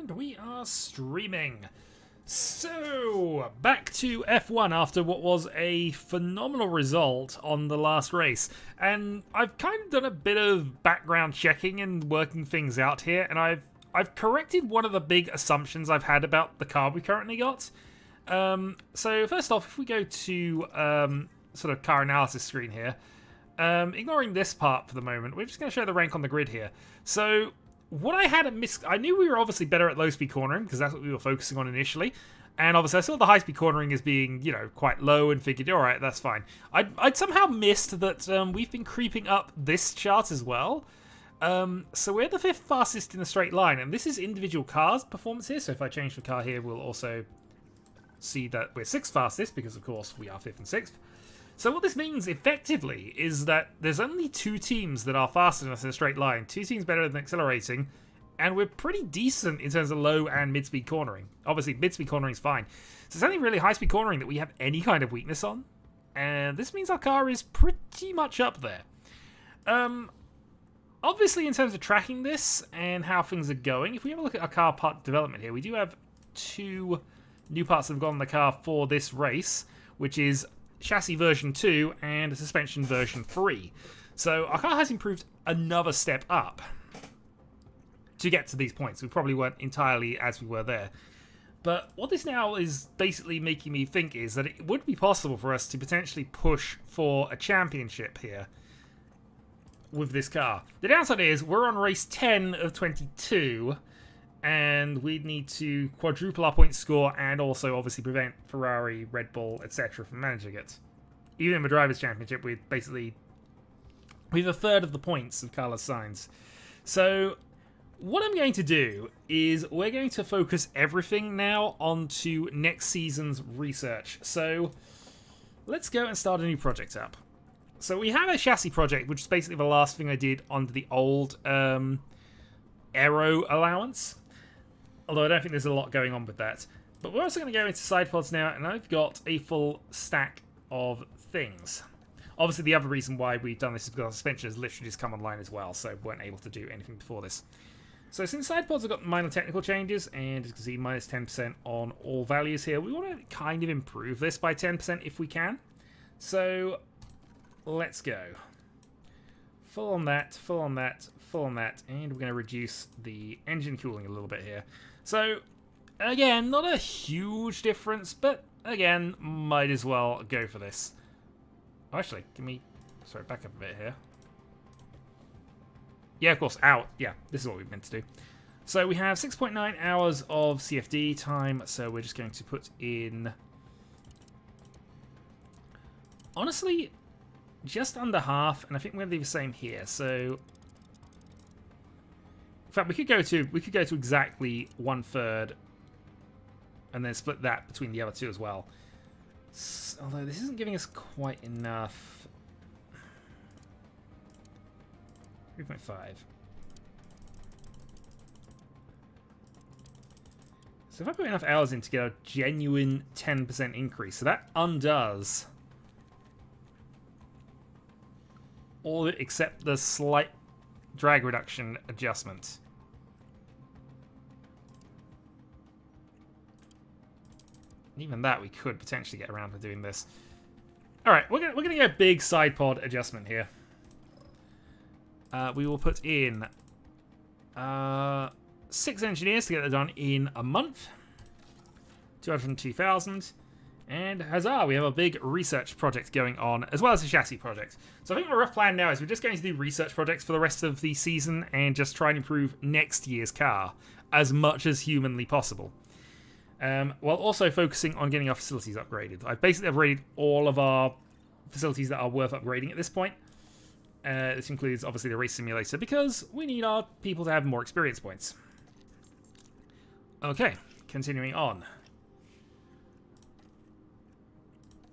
And we are streaming. So, back to F1 after what was a phenomenal result on the last race. And I've kind of done a bit of background checking and working things out here, and I've corrected one of the big assumptions I've had about the car we currently got. So first off, if we go to sort of car analysis screen here, ignoring this part for the moment, we're just going to show the rank on the grid here. So what I had I knew we were obviously better at low speed cornering because that's what we were focusing on initially, and obviously I saw the high speed cornering as being, you know, quite low and figured, all right, that's fine. I'd somehow missed that we've been creeping up this chart as well. So we're the 5th fastest in the straight line, and this is individual cars performance here. So if I change the car here, we'll also see that we're 6th fastest because of course we are 5th and 6th. So what this means effectively is that there's only 2 teams that are faster than us in a straight line, 2 teams better than accelerating, and we're pretty decent in terms of low and mid-speed cornering. Obviously mid-speed cornering is fine. So it's only really high-speed cornering that we have any kind of weakness on, and this means our car is pretty much up there. Obviously in terms of tracking this and how things are going, if we have a look at our car part development here, we do have 2 new parts that have gone on the car for this race, which is chassis version 2 and suspension version 3. So our car has improved another step up to get to these points. We probably weren't entirely as we were there. But what this now is basically making me think is that it would be possible for us to potentially push for a championship here with this car. The downside is we're on race 10 of 22, and we'd need to quadruple our point score and also obviously prevent Ferrari, Red Bull, etc. from managing it. Even in the Drivers' Championship, we've a third of the points of Carlos Sainz. So what I'm going to do is we're going to focus everything now onto next season's research. So let's go and start a new project up. So we have a chassis project, which is basically the last thing I did under the old aero allowance. Although I don't think there's a lot going on with that. But we're also going to go into side pods now, and I've got a full stack of things. Obviously, the other reason why we've done this is because our suspension has literally just come online as well, so weren't able to do anything before this. So since side pods have got minor technical changes, and as you can see, minus 10% on all values here, we want to kind of improve this by 10% if we can. So let's go. Full on that, full on that, full on that, and we're going to reduce the engine cooling a little bit here. So, again, not a huge difference, but again, might as well go for this. Oh, actually, sorry, back up a bit here. Yeah, of course, out. Yeah, this is what we meant to do. So we have 6.9 hours of CFD time, so we're just going to put in, honestly, just under half, and I think we're going to do the same here. So in fact, we could go to exactly 1/3, and then split that between the other 2 as well. Although this isn't giving us quite enough. 3.5. So if I put enough hours in to get a genuine 10% increase, so that undoes all except the slight drag reduction adjustment. Even that we could potentially get around to doing this. All right, we're gonna get a big side pod adjustment here. We will put in 6 engineers to get that done in a month. 202,000. And huzzah, we have a big research project going on, as well as a chassis project. So I think my rough plan now is we're just going to do research projects for the rest of the season and just try and improve next year's car as much as humanly possible. While also focusing on getting our facilities upgraded. I've basically upgraded all of our facilities that are worth upgrading at this point. This includes, obviously, the race simulator, because we need our people to have more experience points. Okay, continuing on.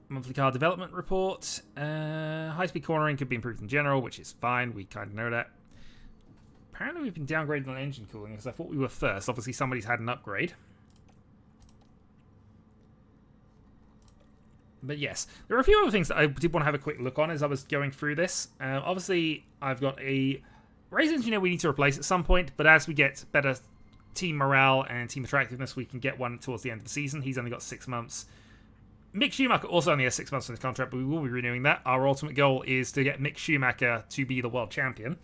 Monthly car development report. High-speed cornering could be improved in general, which is fine. We kind of know that. Apparently, we've been downgraded on engine cooling, because I thought we were first. Obviously, somebody's had an upgrade. But yes, there are a few other things that I did want to have a quick look on as I was going through this. Obviously, I've got a race engineer we need to replace at some point, but as we get better team morale and team attractiveness, we can get one towards the end of the season. He's only got 6 months. Mick Schumacher also only has 6 months on his contract, but we will be renewing that. Our ultimate goal is to get Mick Schumacher to be the world champion.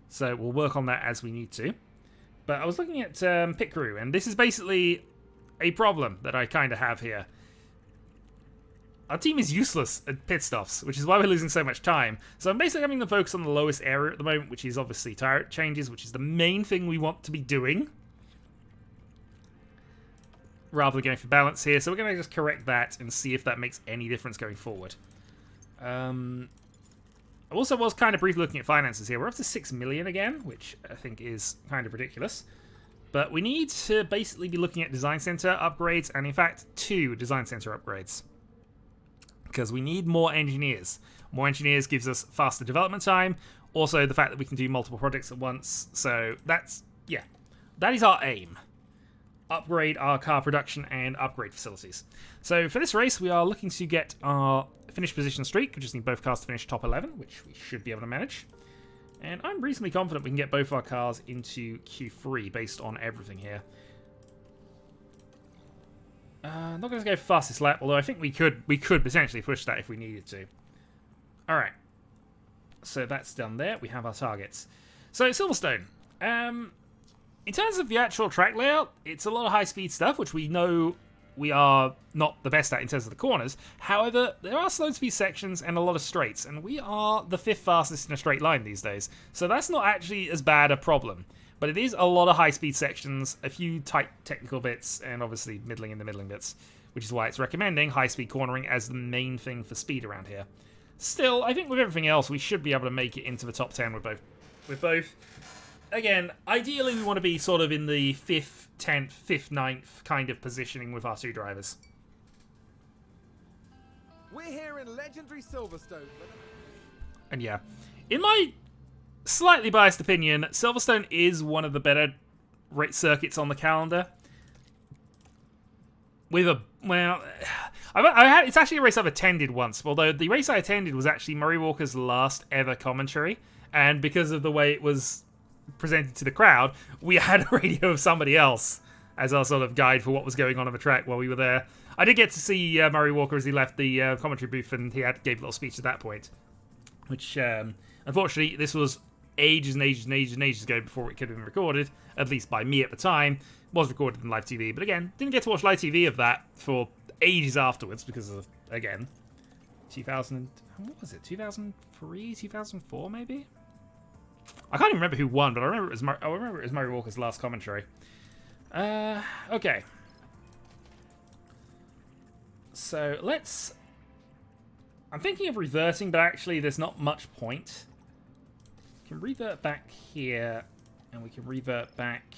So we'll work on that as we need to. But I was looking at pit crew, and this is basically a problem that I kind of have here. Our team is useless at pit stops, which is why we're losing so much time. So I'm basically having to focus on the lowest area at the moment, which is obviously tire changes, which is the main thing we want to be doing, rather than going for balance here. So we're going to just correct that and see if that makes any difference going forward. I also was kind of briefly looking at finances here. We're up to 6 million again, which I think is kind of ridiculous. But we need to basically be looking at design center upgrades, and in fact 2 design center upgrades. Because we need more engineers. More engineers gives us faster development time. Also, the fact that we can do multiple projects at once. So that's, yeah, that is our aim. Upgrade our car production and upgrade facilities. So for this race, we are looking to get our finish position streak. We just need both cars to finish top 11, which we should be able to manage. And I'm reasonably confident we can get both our cars into Q3 based on everything here. Not going to go fastest lap, although I think we could potentially push that if we needed to. Alright. So that's done there. We have our targets. So Silverstone. In terms of the actual track layout, it's a lot of high-speed stuff, which we know we are not the best at in terms of the corners. However, there are slow-speed sections and a lot of straights, and we are the 5th fastest in a straight line these days. So that's not actually as bad a problem. But it is a lot of high-speed sections, a few tight technical bits, and obviously middling in the middling bits, which is why it's recommending high-speed cornering as the main thing for speed around here. Still, I think with everything else, we should be able to make it into the top 10 with both. Again, ideally we want to be sort of in the 5th, 10th, 5th, 9th kind of positioning with our 2 drivers. We're here in legendary Silverstone. And yeah, in my slightly biased opinion, Silverstone is one of the better circuits on the calendar. With a, well, it's actually a race I've attended once, although the race I attended was actually Murray Walker's last ever commentary, and because of the way it was presented to the crowd, we had a radio of somebody else as our sort of guide for what was going on the track while we were there. I did get to see Murray Walker as he left the commentary booth, and he gave a little speech at that point, which unfortunately this was ages and ages and ages and ages ago before it could have been recorded, at least by me at the time. It was recorded in live TV, but again, didn't get to watch live TV of that for ages afterwards because of, again, 2000, what was it, 2003, 2004 maybe? I can't even remember who won, but I remember it was Murray Walker's last commentary. Okay. So let's, I'm thinking of reverting, but actually there's not much point. We can revert back here, and we can revert back.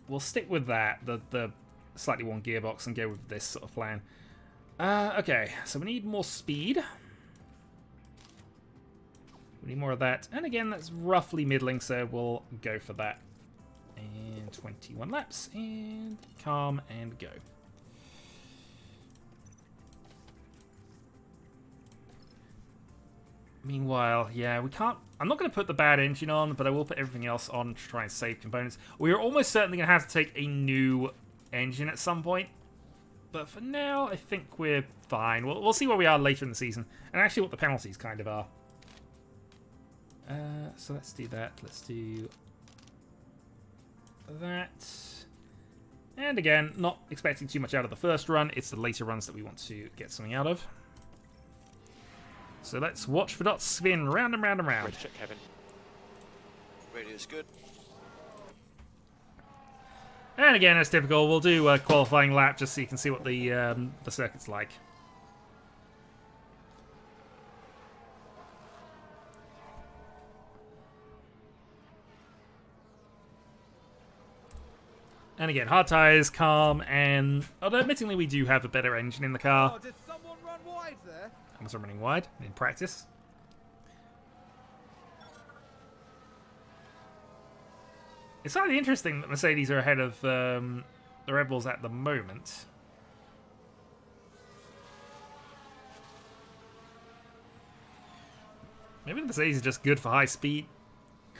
We'll stick with that, the slightly worn gearbox, and go with this sort of plan. Okay, so we need more speed. We need more of that. And again, that's roughly middling, so we'll go for that. And 21 laps, and calm, and go. Meanwhile, yeah, we can't... I'm not going to put the bad engine on, but I will put everything else on to try and save components. We are almost certainly going to have to take a new engine at some point. But for now, I think we're fine. We'll see where we are later in the season, and actually what the penalties kind of are. So let's do that. Let's do that. And again, not expecting too much out of the first run. It's the later runs that we want to get something out of. So let's watch the dots spin round and round and round. Ready to check, Kevin. Radio's good. And again, as typical, we'll do a qualifying lap just so you can see what the circuit's like. And again, hard tyres, calm, and although admittingly we do have a better engine in the car. Oh, did someone run wide there? I was running wide in practice. It's slightly interesting that Mercedes are ahead of the Red Bulls at the moment. Maybe the Mercedes are just good for high speed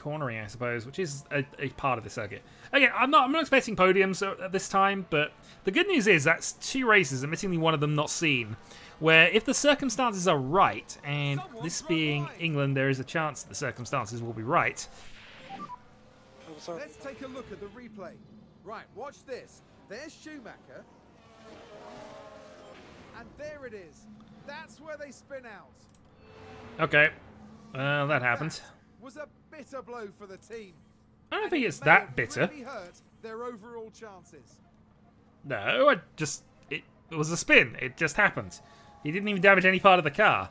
cornering, I suppose, which is a part of the circuit. Again, I'm not expecting podiums at this time, but the good news is that's 2 races, admittedly one of them not seen, where if the circumstances are right, and this being England, there is a chance that the circumstances will be right. Let's take a look at the replay. Right, watch this. There's Schumacher. And there it is. That's where they spin out. Okay. That happened. That was a bitter blow for the team. I don't think it's that bitter. Really hurt their overall chances. No, it was a spin. It just happened. He didn't even damage any part of the car.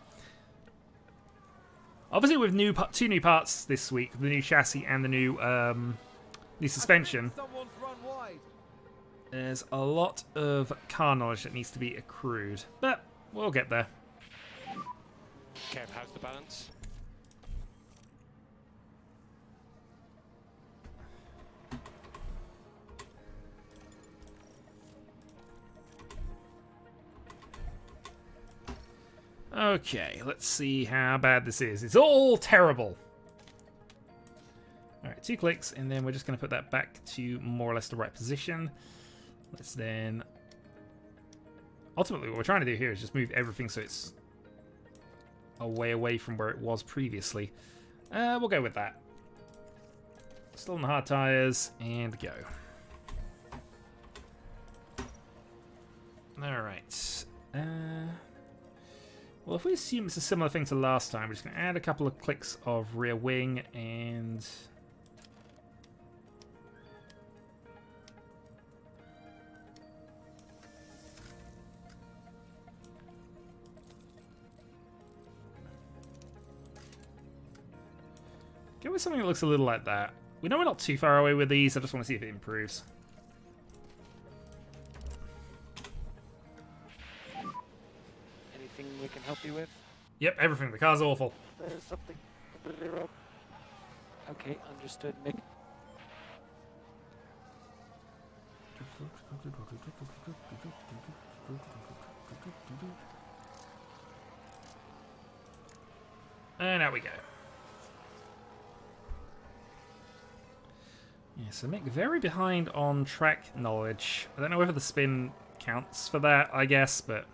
Obviously, with 2 new parts this week, the new chassis and the new suspension, Someone's run wide. there's a lot of car knowledge that needs to be accrued. But we'll get there. Kev, how's the balance? Okay, let's see how bad this is. It's all terrible. Alright, 2 clicks, and then we're just going to put that back to more or less the right position. Let's then... Ultimately, what we're trying to do here is just move everything so it's away from where it was previously. We'll go with that. Still on the hard tires, and go. Alright. Well, if we assume it's a similar thing to last time, we're just going to add a couple of clicks of rear wing and... go with something that looks a little like that. We know we're not too far away with these, I just want to see if it improves. Anything we can help you with? Yep, everything. The car's awful. There's something completely wrong. Okay, understood, Mick. And out we go. Yeah, so Mick very behind on track knowledge. I don't know whether the spin counts for that, I guess, but...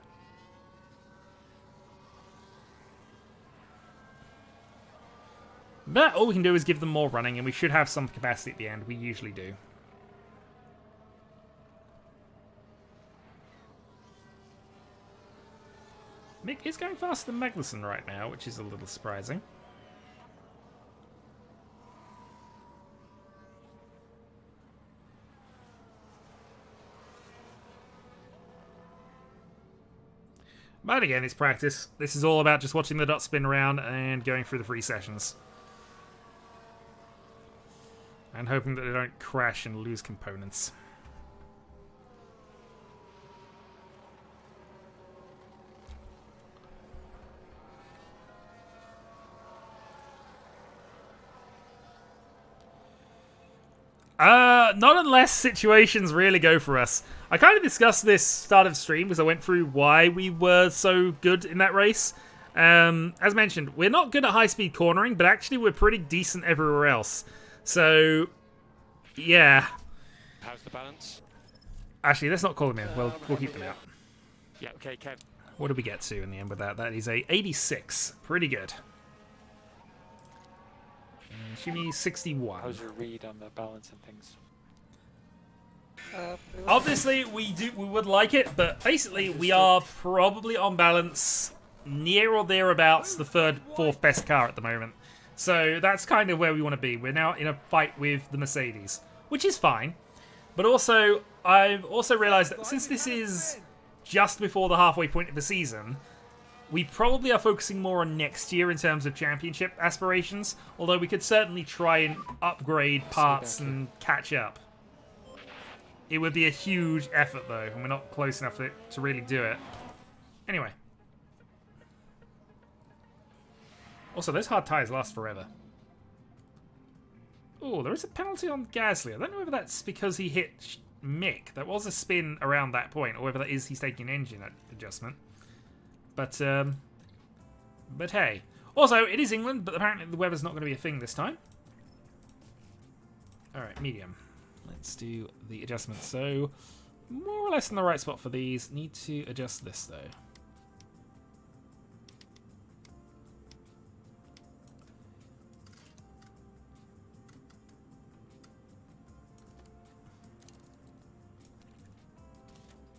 But all we can do is give them more running, and we should have some capacity at the end. We usually do. Mick is going faster than Magnussen right now, which is a little surprising. But again, it's practice. This is all about just watching the dot spin around and going through the free sessions. And hoping that they don't crash and lose components. Not unless situations really go for us. I kind of discussed this start of stream because I went through why we were so good in that race. As mentioned, we're not good at high-speed cornering, but actually we're pretty decent everywhere else. So, yeah. How's the balance? Actually, let's not call them in. We'll keep them out. Yeah, okay, Kev. What did we get to in the end with that? That is a 86. Pretty good. Shimmy 61. How's your read on the balance and things? Obviously, we would like it, but basically we are probably on balance near or thereabouts the 3rd, 4th best car at the moment. So that's kind of where we want to be. We're now in a fight with the Mercedes, which is fine. But also, I've also realised that since this is just before the halfway point of the season, we probably are focusing more on next year in terms of championship aspirations, although we could certainly try and upgrade parts and catch up. It would be a huge effort, though, and we're not close enough to really do it. Anyway. Also, those hard tyres last forever. Oh, there is a penalty on Gasly. I don't know whether that's because he hit Mick. There was a spin around that point, or whether that is he's taking an engine adjustment. But hey. Also, it is England, but apparently the weather's not going to be a thing this time. Alright, medium. Let's do the adjustments. So, more or less in the right spot for these. Need to adjust this, though.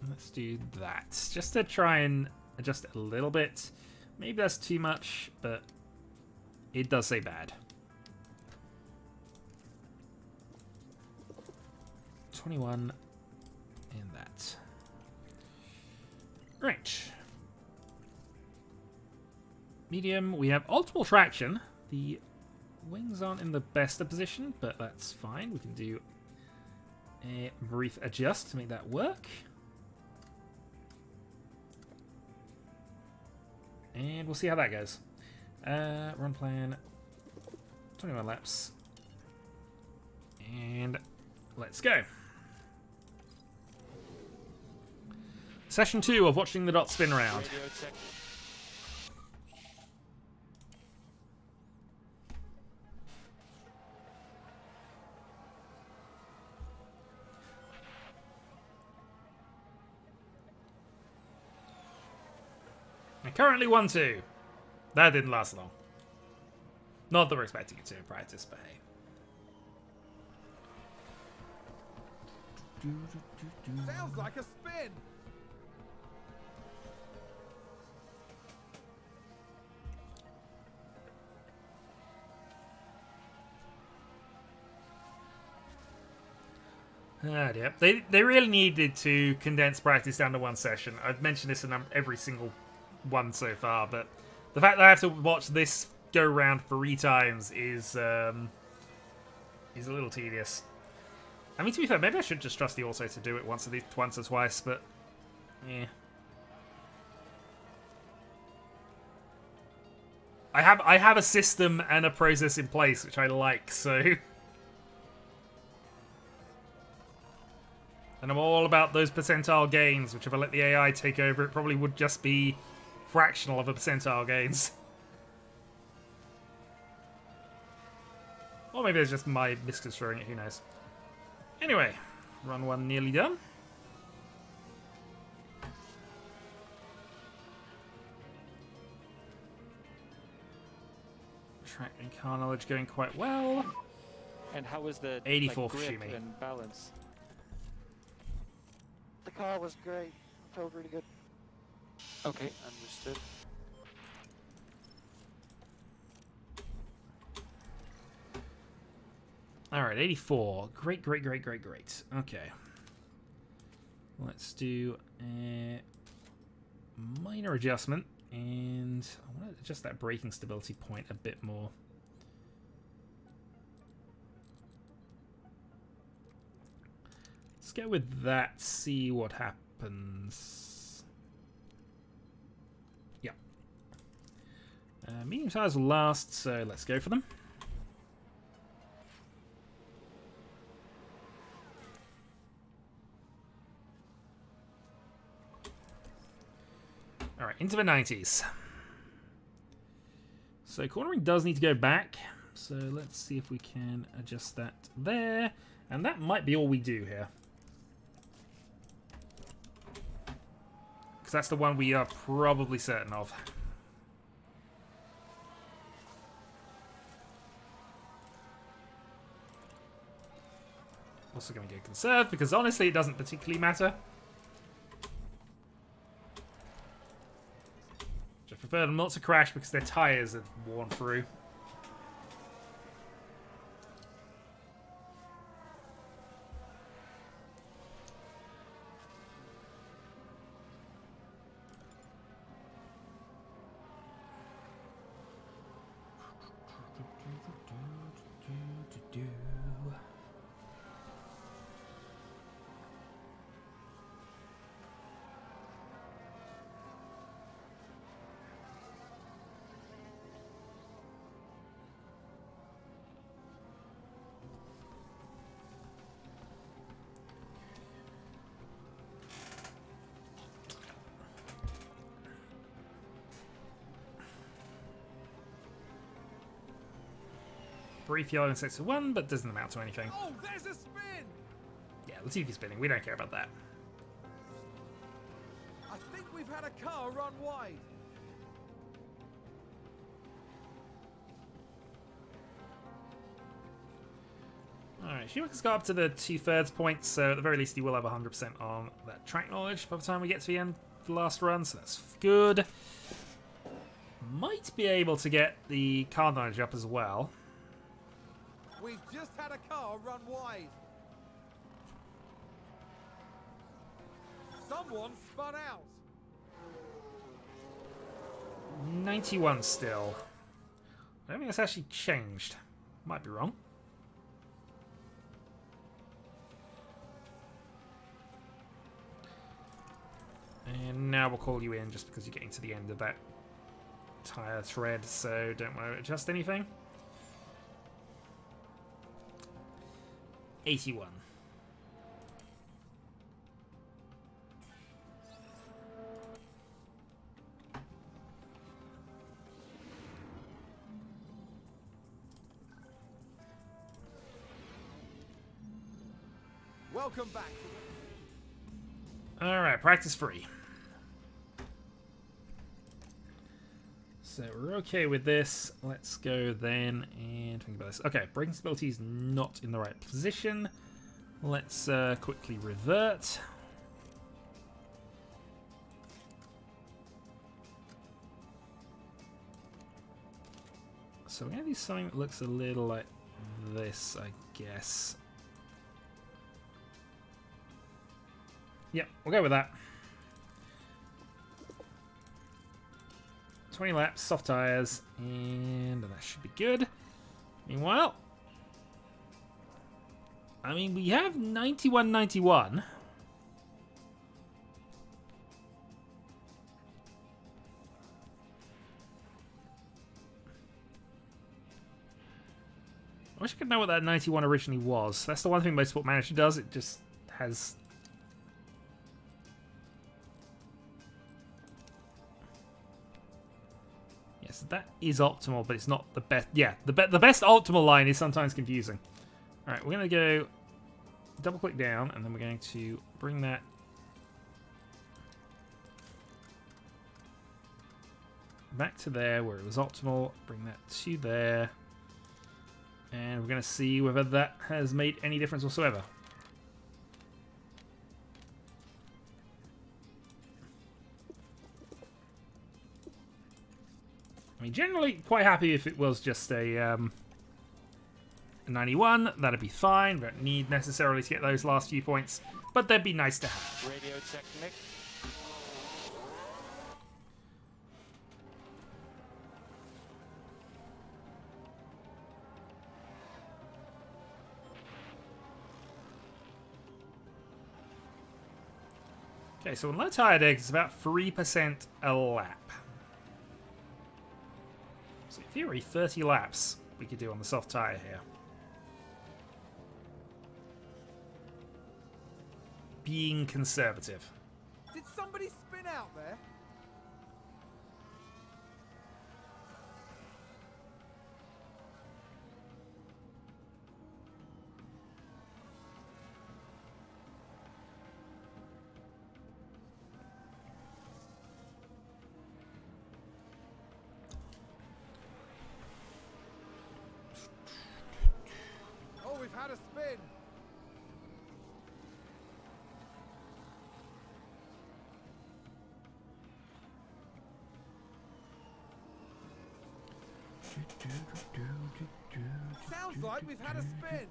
Let's do that. Just to try and adjust it a little bit. Maybe that's too much, but it does say bad. 21 and that. Right. Medium, we have optimal traction. The wings aren't in the best of position, but that's fine. We can do a brief adjust to make that work. And we'll see how that goes. Run plan, 21 laps. And let's go. Session 2 of watching the dot spin around. And currently 1-2. That didn't last long. Not that we're expecting it to in practice, but hey. Sounds like a spin. Ah, dear. They really needed to condense practice down to one session. I've mentioned this in every single one so far, but the fact that I have to watch this go round 3 times is a little tedious. I mean, to be fair, maybe I should just trust the auto to do it once or twice, but yeah. I have a system and a process in place which I like, so. And I'm all about those percentile gains, which if I let the AI take over, it probably would just be fractional of a percentile gains. Or maybe it's just my misconstruing it, who knows. Anyway, run 1 nearly done. Track and car knowledge going quite well. And how was the 84 for grip Shumi. and balance? The car was great. Felt really good. Okay, understood. Alright, 84. Great. Okay. Let's do a minor adjustment. And I want to adjust that braking stability point a bit more. Let's go with that, see what happens. Yep. Medium tires will last, so let's go for them. Alright, into the 90s. So cornering does need to go back, so let's see if we can adjust that there. And that might be all we do here. That's the one we are probably certain of. Also going to get conserved because honestly it doesn't particularly matter. Just prefer them not to crash because their tyres are worn through. brief yellow in sector 1, but doesn't amount to anything. Oh, there's a spin! Yeah, Latifi's spinning. We don't care about that. I think we've had a car run wide. Alright, Schumacher's got up to the 2/3 point, so at the very least he will have 100% on that track knowledge by the time we get to the end of the last run, so that's good. Might be able to get the car knowledge up as well. We've just had a car run wide. Someone spun out. 91 still. I don't think that's actually changed. Might be wrong. And now we'll call you in just because you're getting to the end of that tyre thread, so don't want to adjust anything. 81. Welcome back. Alright, practice free. So we're okay with this. Let's go then and think about this. Okay, braking stability is not in the right position. Let's quickly revert. So we're going to do something that looks a little like this, I guess. Yep, we'll go with that. 20 laps, soft tyres, and that should be good. Meanwhile, I mean, we have 91.91. I wish I could know what that 91 originally was. That's the one thing Motorsport Manager does. It just has... Yes, that is optimal, but it's not the best. Yeah, the best optimal line is sometimes confusing. All right, we're going to go double-click down, and then we're going to bring that back to there where it was optimal. Bring that to there. And we're going to see whether that has made any difference whatsoever. I mean, generally quite happy if it was just a 91. That'd be fine. Don't need necessarily to get those last few points, but they'd be nice to have. Radio check, Nick. Okay, so on low tire days, it's about 3% a lap. So in theory, 30 laps we could do on the soft tire here. Being conservative. Did somebody spin out there? Oh, we've had a spin. Sounds like we've had a spin.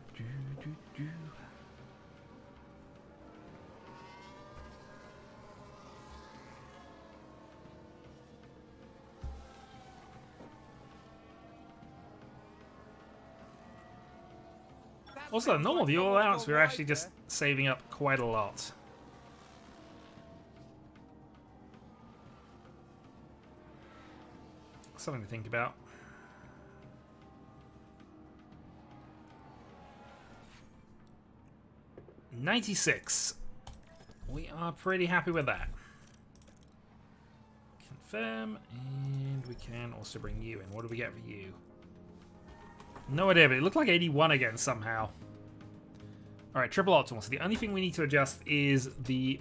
Also, normal view allowance, we're actually just saving up quite a lot. Something to think about. $96. We are pretty happy with that. Confirm, and we can also bring you in. What do we get for you? No idea, but it looked like 81 again somehow. Alright, triple optimal. So the only thing we need to adjust is the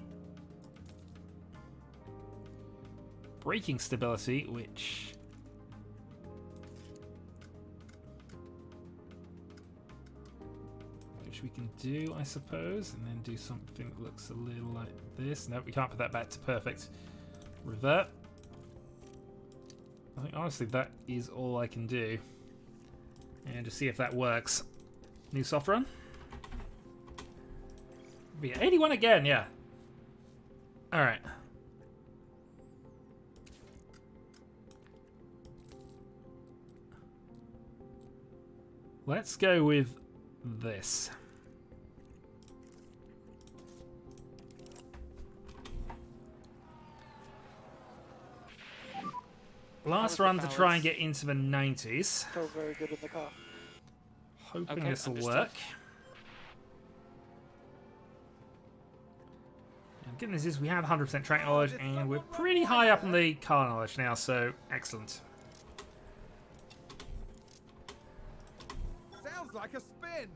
braking stability, which we can do, I suppose, and then do something that looks a little like this. No, we can't put that back to perfect. Revert. I think honestly that is all I can do. And just see if that works. New soft run. Be 81 again, yeah. Alright. Let's go with this. Last run to try and get into the 90s. Felt very good in the car. Hoping Okay, this will understood. work. And good news is we have 100% track knowledge, and we're pretty high up in the car knowledge now, so excellent. Sounds like a spin.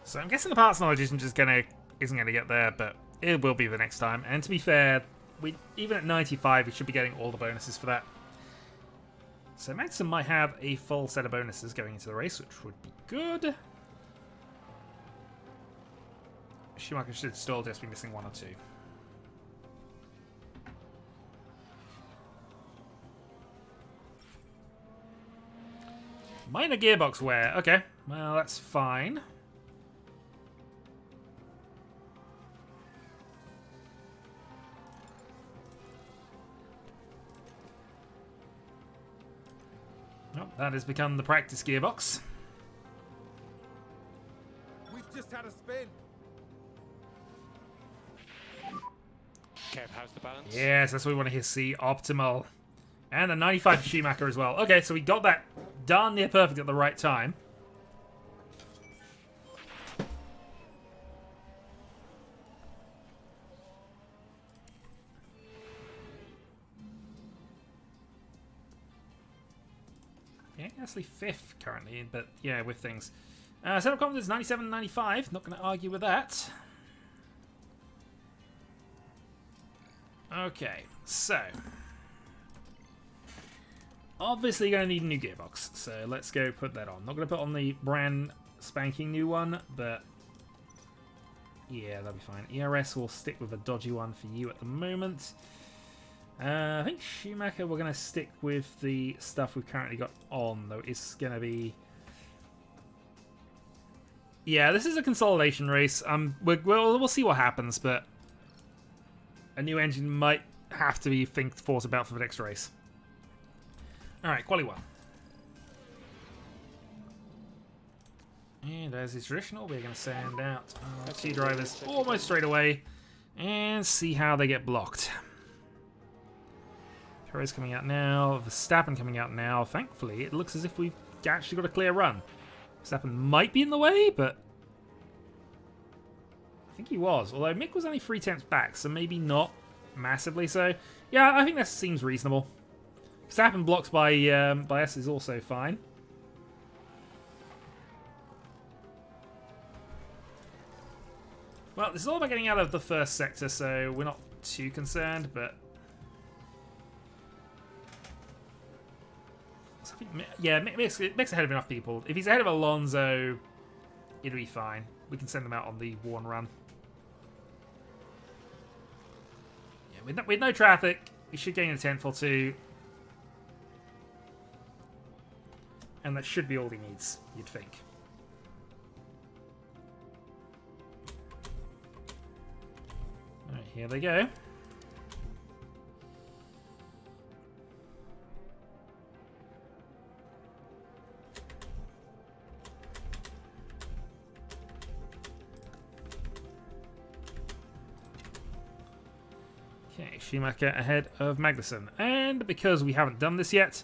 So I'm guessing the parts knowledge isn't gonna get there, but it will be the next time. And to be fair, even at 95, we should be getting all the bonuses for that. So Maxim might have a full set of bonuses going into the race, which would be good. Schumacher should still just be missing one or two. Minor gearbox wear. Okay, well that's fine. Well, that has become the practice gearbox. We've just had a spin. Kev, how's the balance? Yes, that's what we want to see. Optimal. And a 95 for Schumacher as well. Okay, so we got that darn near perfect at the right time. Yeah, actually fifth currently, but yeah, with things. Setup confidence 97, 95. Not going to argue with that. Okay, so obviously going to need a new gearbox, so let's go put that on. Not going to put on the brand spanking new one, but yeah, that'll be fine. ERS will stick with a dodgy one for you at the moment. I think Schumacher we're going to stick with the stuff we've currently got on, though. It's going to be... Yeah, this is a consolidation race. We'll see what happens, but a new engine might have to be thought about for the next race. Alright, quali 1. And as is traditional, we're going to send out our two drivers almost straight away and see how they get blocked. Perez coming out now, Verstappen coming out now. Thankfully, it looks as if we've actually got a clear run. Verstappen might be in the way, but I think he was. Although Mick was only 3/10 back, so maybe not massively so. Yeah, I think that seems reasonable. Verstappen blocks by us is also fine. Well, this is all about getting out of the first sector, so we're not too concerned, but yeah, Mick's ahead of enough people. If he's ahead of Alonso, it'll be fine. We can send them out on the one run. Yeah, with no traffic, he should gain a tenth or two. And that should be all he needs, you'd think. Alright, here they go. Okay, Schumacher ahead of Magnussen. And because we haven't done this yet,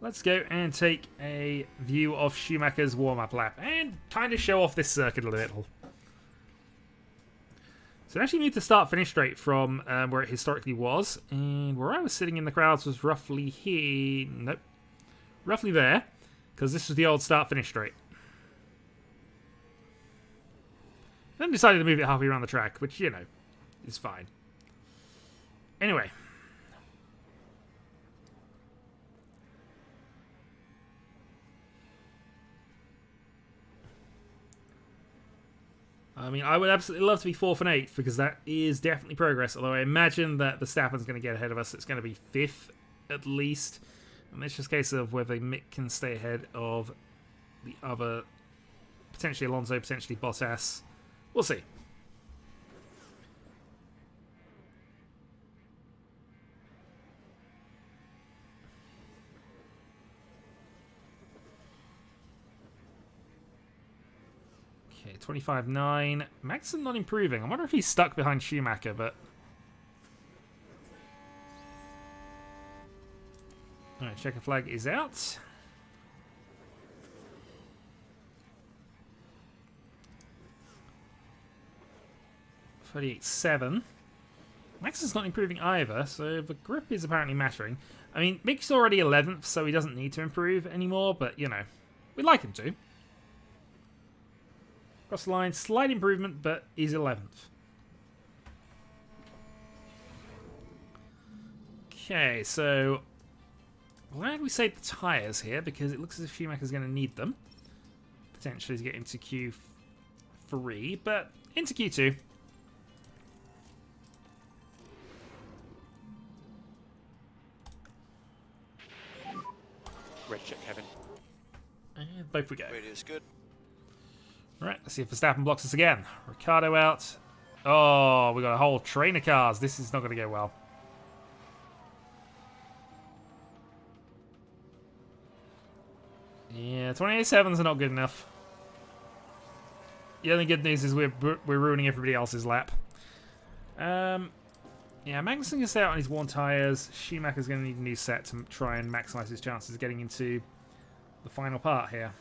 let's go and take a view of Schumacher's warm-up lap and kind of show off this circuit a little. So it actually moved the start-finish straight from where it historically was. And where I was sitting in the crowds was roughly here. Nope. Roughly there. Because this was the old start-finish straight. Then decided to move it halfway around the track, which, you know, is fine. Anyway. I mean, I would absolutely love to be 4th and 8th, because that is definitely progress. Although I imagine that Verstappen's going to get ahead of us. It's going to be 5th, at least. And it's just a case of whether Mick can stay ahead of the other... Potentially Alonso, potentially Bottas. We'll see. Okay, 25.9. Magnussen not improving. I wonder if he's stuck behind Schumacher, but... Alright, checker flag is out. .38.7. Maxson's not improving either, so the grip is apparently mattering. I mean, Mick's already 11th, so he doesn't need to improve anymore, but, you know, we'd like him to. Across the line, slight improvement, but he's 11th. Okay, so why don't we save the tyres here, because it looks as if Schumacher's going to need them. Potentially to get into Q3, but into Q2. Red check, Kevin. And both we go. Radio's good. Right, let's see if Verstappen blocks us again. Ricciardo out. Oh, we got a whole train of cars. This is not going to go well. Yeah, 28.7s are not good enough. The only good news is we're ruining everybody else's lap. Yeah, Magnussen can stay out on his worn tyres. Schumacher's going to need a new set to try and maximise his chances of getting into the final part here.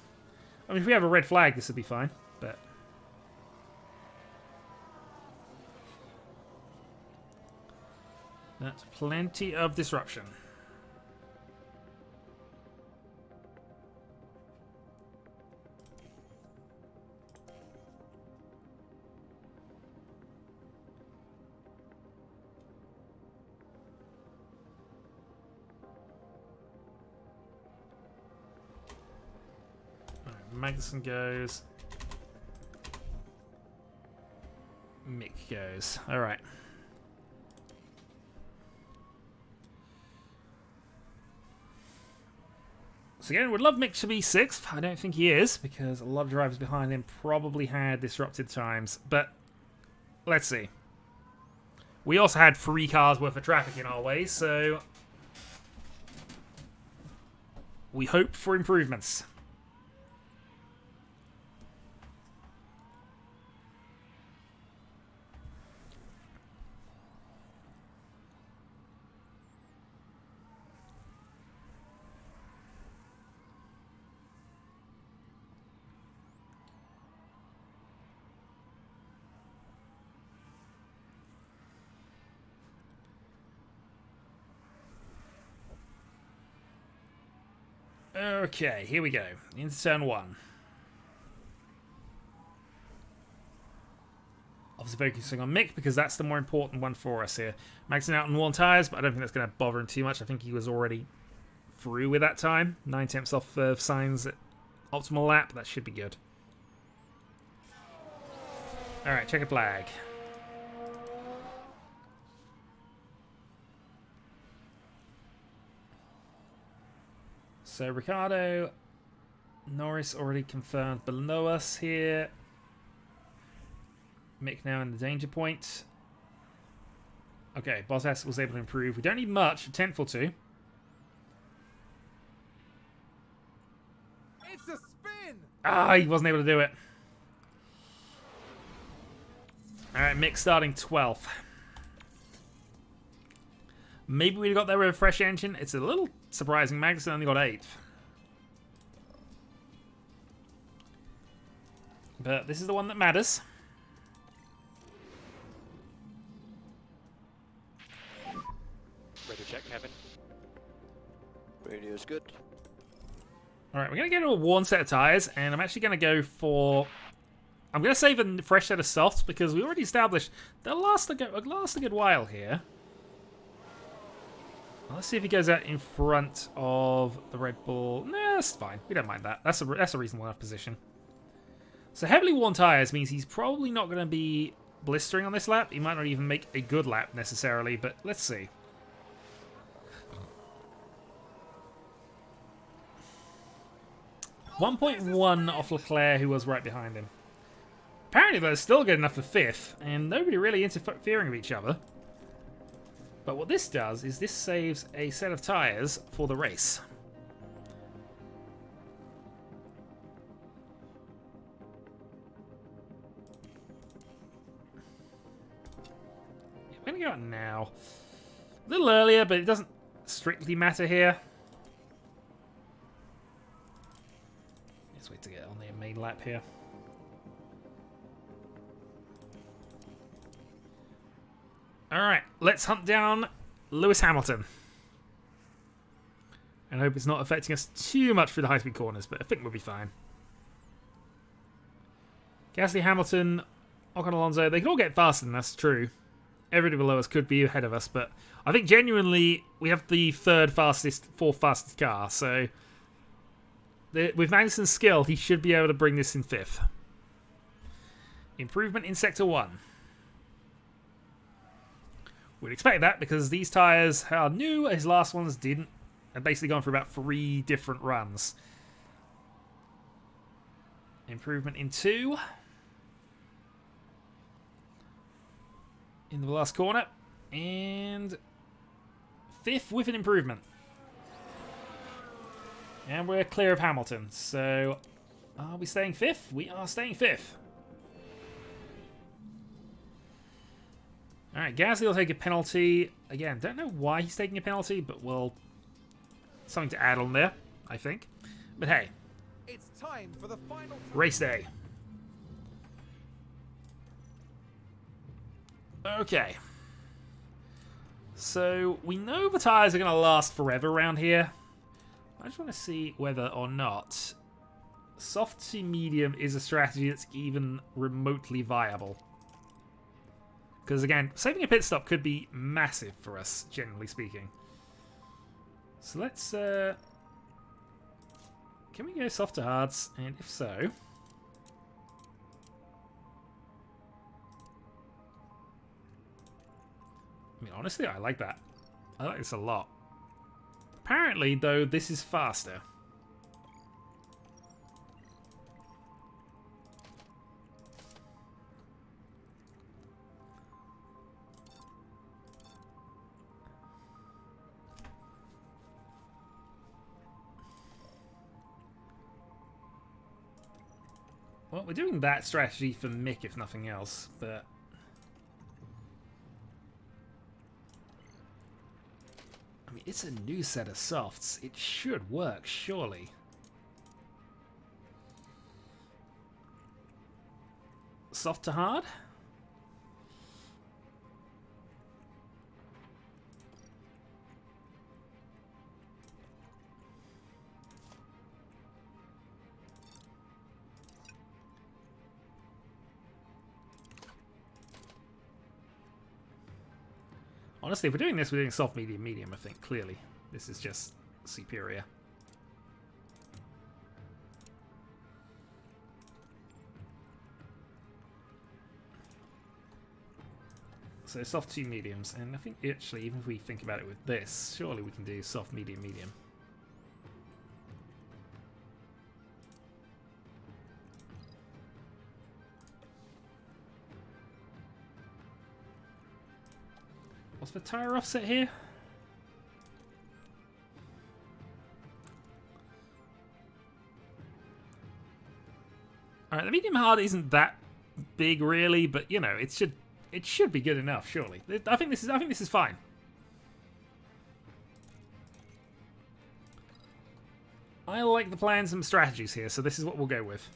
I mean, if we have a red flag, this would be fine, but... That's plenty of disruption. Magnussen goes. Mick goes. Alright. So again, would love Mick to be 6th. I don't think he is, because a lot of drivers behind him probably had disrupted times. But let's see. We also had 3 cars worth of traffic in our way, so we hope for improvements. Okay, here we go. Into turn 1. Obviously focusing on Mick, because that's the more important one for us here. Maxing out on worn tyres, but I don't think that's going to bother him too much. I think he was already through with that time. 9 tenths off of Sainz at optimal lap. That should be good. Alright, checker flag. So Ricardo, Norris already confirmed below us here. Mick now in the danger point. Okay, Bottas was able to improve. We don't need much, a tenth or two. It's a spin! Ah, he wasn't able to do it. Alright, Mick starting 12th. Maybe we got there with a fresh engine. It's a little surprising. Magnussen only got 8th. But this is the one that matters. Radio check, Kevin. Radio's good. Alright, we're going to go to a worn set of tyres, and I'm actually going to go for... I'm going to save a fresh set of softs, because we already established they'll last a good while here. Let's see if he goes out in front of the Red Bull. Nah, that's fine. We don't mind that. That's a reasonable enough position. So heavily worn tyres means he's probably not going to be blistering on this lap. He might not even make a good lap necessarily, but let's see. .1 off Leclerc, who was right behind him. Apparently they're still good enough for 5th, and nobody really interfering with each other. But what this does is this saves a set of tyres for the race. Yeah, I'm going to go out now. A little earlier, but it doesn't strictly matter here. Let's wait to get on the main lap here. Alright, let's hunt down Lewis Hamilton. And I hope it's not affecting us too much through the high-speed corners, but I think we'll be fine. Gasly, Hamilton, Ocon, Alonso, they can all get faster than us, true. Everybody below us could be ahead of us, but I think genuinely we have the fourth fastest car, so with Magnussen's skill, he should be able to bring this in 5th. Improvement in Sector 1. We'd expect that because these tyres are new, his last ones didn't. They've basically gone for about 3 different runs. Improvement in 2. In the last corner. And 5th with an improvement. And we're clear of Hamilton. So, are we staying 5th? We are staying 5th. Alright, Gasly will take a penalty. Again, don't know why he's taking a penalty, but we'll... something to add on there, I think. But hey. It's time for the final Race day. Okay. So, we know the tyres are going to last forever around here. I just want to see whether or not soft to medium is a strategy that's even remotely viable. Because again, saving a pit stop could be massive for us, generally speaking. So let's... can we go soft to hards? And if so... I mean, honestly, I like that. I like this a lot. Apparently, though, this is faster. Well, we're doing that strategy for Mick, if nothing else, but... I mean, it's a new set of softs. It should work, surely. Soft to hard? Honestly, if we're doing this, we're doing soft, medium, medium, I think, clearly. This is just superior. So soft, 2 mediums, and I think actually, even if we think about it with this, surely we can do soft, medium, medium. What's the tyre offset here? Alright, the medium hard isn't that big really, but you know, it should be good enough, surely. I think this is fine. I like the plans and strategies here, so this is what we'll go with.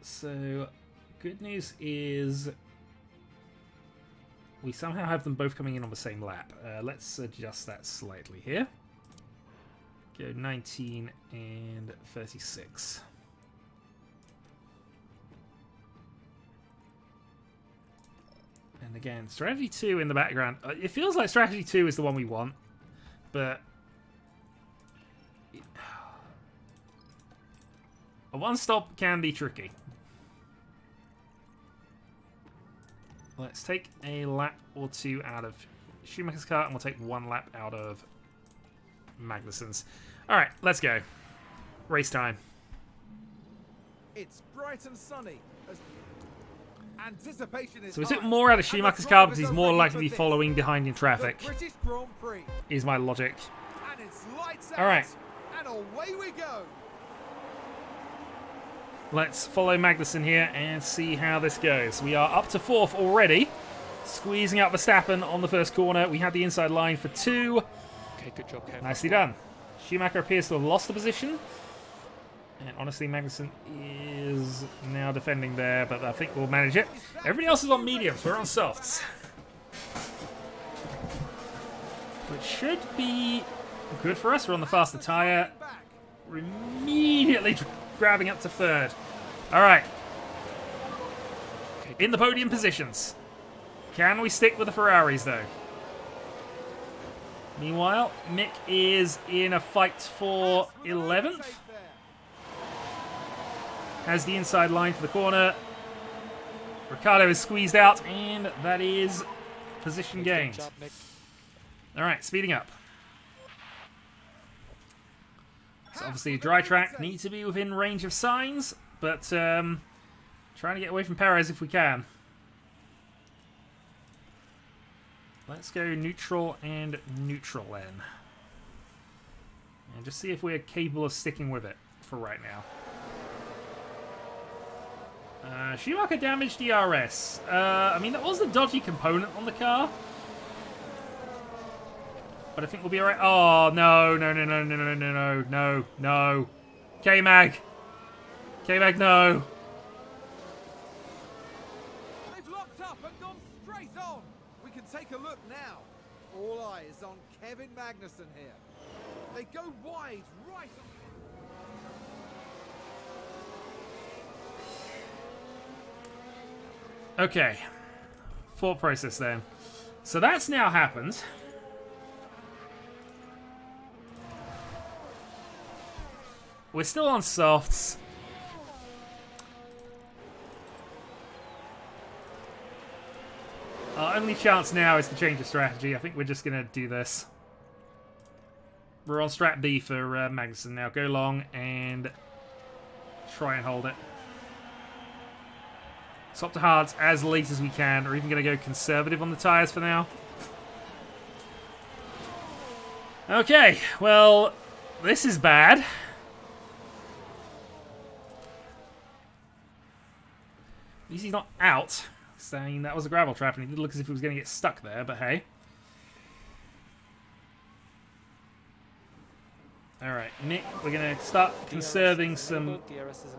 So, good news is we somehow have them both coming in on the same lap. Let's adjust that slightly here. Go 19 and 36. And again, strategy 2 in the background. It feels like strategy 2 is the one we want, but a one-stop can be tricky. Let's take a lap or two out of Schumacher's car, and we'll take 1 lap out of Magnussen's. Alright, let's go. Race time. It's bright and sunny. Anticipation is So we took high, more out of and the Schumacher's car because drivers he's are more ready likely to for be this. following behind in traffic, The British Grand Prix. is my logic. And it's lights out. Alright. And away we go. Let's follow Magnussen here and see how this goes. We are up to 4th already, squeezing out Verstappen on the first corner. We had the inside line for 2. Okay, good job, Kev. Nicely done. Schumacher appears to have lost the position. And honestly, Magnussen is now defending there, but I think we'll manage it. Everybody else is on mediums. We're on softs. Which should be good for us. We're on the faster tyre. We're immediately grabbing up to 3rd. All right. In the podium positions. Can we stick with the Ferraris, though? Meanwhile, Mick is in a fight for 11th. Has the inside line for the corner. Ricciardo is squeezed out, and that is position gained. Good job, Mick. All right, speeding up. So obviously, a dry track needs to be within range of signs, but trying to get away from Perez if we can. Let's go neutral and neutral then. And just see if we're capable of sticking with it for right now. Schumacher damaged DRS. I mean, that was a dodgy component on the car. But I think we'll be alright. Oh, no, no, no, no, no, no, no, no, no, no. K-Mag. K-Mag, no. They've locked up and gone straight on. We can take a look now. All eyes on Kevin Magnussen here. They go wide right on. Okay. Thought process then. So that's now happened. We're still on softs. Our only chance now is to change the strategy. I think we're just going to do this. We're on strat B for Magnussen now. Go long and try and hold it. Swap to hards as late as we can. We're even going to go conservative on the tyres for now. Okay, well, this is bad. At least he's not out. Saying that was a gravel trap, and he did look as if he was going to get stuck there, but hey. Alright, Nick, we're going to start conserving some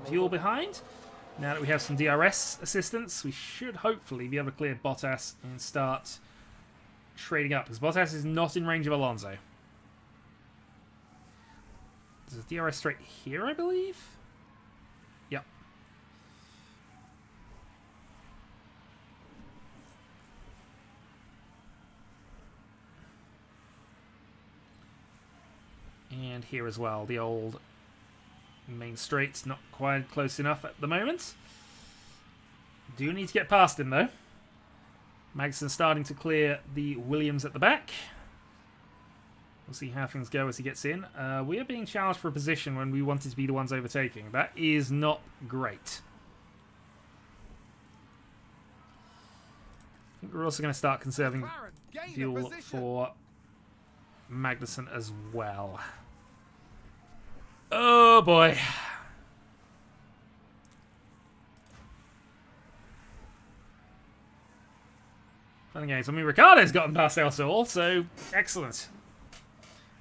fuel behind. Now that we have some DRS assistance, we should hopefully be able to clear Bottas and start trading up, because Bottas is not in range of Alonso. There's a DRS straight here, I believe? Yep. And here as well, the old main straight's not quite close enough at the moment. Do need to get past him though. Magnussen starting to clear the Williams at the back. We'll see how things go as he gets in. We are being challenged for a position when we wanted to be the ones overtaking. That is not great. I think we're also going to start conserving fuel for Magnussen as well. Oh boy. Fun games. I mean, Ricciardo's gotten past El Sol, so excellent.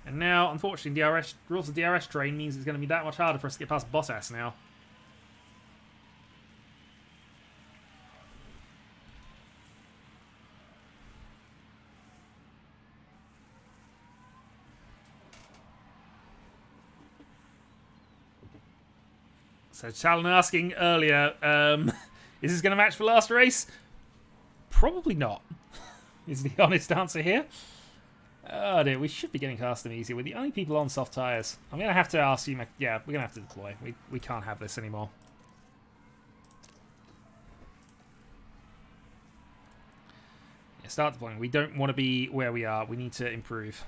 And now, unfortunately, DRS rules of DRS train means it's going to be that much harder for us to get past Bottas now. So, Talon asking earlier, is this going to match for last race? Probably not, is the honest answer here. Oh dear, we should be getting past them easier. We're the only people on soft tyres. I'm going to have to ask you, yeah, we're going to have to deploy. We can't have this anymore. Yeah, start deploying. We don't want to be where we are. We need to improve.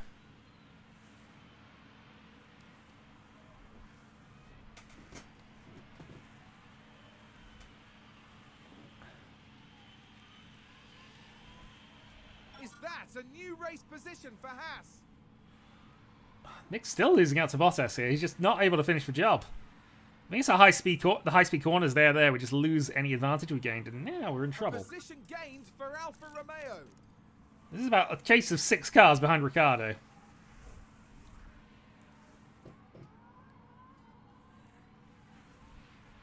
A new race position for Haas. Nick's still losing out to Bottas here. He's just not able to finish the job. I think it's a the high-speed corners there. We just lose any advantage we gained, and now we're in trouble. Position gained for Alfa Romeo. This is about a chase of 6 cars behind Ricciardo.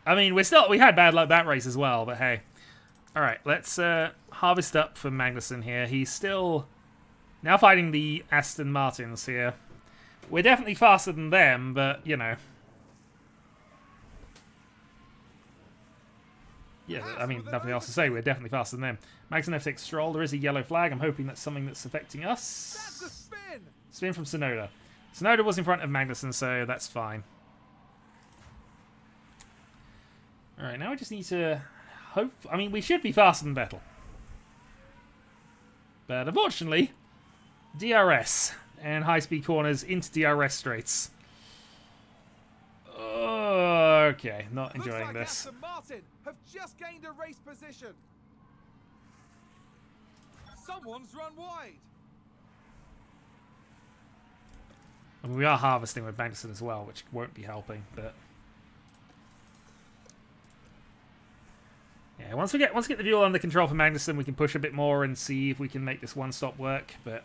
I mean, we had bad luck that race as well, but hey. Alright, let's harvest up for Magnussen here. He's still now fighting the Aston Martins here. We're definitely faster than them, but, you know. Yeah, I mean, nothing else to say. We're definitely faster than them. Magnussen F6 Stroll. There is a yellow flag. I'm hoping that's something that's affecting us. That's a spin! Spin from Tsunoda. Tsunoda was in front of Magnussen, so that's fine. Alright, now we just need to hope... I mean, we should be faster than Vettel. But unfortunately, DRS and high-speed corners into DRS straights. Okay, not enjoying like this. Aston Martin have just gained a race position. Someone's run wide. I mean, we are harvesting with Magnussen as well, which won't be helping, but... Yeah, once we get the fuel under control for Magnussen, we can push a bit more and see if we can make this one-stop work, but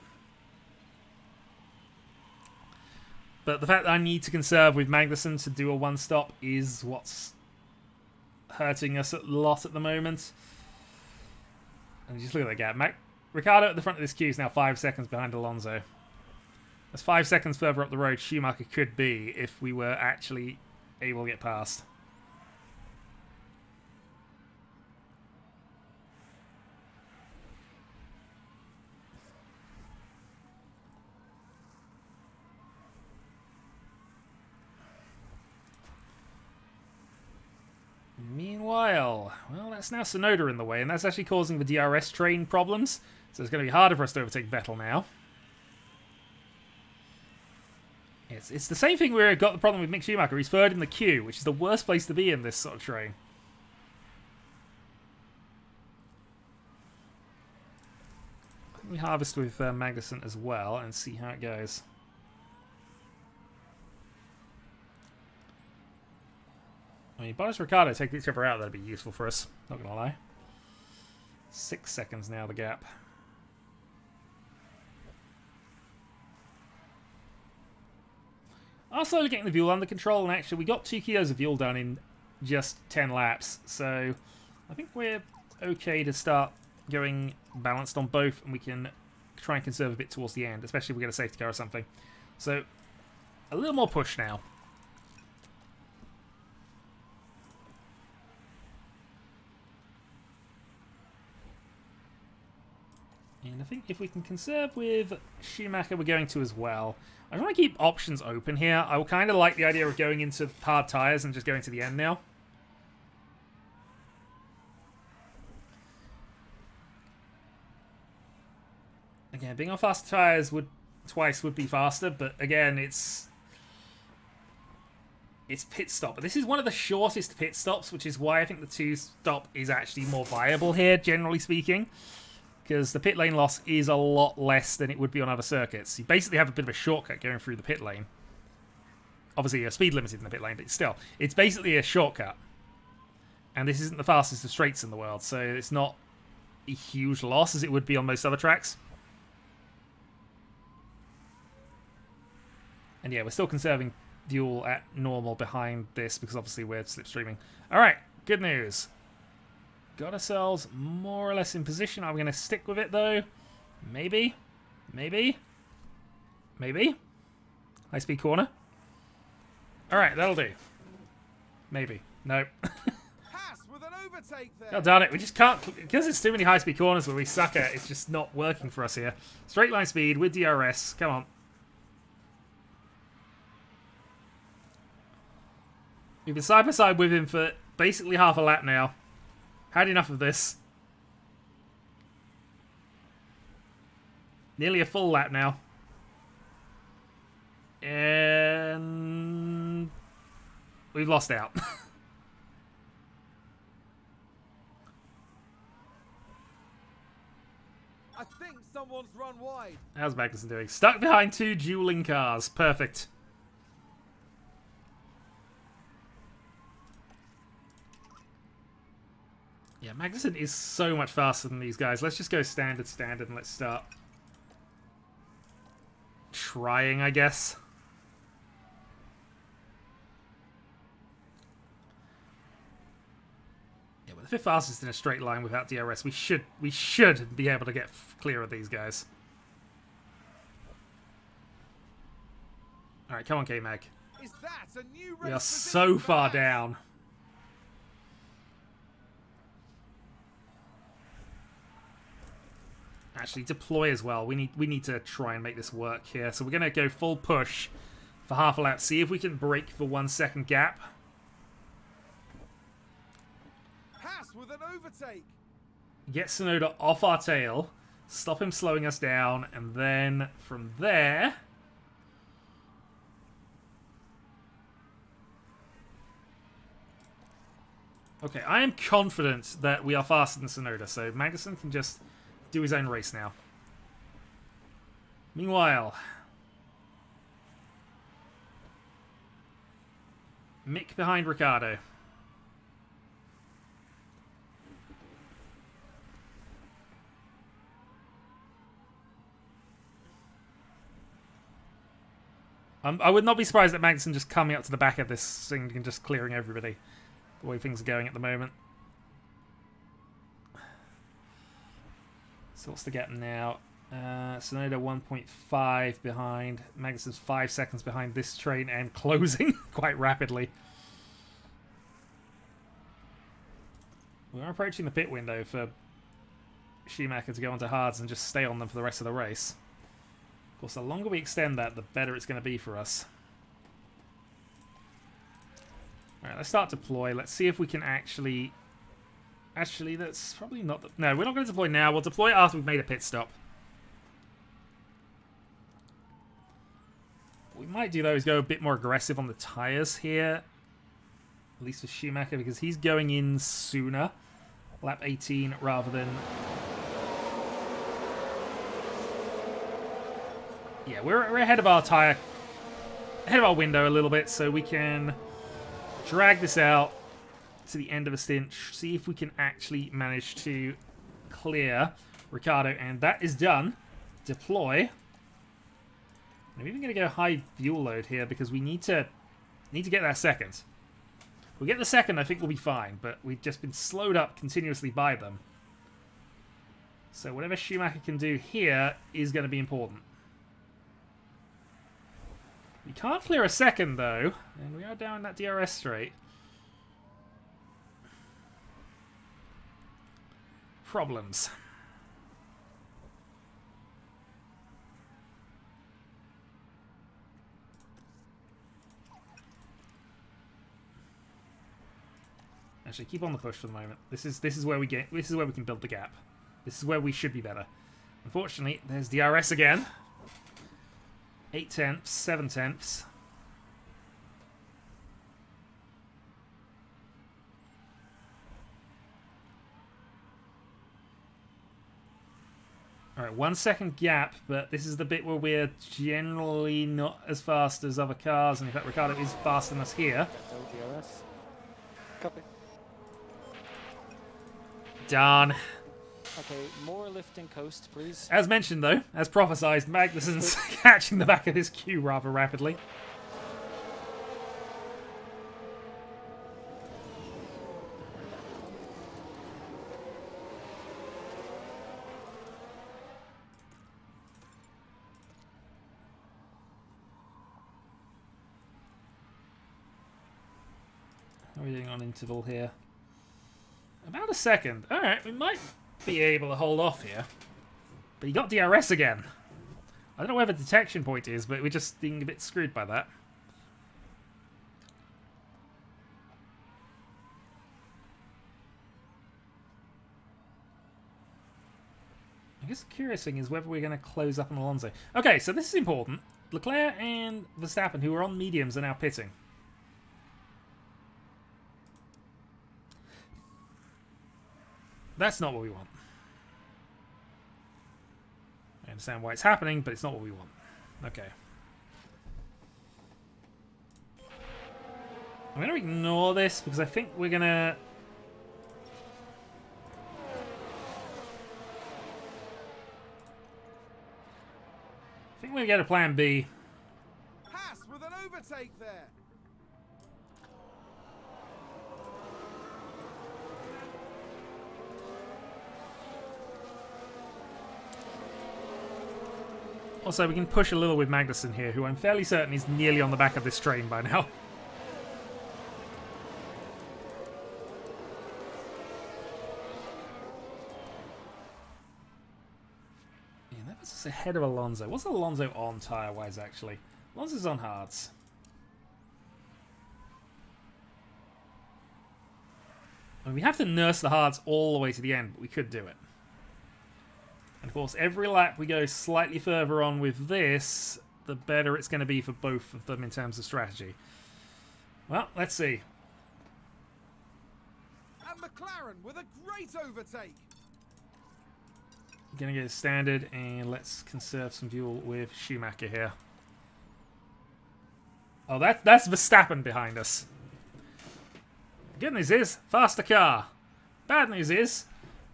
the fact that I need to conserve with Magnussen to do a one-stop is what's hurting us a lot at the moment. And just look at that gap. Ricciardo at the front of this queue is now 5 seconds behind Alonso. That's 5 seconds further up the road Schumacher could be if we were actually able to get past. Meanwhile, well, that's now Tsunoda in the way, and that's actually causing the DRS train problems. So it's going to be harder for us to overtake Vettel now. It's the same thing we got the problem with Mick Schumacher. He's third in the queue, which is the worst place to be in this sort of train. Let me harvest with Magnussen as well and see how it goes. I mean, Bottas Ricciardo take each other out, that'd be useful for us. Not gonna lie. 6 seconds now, the gap. I'm slowly getting the fuel under control, and actually we got 2 kilos of fuel done in just 10 laps, so I think we're okay to start going balanced on both, and we can try and conserve a bit towards the end, especially if we get a safety car or something. So, a little more push now. And I think if we can conserve with Schumacher, we're going to as well. I want to keep options open here. I kind of like the idea of going into hard tyres and just going to the end now. Again, being on fast tyres would twice would be faster, but again, it's pit stop. But this is one of the shortest pit stops, which is why I think the 2-stop is actually more viable here, generally speaking. Because the pit lane loss is a lot less than it would be on other circuits. You basically have a bit of a shortcut going through the pit lane. Obviously, you're speed limited in the pit lane, but still, it's basically a shortcut. And this isn't the fastest of straights in the world, so it's not a huge loss as it would be on most other tracks. And yeah, we're still conserving fuel at normal behind this because obviously we're slipstreaming. Alright, good news. Got ourselves more or less in position. Are we going to stick with it, though? Maybe. Maybe. Maybe. High-speed corner. Alright, that'll do. Maybe. Nope. Haas with an overtake there. God darn it, we just can't... Because it's too many high-speed corners where we suck at, it's just not working for us here. Straight line speed with DRS. Come on. We've been side by side with him for basically half a lap now. Had enough of this. Nearly a full lap now. And we've lost out. I think someone's run wide. How's Magnussen doing? Stuck behind two dueling cars. Perfect. Yeah, Magnussen is so much faster than these guys. Let's just go standard, and let's start trying, I guess. Yeah, we're the 5th fastest in a straight line without DRS. We should be able to get clear of these guys. All right, come on, K-Mag. Is that a new race We are so far down. Actually, deploy as well. We need to try and make this work here. So we're going to go full push for half a lap. See if we can break the 1 second gap. Haas with an overtake. Get Tsunoda off our tail. Stop him slowing us down. And then from there... Okay, I am confident that we are faster than Tsunoda. So Magnussen can just... do his own race now. Meanwhile, Mick behind Ricciardo. I would not be surprised that Magnussen just coming up to the back of this thing and just clearing everybody. The way things are going at the moment. So what's the gap now? Tsunoda 1.5 behind. Magnussen's 5 seconds behind this train and closing quite rapidly. We are approaching the pit window for Schumacher to go onto hards and just stay on them for the rest of the race. Of course, the longer we extend that, the better it's going to be for us. Alright, let's start deploy. Let's see if we can actually... Actually, that's probably not... No, we're not going to deploy now. We'll deploy after we've made a pit stop. What we might do, though, is go a bit more aggressive on the tyres here. At least for Schumacher, because he's going in sooner. Lap 18 rather than... Yeah, we're ahead of our tyre... Ahead of our window a little bit, so we can drag this out to the end of a stint, see if we can actually manage to clear Ricciardo, and that is done. Deploy. I'm even going to go high fuel load here because we need to get that second. If we get the second, I think we'll be fine, but we've just been slowed up continuously by them. So whatever Schumacher can do here is going to be important. We can't clear a second, though, and we are down that DRS straight. Problems. Actually, keep on the push for the moment. This is where we can build the gap. This is where we should be better. Unfortunately, there's DRS again. 8 tenths, 7 tenths. Alright, 1 second gap, but this is the bit where we're generally not as fast as other cars, and in fact Ricciardo is faster than us here. DRS. Copy. Darn. Okay, more lift and coast, please. As mentioned though, as prophesized, Magnussen's catching the back of his queue rather rapidly. How are we doing on interval here? About a second. Alright, we might be able to hold off here. But he got DRS again. I don't know where the detection point is, but we're just being a bit screwed by that. I guess the curious thing is whether we're going to close up on Alonso. Okay, so this is important. Leclerc and Verstappen, who are on mediums, are now pitting. That's not what we want. I understand why it's happening, but it's not what we want. Okay. I'm going to ignore this because I think we're going to... I think we're going to get a plan B. Haas with an overtake there. Also, we can push a little with Magnussen here, who I'm fairly certain is nearly on the back of this train by now. Yeah, that puts us ahead of Alonso. What's Alonso on tyre-wise, actually? Alonso's on hards. I mean, we have to nurse the hards all the way to the end, but we could do it. And of course, every lap we go slightly further on with this, the better it's going to be for both of them in terms of strategy. Well, let's see. And McLaren with a great overtake. Going to get standard, and let's conserve some fuel with Schumacher here. Oh, that's Verstappen behind us. Good news is, faster car. Bad news is,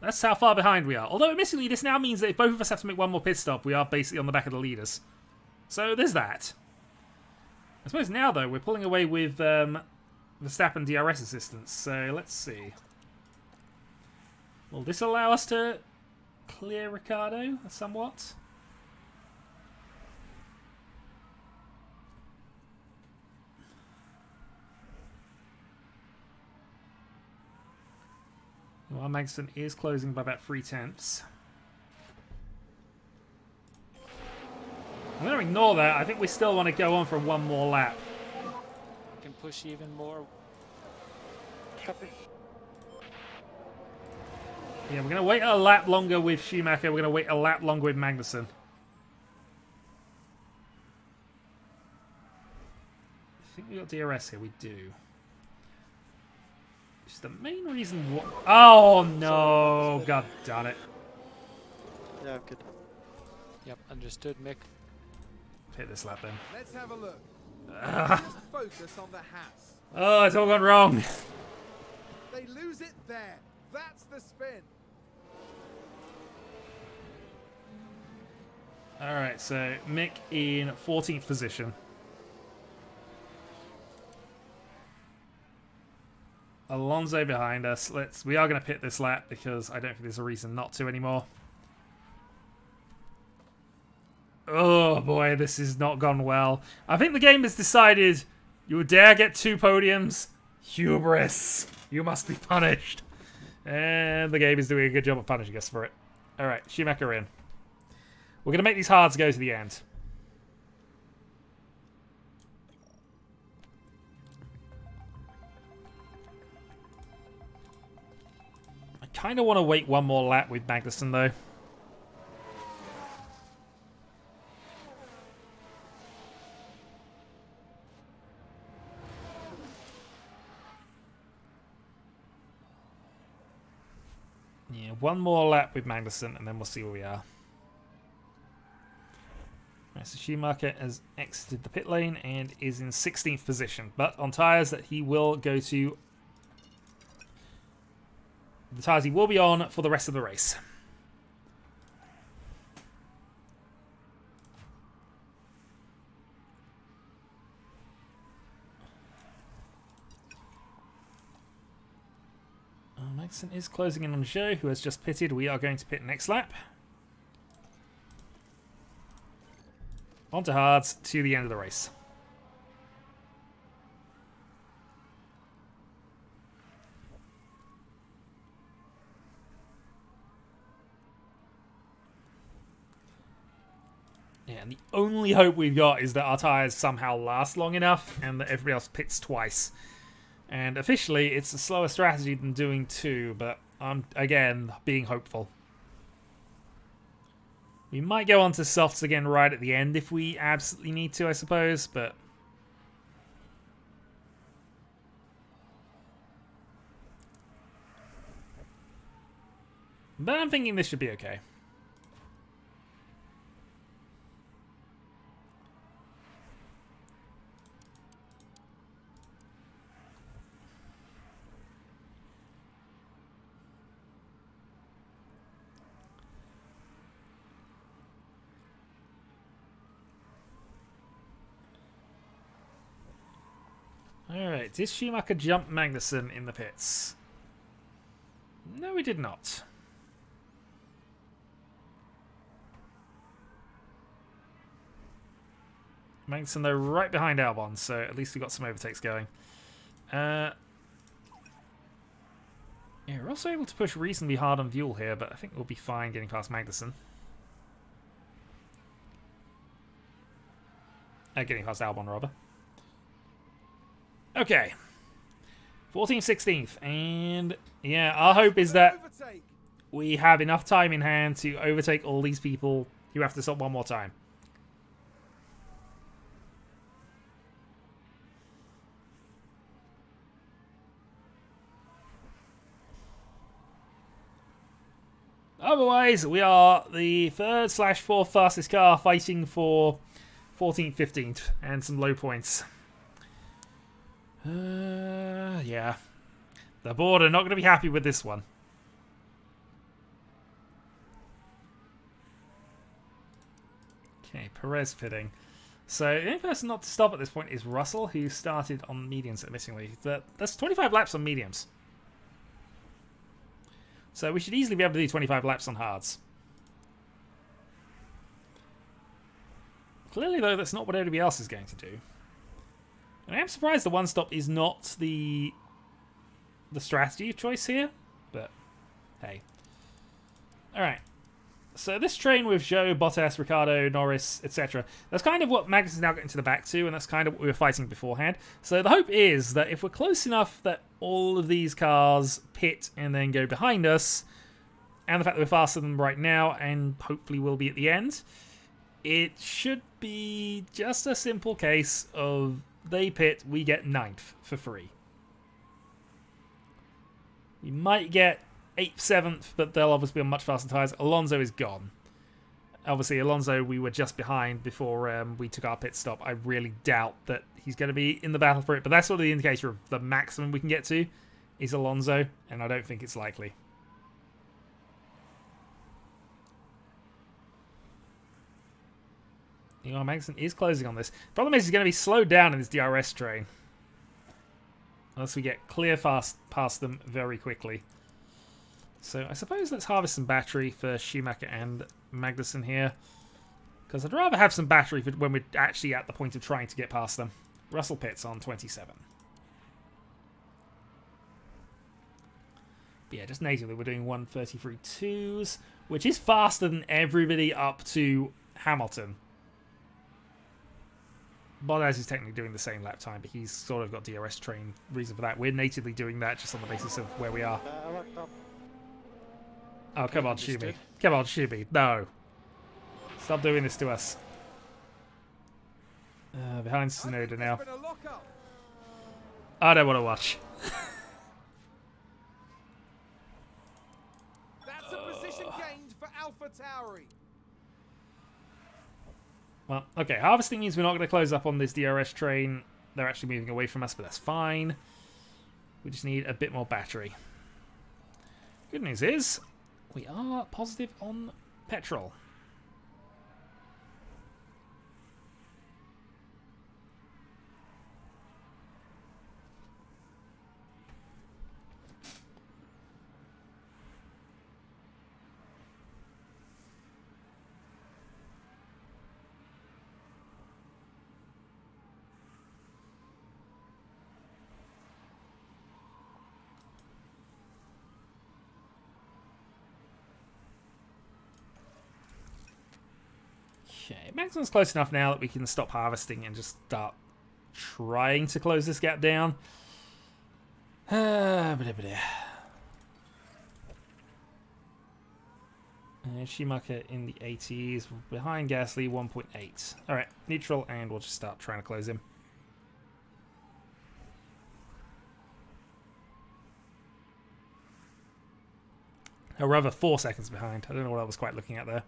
that's how far behind we are. Although, admittedly, this now means that if both of us have to make one more pit stop, we are basically on the back of the leaders. So, there's that. I suppose now, though, we're pulling away with Verstappen DRS assistance. So, let's see. Will this allow us to clear Ricciardo somewhat? Well, Magnussen is closing by about 3 tenths. I'm going to ignore that. I think we still want to go on for one more lap. Can push even more. Copy. Yeah, we're going to wait a lap longer with Schumacher. We're going to wait a lap longer with Magnussen. I think we got DRS here. We do. Which is the main reason why... Oh, no. God darn it. Yeah, I'm good. Yep, understood, Mick. Hit this lap then. Let's have a look. Just focus on the Haas. Oh, it's all gone wrong. They lose it there. That's the spin. Alright, so Mick in 14th position. Alonso behind us. We are going to pit this lap because I don't think there's a reason not to anymore. Oh boy, this has not gone well. I think the game has decided you dare get 2 podiums. Hubris. You must be punished. And the game is doing a good job of punishing us for it. Alright, Schumacher in. We're going to make these hards go to the end. I kind of want to wait one more lap with Magnussen, though. Yeah, one more lap with Magnussen, and then we'll see where we are. Right, so Schumacher has exited the pit lane and is in 16th position, but on tyres that he will go to. The tyres he will be on for the rest of the race. Magnussen is closing in on Zhou, who has just pitted. We are going to pit next lap. Onto hards to the end of the race. Yeah, and the only hope we've got is that our tyres somehow last long enough and that everybody else pits twice. And officially, it's a slower strategy than doing two, but I'm, again, being hopeful. We might go on to softs again right at the end if we absolutely need to, I suppose, but... But I'm thinking this should be okay. Alright, did Schumacher jump Magnussen in the pits? No, he did not. Magnussen, though, right behind Albon, so at least we got some overtakes going. Yeah, we're also able to push reasonably hard on Vuel here, but I think we'll be fine getting past Magnussen. Getting past Albon, rather. Okay. 14th, 16th. And, yeah, our hope is that we have enough time in hand to overtake all these people who have to stop one more time. Otherwise, we are the 3rd/4th fastest car fighting for 14th, 15th, and some low points. Yeah. The board are not going to be happy with this one. Okay, Perez pitting. So the only person not to stop at this point is Russell, who started on mediums, admittingly. That's 25 laps on mediums. So we should easily be able to do 25 laps on hards. Clearly, though, that's not what everybody else is going to do. And I am surprised the one stop is not the strategy choice here, but hey. Alright. So this train with Zhou, Bottas, Ricciardo, Norris, etc. That's kind of what Magnus is now getting to the back to, and that's kind of what we were fighting beforehand. So the hope is that if we're close enough that all of these cars pit and then go behind us, and the fact that we're faster than them right now, and hopefully will be at the end, it should be just a simple case of they pit, we get 9th for free. We might get 8th, 7th, but they'll obviously be on much faster tyres. Alonso is gone. Obviously, Alonso, we were just behind before we took our pit stop. I really doubt that he's going to be in the battle for it, but that's sort of the indicator of the maximum we can get to is Alonso, and I don't think it's likely. You know, Magnussen is closing on this. Problem is, he's going to be slowed down in this DRS train. Unless we get clear past them very quickly. So I suppose let's harvest some battery for Schumacher and Magnussen here. Because I'd rather have some battery for when we're actually at the point of trying to get past them. Russell pits on 27. But yeah, just natively we're doing 1:33.2s, which is faster than everybody up to Hamilton. Bottas is technically doing the same lap time, but he's sort of got DRS train reason for that. We're natively doing that just on the basis of where we are. Oh, come on, Shumi. Come on, Shumi. No. Stop doing this to us. Behind Tsunoda now. I don't want to watch. gained for AlphaTauri. Well, okay, harvesting means we're not going to close up on this DRS train. They're actually moving away from us, but that's fine. We just need a bit more battery. Good news is, we are positive on petrol. Okay, maximum's close enough now that we can stop harvesting and just start trying to close this gap down. Schumacher in the 80s, behind Gasly 1.8. Alright, neutral, and we'll just start trying to close him. Or rather, 4 seconds behind. I don't know what I was quite looking at there.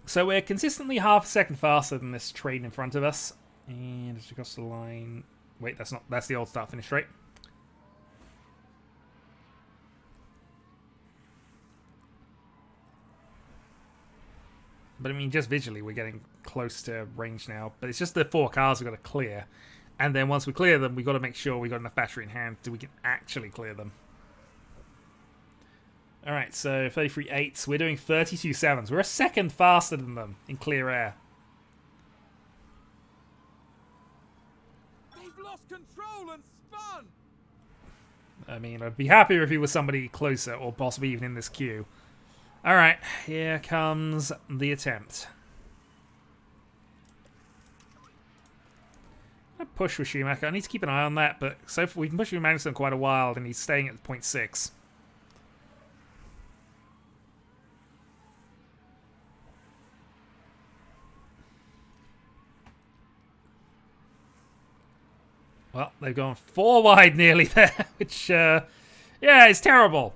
So we're consistently half a second faster than this train in front of us. And as we cross the line... Wait, that's not... That's the old start-finish straight. But I mean, just visually, we're getting close to range now. But it's just the 4 cars we've got to clear. And then once we clear them, we've got to make sure we've got enough battery in hand so we can actually clear them. Alright, so 33.8s. We're doing 32.7s. We're a second faster than them in clear air. They've lost control and spun. I mean, I'd be happier if he was somebody closer or possibly even in this queue. Alright, here comes the attempt. I push with Schumacher. I need to keep an eye on that, but so far we've been pushing Magnussen quite a while and he's staying at 0.6. Well, they've gone 4 wide nearly there, which, yeah, it's terrible.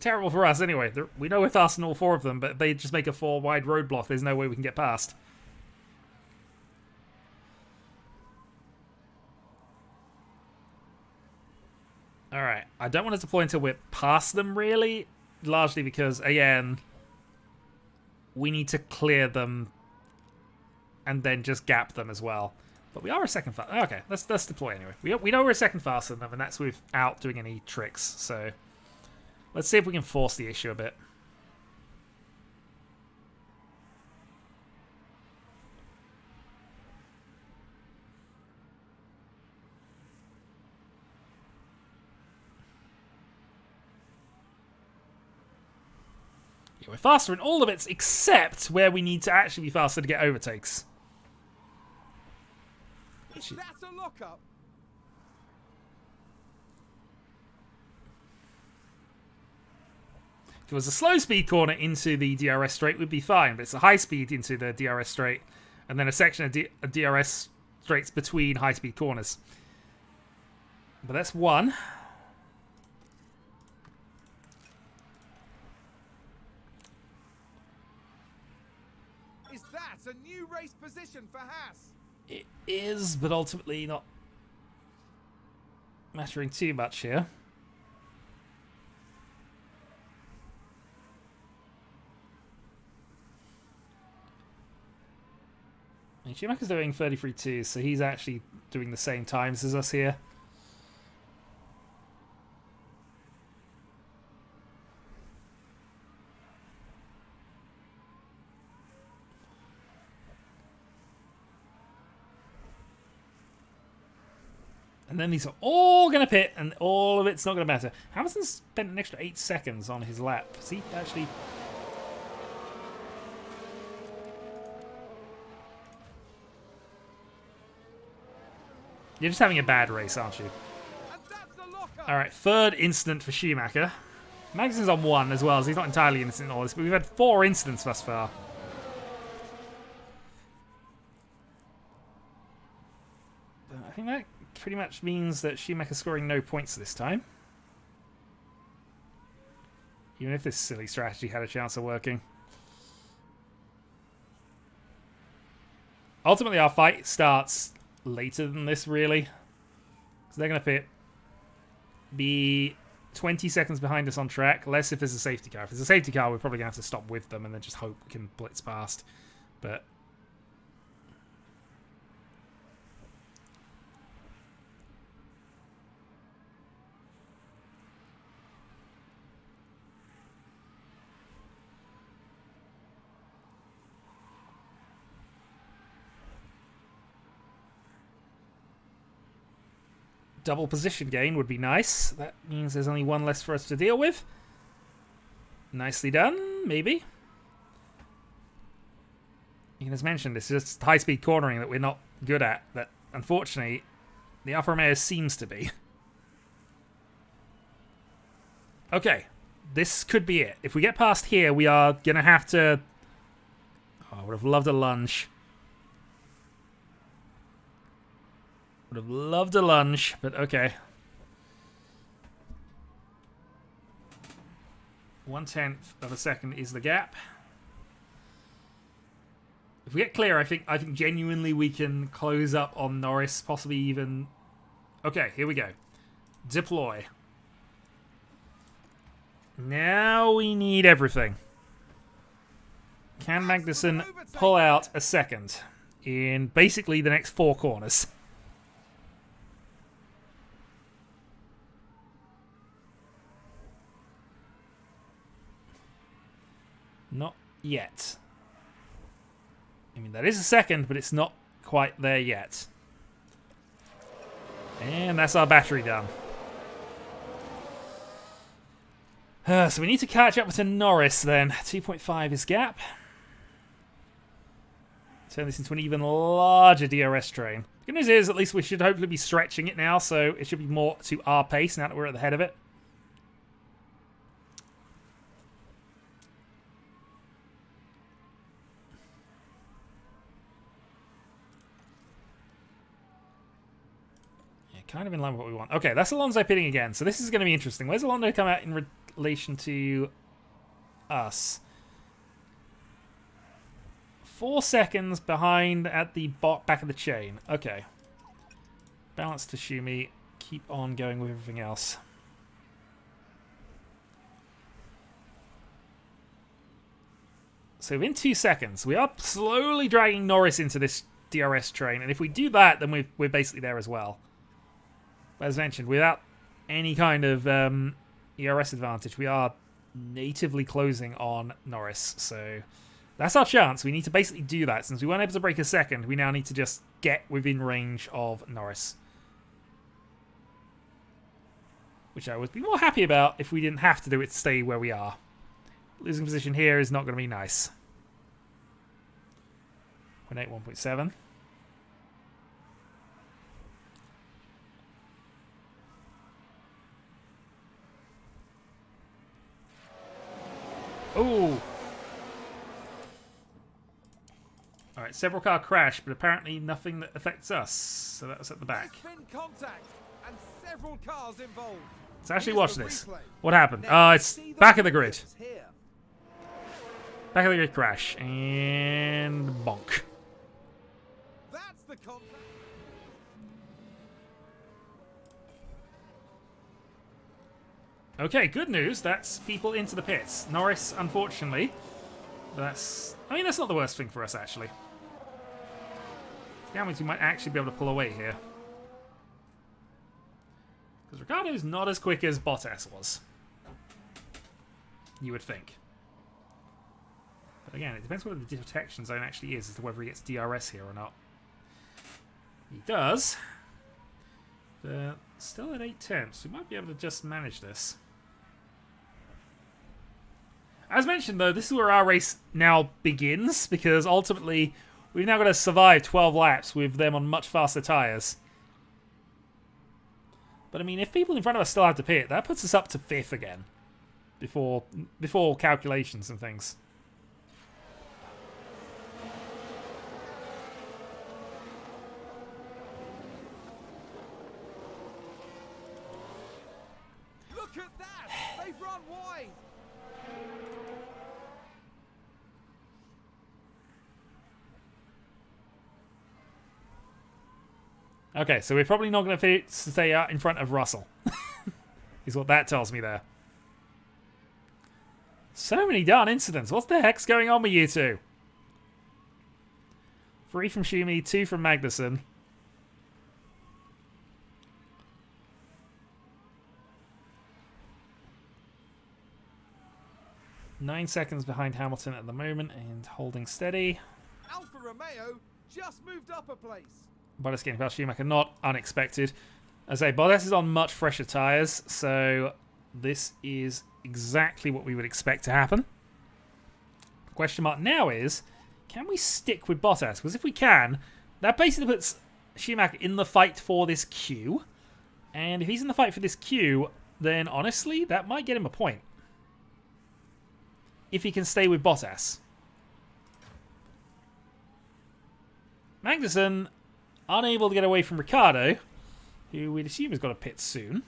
Terrible for us anyway. We know we're faster than all 4 of them, but they just make a 4 wide roadblock. There's no way we can get past. Alright, I don't want to deploy until we're past them, really. Largely because, again, we need to clear them and then just gap them as well. But we are a second faster. Okay, let's deploy anyway. We know we're a second faster than them, and that's without doing any tricks. So let's see if we can force the issue a bit. Yeah, we're faster in all the bits except where we need to actually be faster to get overtakes. That's a lockup. If it was a slow speed corner into the DRS straight, we'd be fine. But it's a high speed into the DRS straight, and then a section of DRS straights between high speed corners. But that's one. Is that a new race position for Haas? It is, but ultimately not mattering too much here. And Schumacher's doing 33.2, so he's actually doing the same times as us here. And then these are all going to pit, and all of it's not going to matter. Hamilton spent an extra 8 seconds on his lap. See, actually... You're just having a bad race, aren't you? And that's the locker. All right, third incident for Schumacher. Magnussen's on 1 as well, so he's not entirely innocent in all this, but we've had 4 incidents thus far. I think that pretty much means that Schumacher's scoring no points this time. Even if this silly strategy had a chance of working. Ultimately, our fight starts later than this, really. So they're going to be 20 seconds behind us on track, less if there's a safety car. If there's a safety car, we're probably going to have to stop with them and then just hope we can blitz past. But double position gain would be nice. That means there's only 1 less for us to deal with. Nicely done, maybe. You can just mention this is just high-speed cornering that we're not good at, that unfortunately the Alfa Romeo seems to be. Okay, this could be it. If we get past here, we are going to have to... Oh, I would have loved a lunge. Would have loved a lunge, but okay. 1/10 of a second is the gap. If we get clear, I think genuinely we can close up on Norris, possibly even... Okay, here we go. Deploy. Now we need everything. Can Magnussen pull out a second in basically the next 4 corners? Not yet. I mean, that is a second, but it's not quite there yet. And that's our battery done. So we need to catch up to Norris then. 2.5 is gap. Turn this into an even larger DRS train. The good news is, at least we should hopefully be stretching it now, so it should be more to our pace now that we're at the head of it. Kind of in line with what we want. Okay, that's Alonso pitting again. So this is going to be interesting. Where's Alonso come out in relation to us? 4 seconds behind at the back of the chain. Okay. Balance to Schumi. Keep on going with everything else. So in 2 seconds, we are slowly dragging Norris into this DRS train. And if we do that, then we're basically there as well. As mentioned, without any kind of ERS advantage, we are natively closing on Norris. So that's our chance. We need to basically do that. Since we weren't able to break a second, we now need to just get within range of Norris. Which I would be more happy about if we didn't have to do it to stay where we are. Losing position here is not going to be nice. 1.8, 1.7. Oh! Alright, several car crash, but apparently nothing that affects us. So that was at the back. There's been contact and several cars involved. Let's actually Here's watch the this. replay. What happened? Now, It's see the back of the grid. flips here. Back of the grid crash. And bonk. That's the contact. Okay, good news. That's people into the pits. Norris, unfortunately. I mean, that's not the worst thing for us, actually. That means we might actually be able to pull away here. Because Ricciardo's not as quick as Bottas was. You would think. But again, it depends what the detection zone actually is as to whether he gets DRS here or not. He does. But still at 8 tenths. We might be able to just manage this. As mentioned, though, this is where our race now begins, because ultimately we've now got to survive 12 laps with them on much faster tyres. But I mean, if people in front of us still have to pit, that puts us up to 5th again. Before calculations and things. Look at that! They've run wide! Okay, so we're probably not going to stay out in front of Russell. Is what that tells me there. So many darn incidents. What the heck's going on with you two? 3 from Schumi, 2 from Magnussen. Nine seconds behind Hamilton at the moment and holding steady. Alfa Romeo just moved up a place. Bottas getting past Schumacher, not unexpected. As I say, Bottas is on much fresher tyres, so this is exactly what we would expect to happen. The question mark now is, can we stick with Bottas? Because if we can, that basically puts Schumacher in the fight for this Q. And if he's in the fight for this Q, then honestly, that might get him a point. If he can stay with Bottas. Magnussen, unable to get away from Ricciardo, who we'd assume has got a pit soon.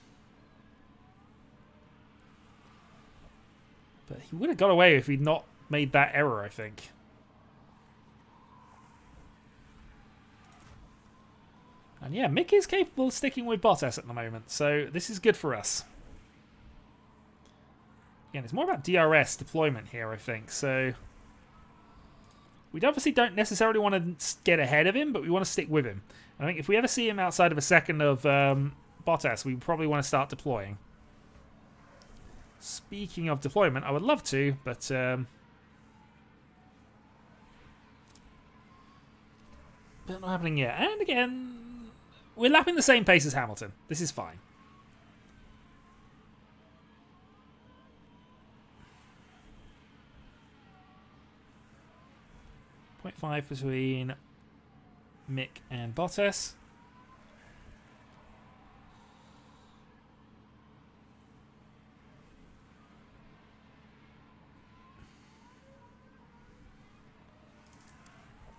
But he would have got away if he'd not made that error, I think. And yeah, Mick is capable of sticking with Bottas at the moment, so this is good for us. Again, it's more about DRS deployment here, I think, so... We obviously don't necessarily want to get ahead of him, but we want to stick with him. And I think if we ever see him outside of a second of Bottas, we probably want to start deploying. Speaking of deployment, I would love to, but not happening yet. And again, we're lapping the same pace as Hamilton. This is fine. .5 between Mick and Bottas.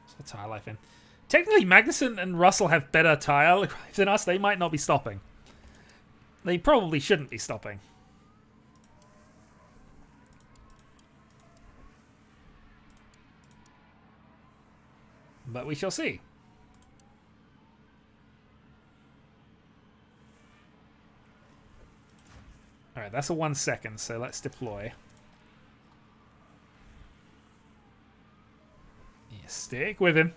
What's the tyre life in? Technically, Magnussen and Russell have better tyre life than us. They might not be stopping. They probably shouldn't be stopping. But we shall see. Alright, that's a 1 second, so let's deploy. Yeah, stick with him.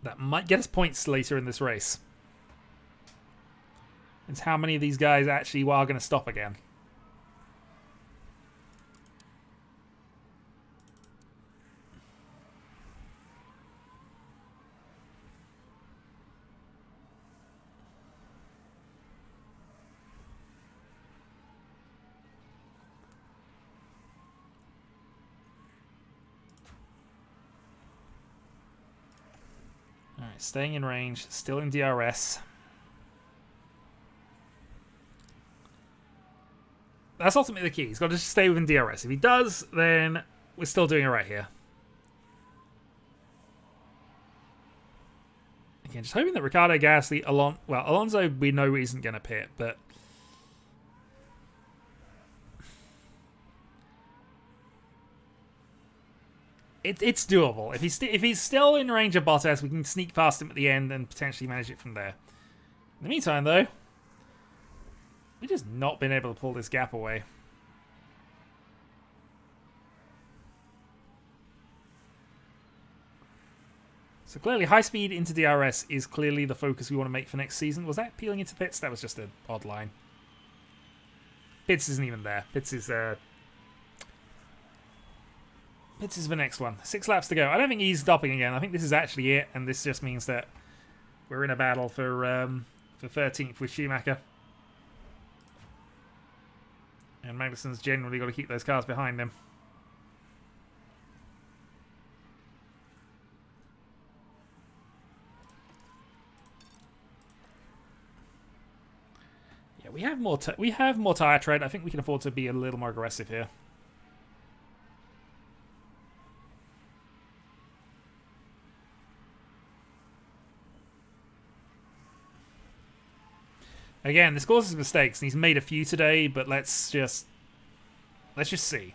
That might get us points later in this race. It's how many of these guys actually are going to stop again. Alright, staying in range, still in DRS. That's ultimately the key. He's got to just stay within DRS. If he does, then we're still doing it right here. Again, just hoping that Ricciardo, Gasly, Alonso we know isn't going to pit, but it's doable. If he's still in range of Bottas, we can sneak past him at the end and potentially manage it from there. In the meantime, though, we've just not been able to pull this gap away. So clearly, high speed into DRS is clearly the focus we want to make for next season. Was that peeling into pits? That was just an odd line. Pits isn't even there. Pits is the next one. 6 laps to go. I don't think he's stopping again. I think this is actually it, and this just means that we're in a battle for 13th with Schumacher. And Magnussen's generally got to keep those cars behind them. have more we have more tire tread. I think we can afford to be a little more aggressive here. Again, this causes mistakes, and he's made a few today, but let's just see.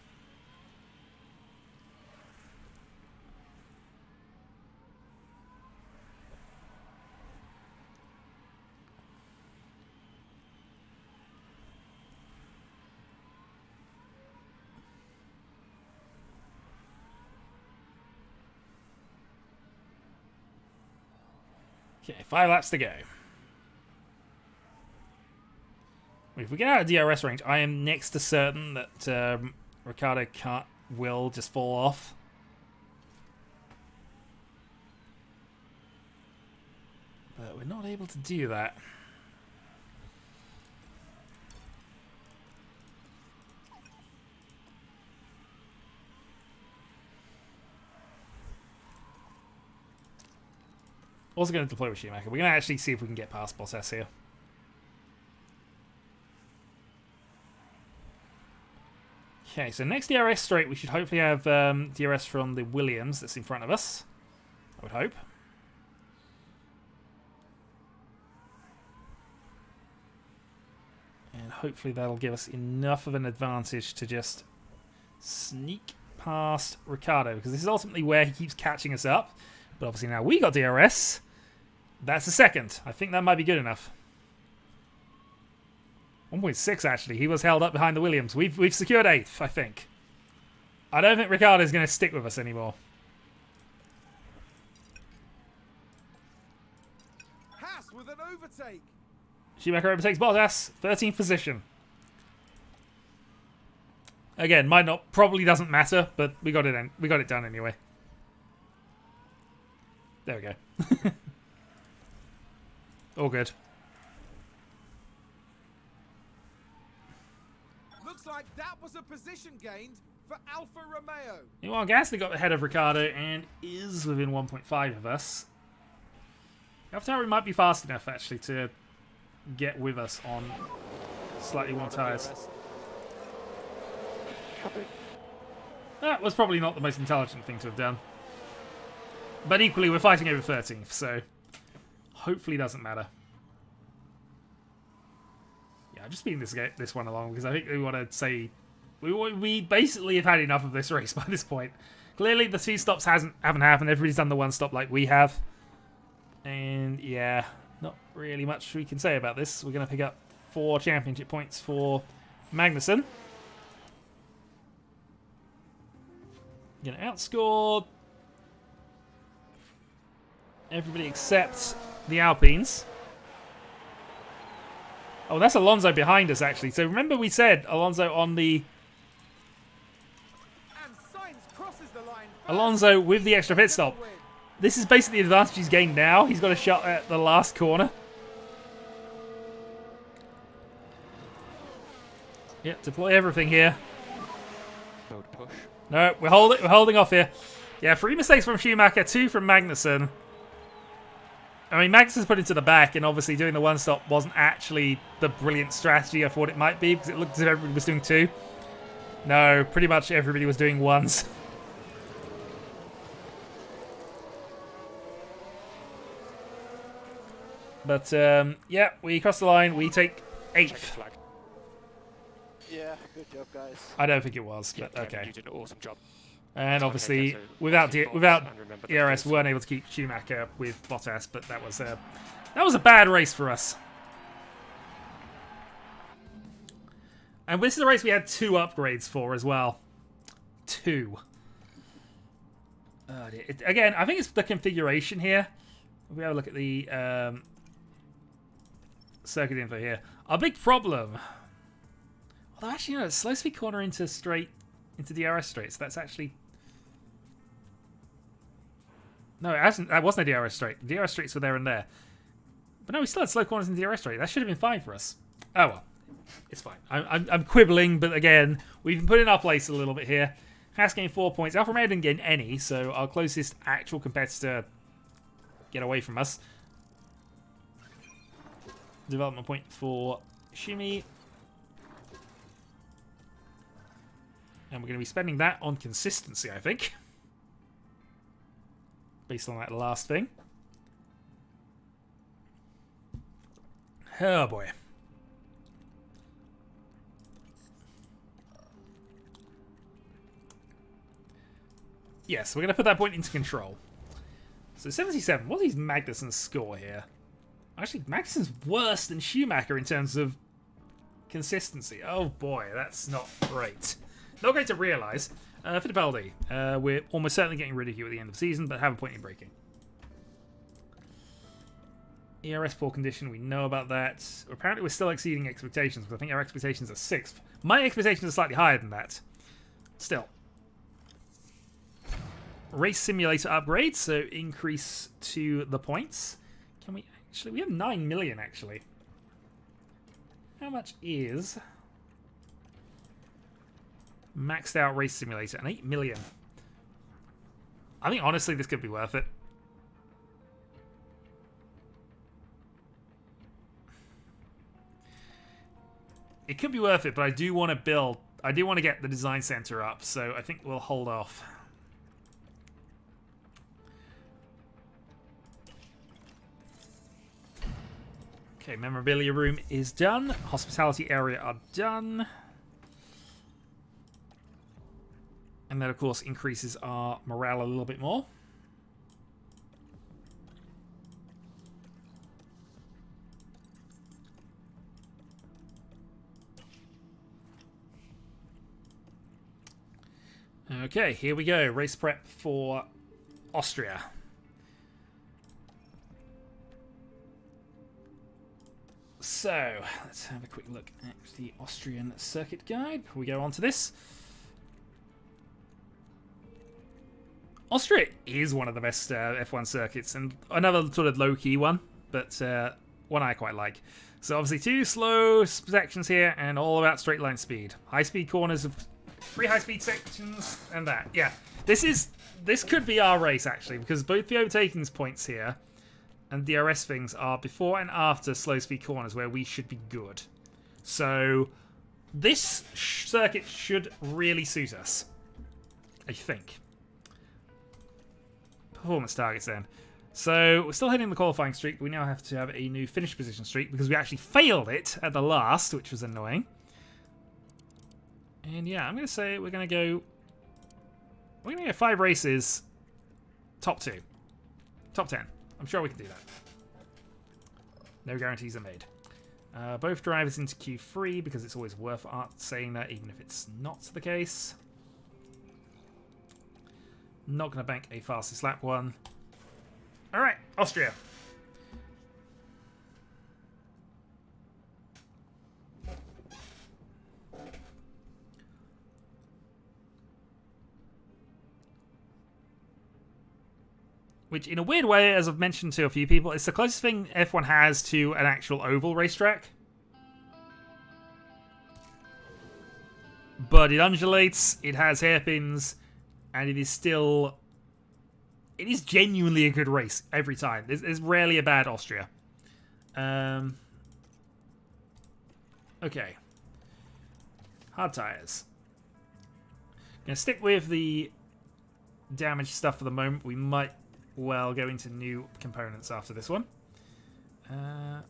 Okay, 5 laps to go. If we get out of DRS range, I am next to certain that Ricciardo will just fall off. But we're not able to do that. Also going to deploy with Schumacher. We're going to actually see if we can get past Bottas here. Okay, so next DRS straight, we should hopefully have DRS from the Williams that's in front of us. I would hope. And hopefully that'll give us enough of an advantage to just sneak past Ricciardo, because this is ultimately where he keeps catching us up. But obviously now we got DRS. That's a second. I think that might be good enough. 1.6 actually. He was held up behind the Williams. We've secured 8th, I think. I don't think Ricciardo's going to stick with us anymore. Haas with an overtake. Schumacher overtakes Bottas, 13th position. Again, probably doesn't matter, but we got it done anyway. There we go. All good. Looks like that was a position gained for Alfa Romeo. Meanwhile, Gasly got ahead of Ricciardo and is within 1.5 of us. AlphaTauri might be fast enough, actually, to get with us on slightly more tyres. That was probably not the most intelligent thing to have done. But equally, we're fighting over 13th, so hopefully doesn't matter. Yeah, I'm just speeding this one along because I think we want to say we basically have had enough of this race by this point. Clearly, the 2 stops haven't happened. Everybody's done the 1 stop like we have, and yeah, not really much we can say about this. We're going to pick up 4 championship points for Magnussen. Going to outscore everybody except the Alpines. Oh, that's Alonso behind us, actually. So remember we said Alonso on the... And Sainz crosses the line. Alonso with the extra pit stop. This is basically the advantage he's gained now. He's got a shot at the last corner. Yep, deploy everything here. Push. No, we're holding off here. Yeah, 3 mistakes from Schumacher, 2 from Magnussen. I mean, Magnussen's put into the back, and obviously doing the 1 stop wasn't actually the brilliant strategy I thought it might be, because it looked as if everybody was doing 2. No, pretty much everybody was doing 1s. But, yeah, we cross the line. We take 8th. Yeah, good job, guys. I don't think it was, but Yeah, okay. you did an awesome job. And obviously, So without remember the DRS, first we weren't able to keep Schumacher with Bottas, but that was a bad race for us. And this is a race we had 2 upgrades for as well. 2. Again, I think it's the configuration here. If we have a look at the circuit info here. Our big problem... Although actually, no, it's slow speed corner into DRS straight, so that's actually... No, it hasn't. That wasn't a DRS straight. The DRS straights were there and there. But no, we still had slow corners in DRS straight. That should have been fine for us. Oh well. It's fine. I'm quibbling, but again, we've been put in our place a little bit here. Haas gained 4 points. Alfa Romeo didn't get any, so our closest actual competitor get away from us. Development point for shimmy. And we're going to be spending that on consistency, I think. Based on that last thing. Oh boy. Yes, we're going to put that point into control. So 77. What is Magnussen's score here? Actually, Magnussen's worse than Schumacher in terms of consistency. Oh boy, that's not great. Not great to realise. Fittipaldi, we're almost certainly getting rid of you at the end of the season, but have a point in braking. ERS poor condition, we know about that. Apparently we're still exceeding expectations, but I think our expectations are 6th. My expectations are slightly higher than that. Still. Race simulator upgrade, so increase to the points. Can we actually... We have 9 million, actually. How much is... maxed out race simulator? An 8 million. I think, honestly, this could be worth it. It could be worth it, but I do want to build... I do want to get the design center up, so I think we'll hold off. Okay, memorabilia room is done. Hospitality area are done. And that, of course, increases our morale a little bit more. Okay, here we go. Race prep for Austria. So, let's have a quick look at the Austrian Circuit Guide before we go on to this. Austria is one of the best F1 circuits, and another sort of low-key one, but one I quite like. So obviously 2 slow sections here, and all about straight line speed. High-speed corners of 3 high-speed sections, and that. Yeah, this could be our race, actually, because both the overtakings points here and DRS things are before and after slow speed corners where we should be good. So this circuit should really suit us, I think. Performance targets then. So we're still hitting the qualifying streak, but we now have to have a new finish position streak because we actually failed it at the last, which was annoying. And yeah, I'm going to say we're going to go 5 races, top 2. Top 10. I'm sure we can do that. No guarantees are made. Both drivers into Q3 because it's always worth saying that even if it's not the case. Not going to bank a fastest lap one. Alright, Austria. Which, in a weird way, as I've mentioned to a few people, it's the closest thing F1 has to an actual oval racetrack. But it undulates, it has hairpins, and it is still... It is genuinely a good race every time. There's rarely a bad Austria. Okay. Hard tyres. Gonna stick with the damage stuff for the moment. We might... well, go into new components after this one. Yeah,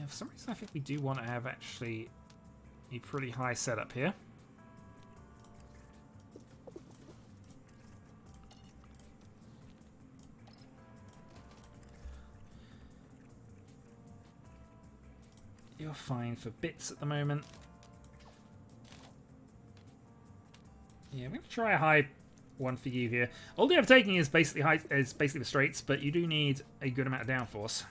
for some reason I think we do want to have actually a pretty high setup here. You're fine for bits at the moment. Yeah, I'm going to try a high one for you here. All the overtaking is basically the straights, but you do need a good amount of downforce.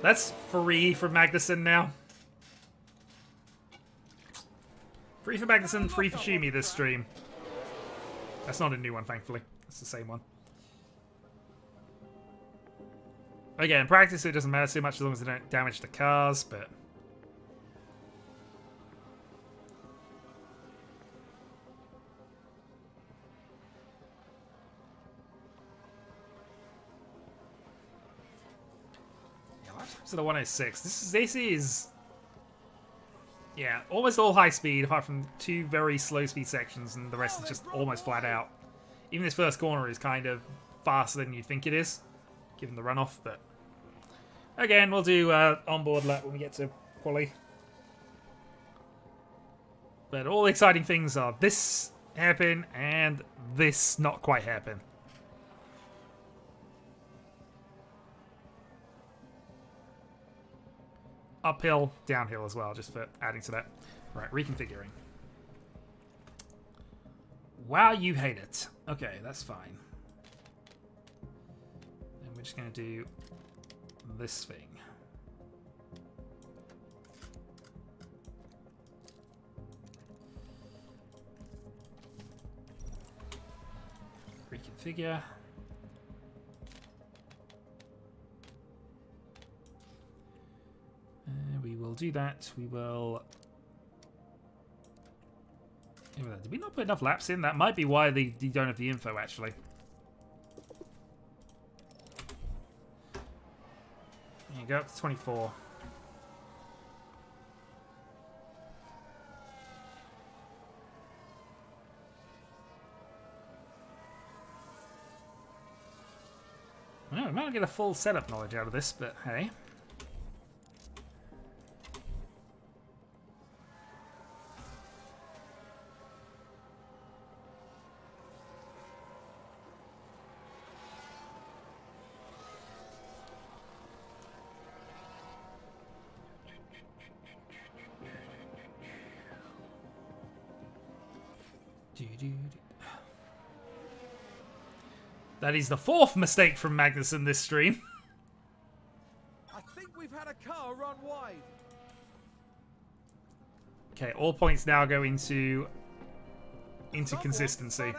That's free for Magnussen now. Free for Magnussen, free for Shumi this stream. That's not a new one, thankfully. It's the same one. Again, in practice it doesn't matter too much as long as they don't damage the cars, but... To the 106. This is yeah, almost all high speed apart from 2 very slow speed sections, and the rest is just almost flat out. Even this first corner is kind of faster than you'd think it is, given the runoff. But again, we'll do onboard lap when we get to quali. But all the exciting things are this hairpin and this not quite hairpin. Uphill, downhill as well, just for adding to that. Right, reconfiguring. Wow, you hate it. Okay, that's fine. And we're just going to do this thing. Reconfigure. We will do that. We will... Did we not put enough laps in? That might be why they don't have the info, actually. There you go, up to 24. Well, we might not get a full setup knowledge out of this, but hey. That is the 4th mistake from Magnussen this stream. I think we've had a car run wide. Okay, all points now go into consistency.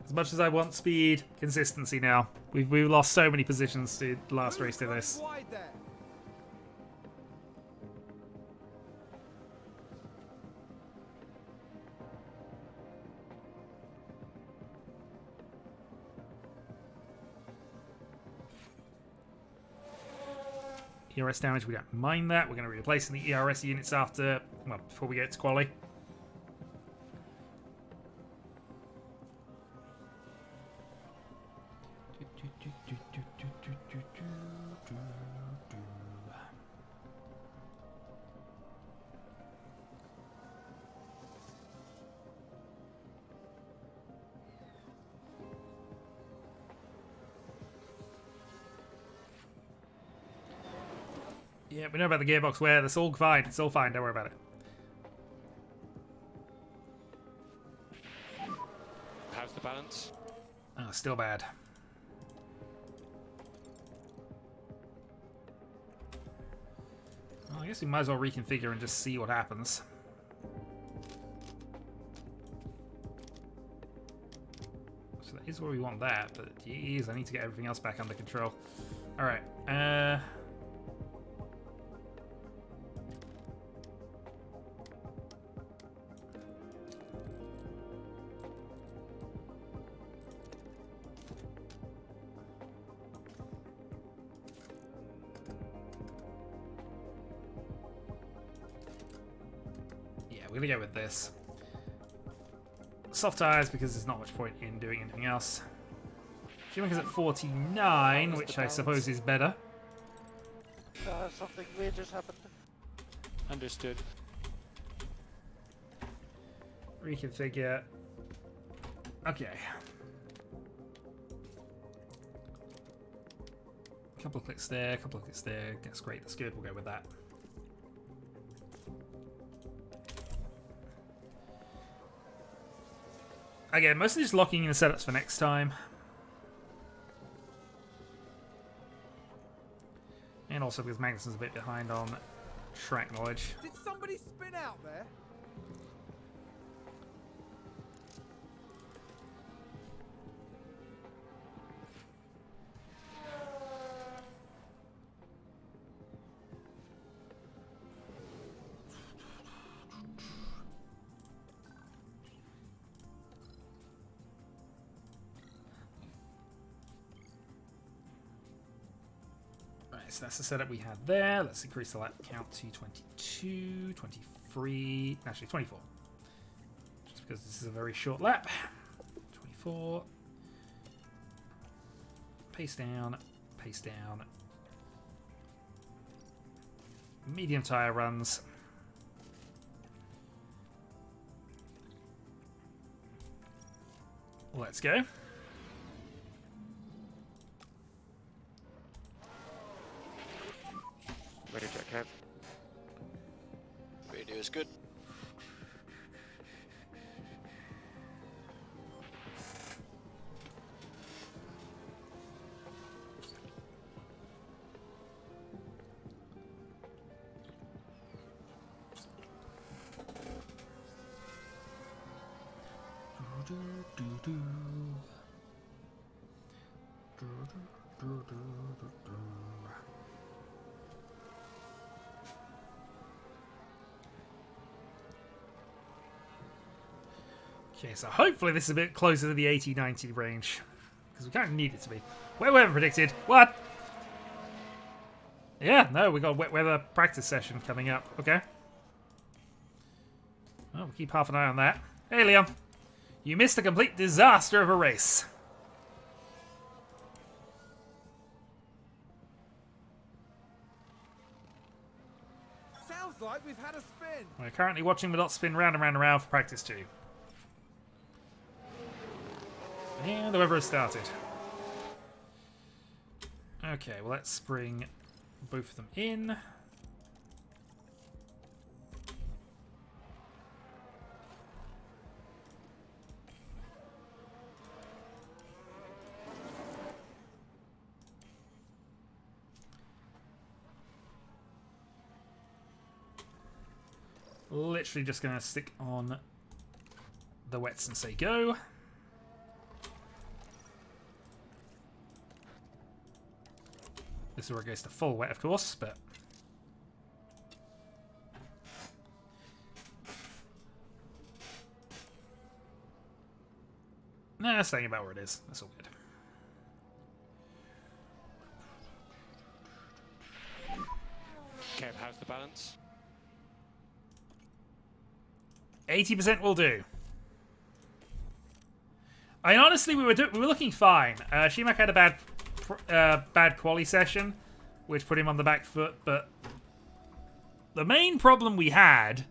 As much as I want speed, consistency now. We've lost so many positions to the last race to this. Wide there? ERS damage, we don't mind that. We're going to be replacing the ERS units after, well, before we get to quali. Yeah, we know about the gearbox wear. That's all fine. It's all fine. Don't worry about it. How's the balance? Oh, still bad. Well, I guess we might as well reconfigure and just see what happens. So that is where we want that, but geez, I need to get everything else back under control. Alright, we're gonna go with this. Soft tires because there's not much point in doing anything else. Schumacher's at 49, which I suppose is better. Something weird just happened. Understood. Reconfigure. Okay. A couple of clicks there, a couple of clicks there. That's great, that's good. We'll go with that. Again, mostly just locking in the setups for next time. And also because Magnussen's a bit behind on track knowledge. Did somebody spin out there? So that's the setup we had there. Let's increase the lap count to 22, 23, actually 24. Just because this is a very short lap. 24. Pace down, pace down. Medium tyre runs. Let's go. Radio check, Kev. Radio is good. Okay, so hopefully this is a bit closer to the 80-90 range. Because we kind of need it to be. Wet weather predicted. What? Yeah, no, we got a wet weather practice session coming up. Okay. Well, we'll keep half an eye on that. Hey, Leon. You missed a complete disaster of a race. Sounds like we've had a spin. We're currently watching the dot spin round and round and round for practice 2. And the weather has started. Okay, well let's bring both of them in. Literally just going to stick on the wets and say go. This is where it goes to full wet, of course, but... Nah, staying about where it is. That's all good. Kev, how's the balance? 80% will do. I mean, honestly, we were looking fine. Schumacher had a bad quali session, which put him on the back foot, but the main problem we had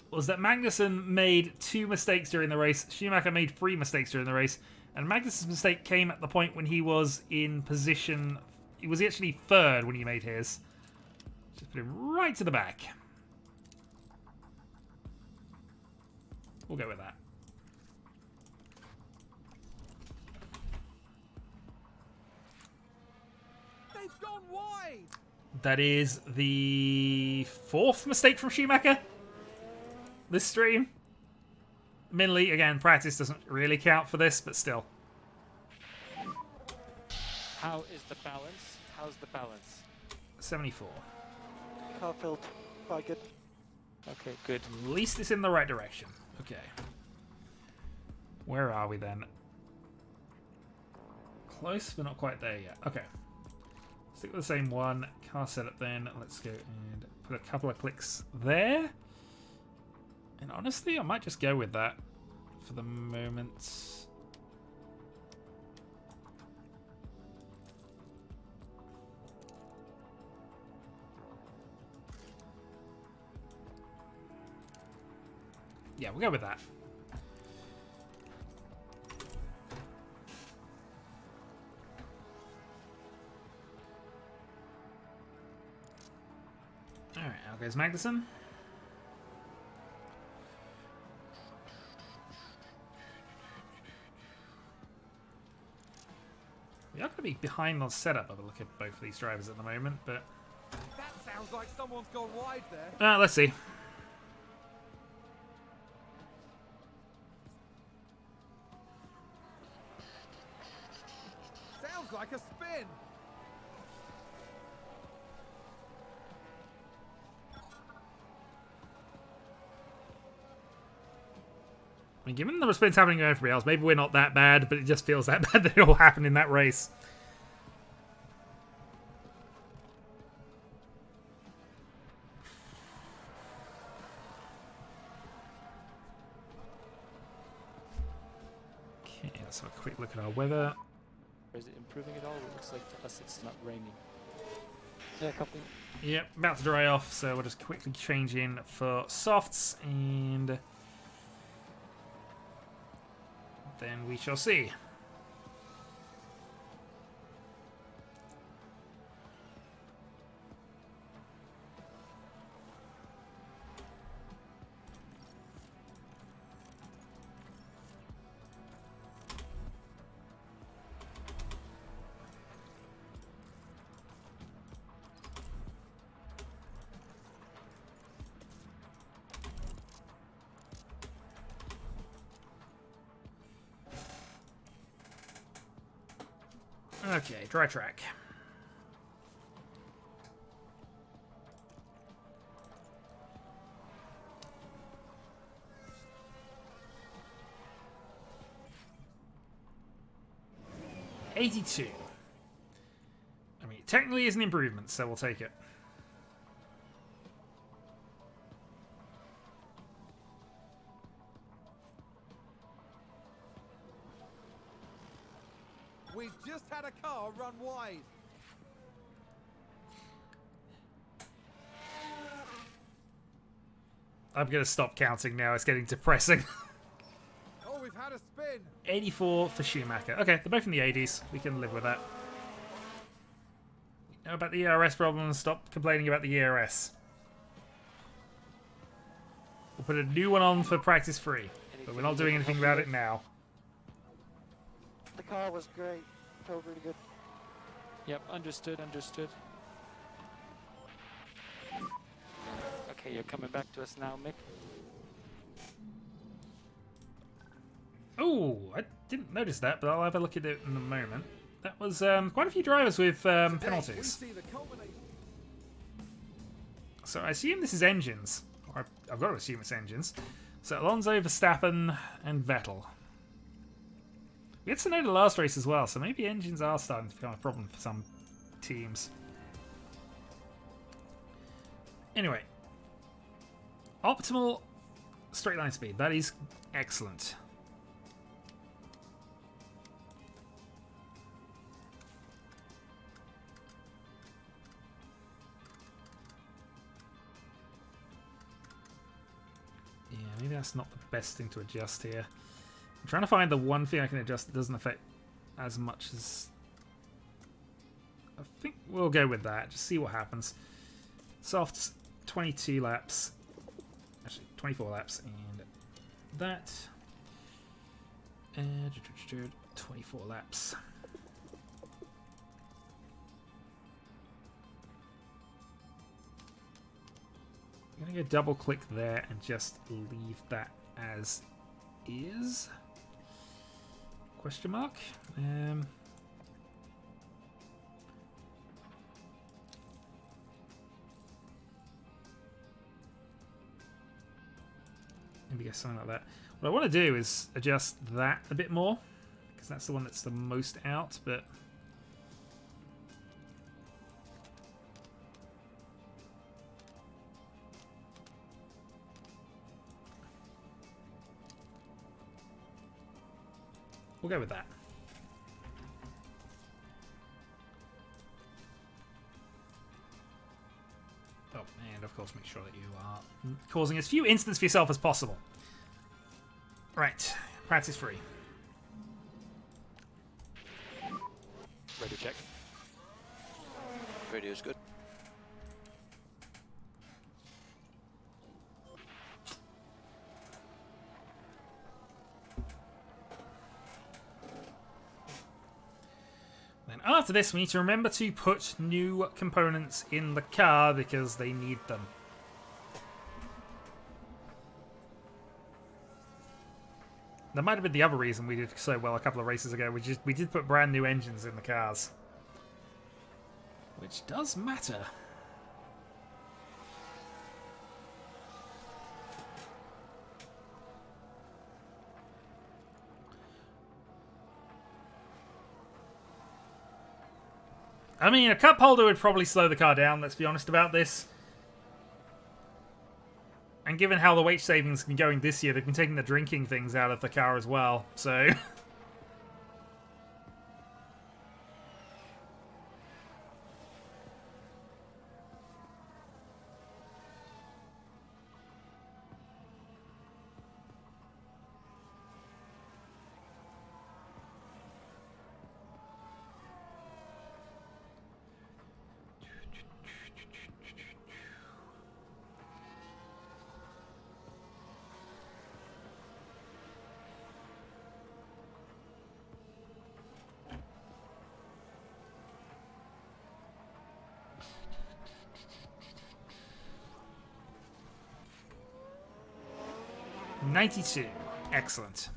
was that Magnussen made 2 mistakes during the race, Schumacher made 3 mistakes during the race, and Magnussen's mistake came at the point when he was in position... He was actually 3rd when he made his. Just put him right to the back. We'll go with that. They've gone wide. That is the 4th mistake from Schumacher this stream. Minley, again, practice doesn't really count for this, but still. How is the balance? How's the balance? 74. Car filled. Quite good. Okay, good. At least it's in the right direction. Okay. Where are we then? Close, but not quite there yet. Okay. Stick with the same one. Car setup then. Let's go and put a couple of clicks there. And honestly, I might just go with that for the moment. Yeah, we'll go with that. Alright, out goes Magnussen. We are going to be be behind on setup. I'll look at both of these drivers at the moment, but That sounds like someone's gone wide there. let's see. Sounds like a spin. I mean, given the number of spins happening to everybody else, maybe we're not that bad, but it just feels that bad that it all happened in that race. Okay, let's have a quick look at our weather. Is it improving at all? It looks like to us it's not raining. Yeah, copy. Yep, about to dry off, so we'll just quickly change in for softs, and then we shall see. Okay, dry track. '82. I mean, it technically is an improvement, so we'll take it. We've just had a car run wide. I'm going to stop counting now. It's getting depressing. Oh, we've had a spin. 84 for Schumacher. Okay, they're both in the 80s. We can live with that. You know about the ERS problems? Stop complaining about the ERS. We'll put a new one on for practice free, but we're not doing anything about it now. The car was great. Felt really good. Yep, understood, understood. Okay, you're coming back to us now, Mick. Oh, I didn't notice that, but I'll have a look at it in a moment. That was quite a few drivers with We penalties. see the culmination. So I assume this is engines. Or I've got to assume it's engines. So Alonso, Verstappen, and Vettel. We had Tsunoda last race as well, so maybe engines are starting to become a problem for some teams. Anyway. Optimal straight line speed. That is excellent. Yeah, maybe that's not the best thing to adjust here. I'm trying to find the one thing I can adjust that doesn't affect as much as... I think we'll go with that. Just see what happens. Softs, 22 laps. Actually, 24 laps. And that. And 24 laps. I'm going to go double click there and just leave that as is. Question mark. Maybe get something like that. What I want to do is adjust that a bit more, because that's the one that's the most out, but we'll go with that. Oh, and of course make sure that you are causing as few incidents for yourself as possible. Right, practice free. Ready, check. Radio's good. Then after after this, we need to remember to put new components in the car because they need them. That might have been the other reason we did so well a couple of races ago. We did put brand new engines in the cars, which does matter. I mean, a cup holder would probably slow the car down, let's be honest about this. And given how the weight savings have been going this year, they've been taking the drinking things out of the car as well, so... $92. Excellent.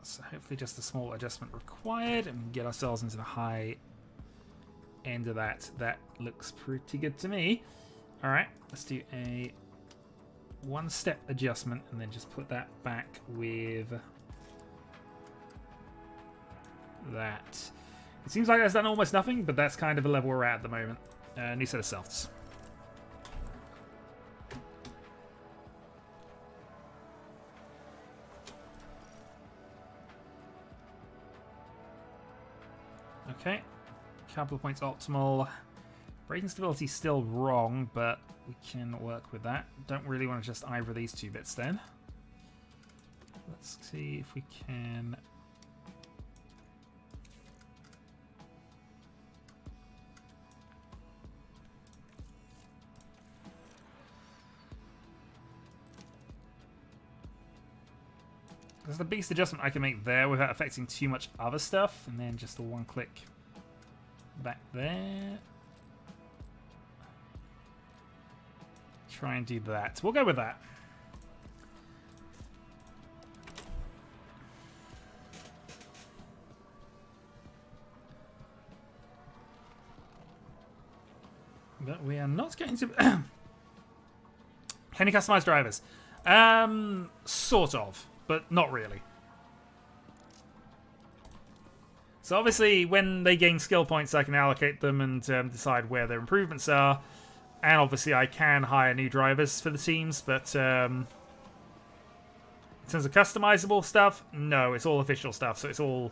So hopefully just a small adjustment required and get ourselves into the high end of that. That looks pretty good to me. Alright, let's do a one-step adjustment and then just put that back with that. It seems like that's done almost nothing, but that's kind of a level we're at the moment. New set of softs. Okay, couple of points optimal. Braking stability still wrong, but we can work with that. Don't really want to just either of these two bits then. Let's see if we can... That's the biggest adjustment I can make there without affecting too much other stuff. And then just a one click back there. Try and do that. We'll go with that. But we are not going to... Can you customize drivers? Sort of. But not really. So obviously, when they gain skill points, I can allocate them and decide where their improvements are. And obviously, I can hire new drivers for the teams. But in terms of customizable stuff, no, it's all official stuff. So it's all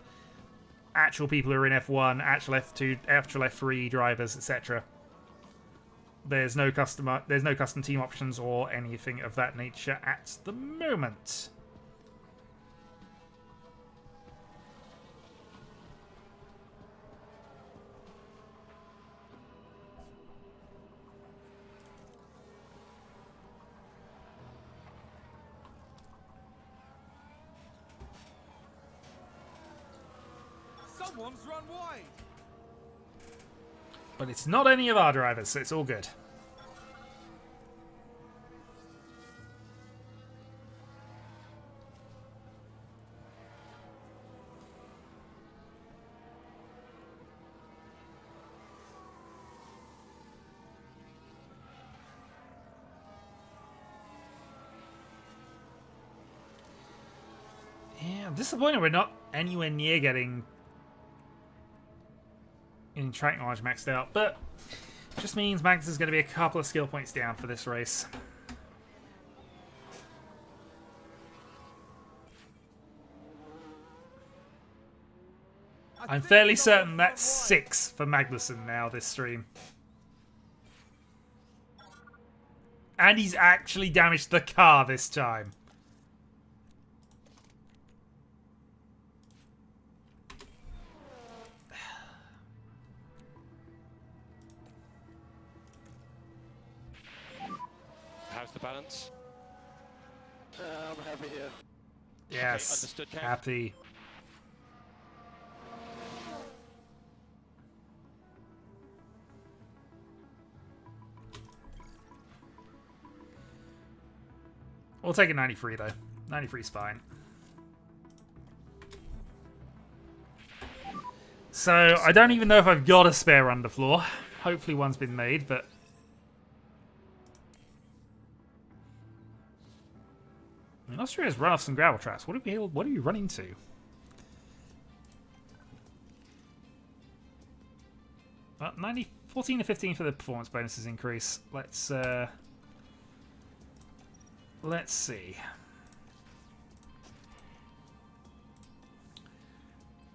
actual people who are in F1, actual F2, actual F3 drivers, etc. There's no custom team options or anything of that nature at the moment. Someone's run wide. But it's not any of our drivers, so it's all good. Yeah, I'm disappointed we're not anywhere near getting in track knowledge maxed out, but it just means Magnus is going to be a couple of skill points down for this race. I'm fairly certain that's 6 for Magnussen now this stream. And he's actually damaged the car this time. How's the balance? I'm happy here. Yes, Okay, understood, Kev. happy. We'll take a 93 though. 93 is fine. So I don't even know if I've got a spare underfloor. Hopefully one's been made, but I mean, Austria's run off some gravel traps. What do we run into? Well, 14 to 15 for the performance bonuses increase. Let's see.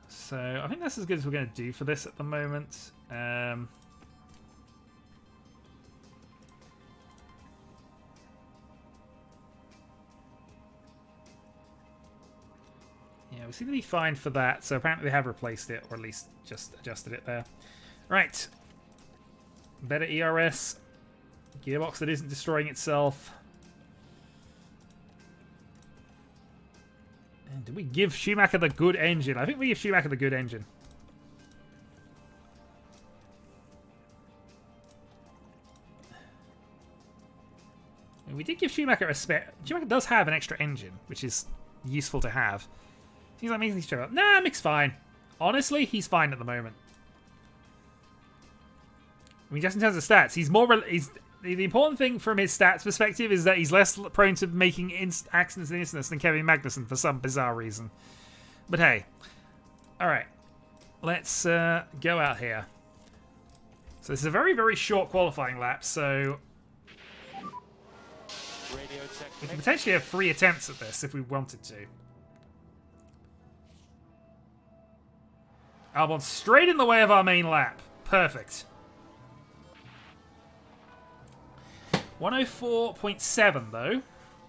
So I think that's as good as we're going to do for this at the moment. Yeah, we seem to be fine for that. So apparently they have replaced it, or at least just adjusted it there. Right. Better ERS. Gearbox that isn't destroying itself. And do we give Schumacher the good engine? I think we give Schumacher the good engine. And we did give Schumacher a spare. Schumacher does have an extra engine, which is useful to have. Seems like making these show up. Nah, Mick's fine. Honestly, he's fine at the moment. I mean, just in terms of stats, he's more. The important thing from his stats perspective is that he's less prone to making accidents and incidents than Kevin Magnussen for some bizarre reason. But hey, all right, let's go out here. So this is a very, very short qualifying lap. So we can potentially have 3 attempts at this if we wanted to. Albon straight in the way of our main lap. Perfect. 104.7 though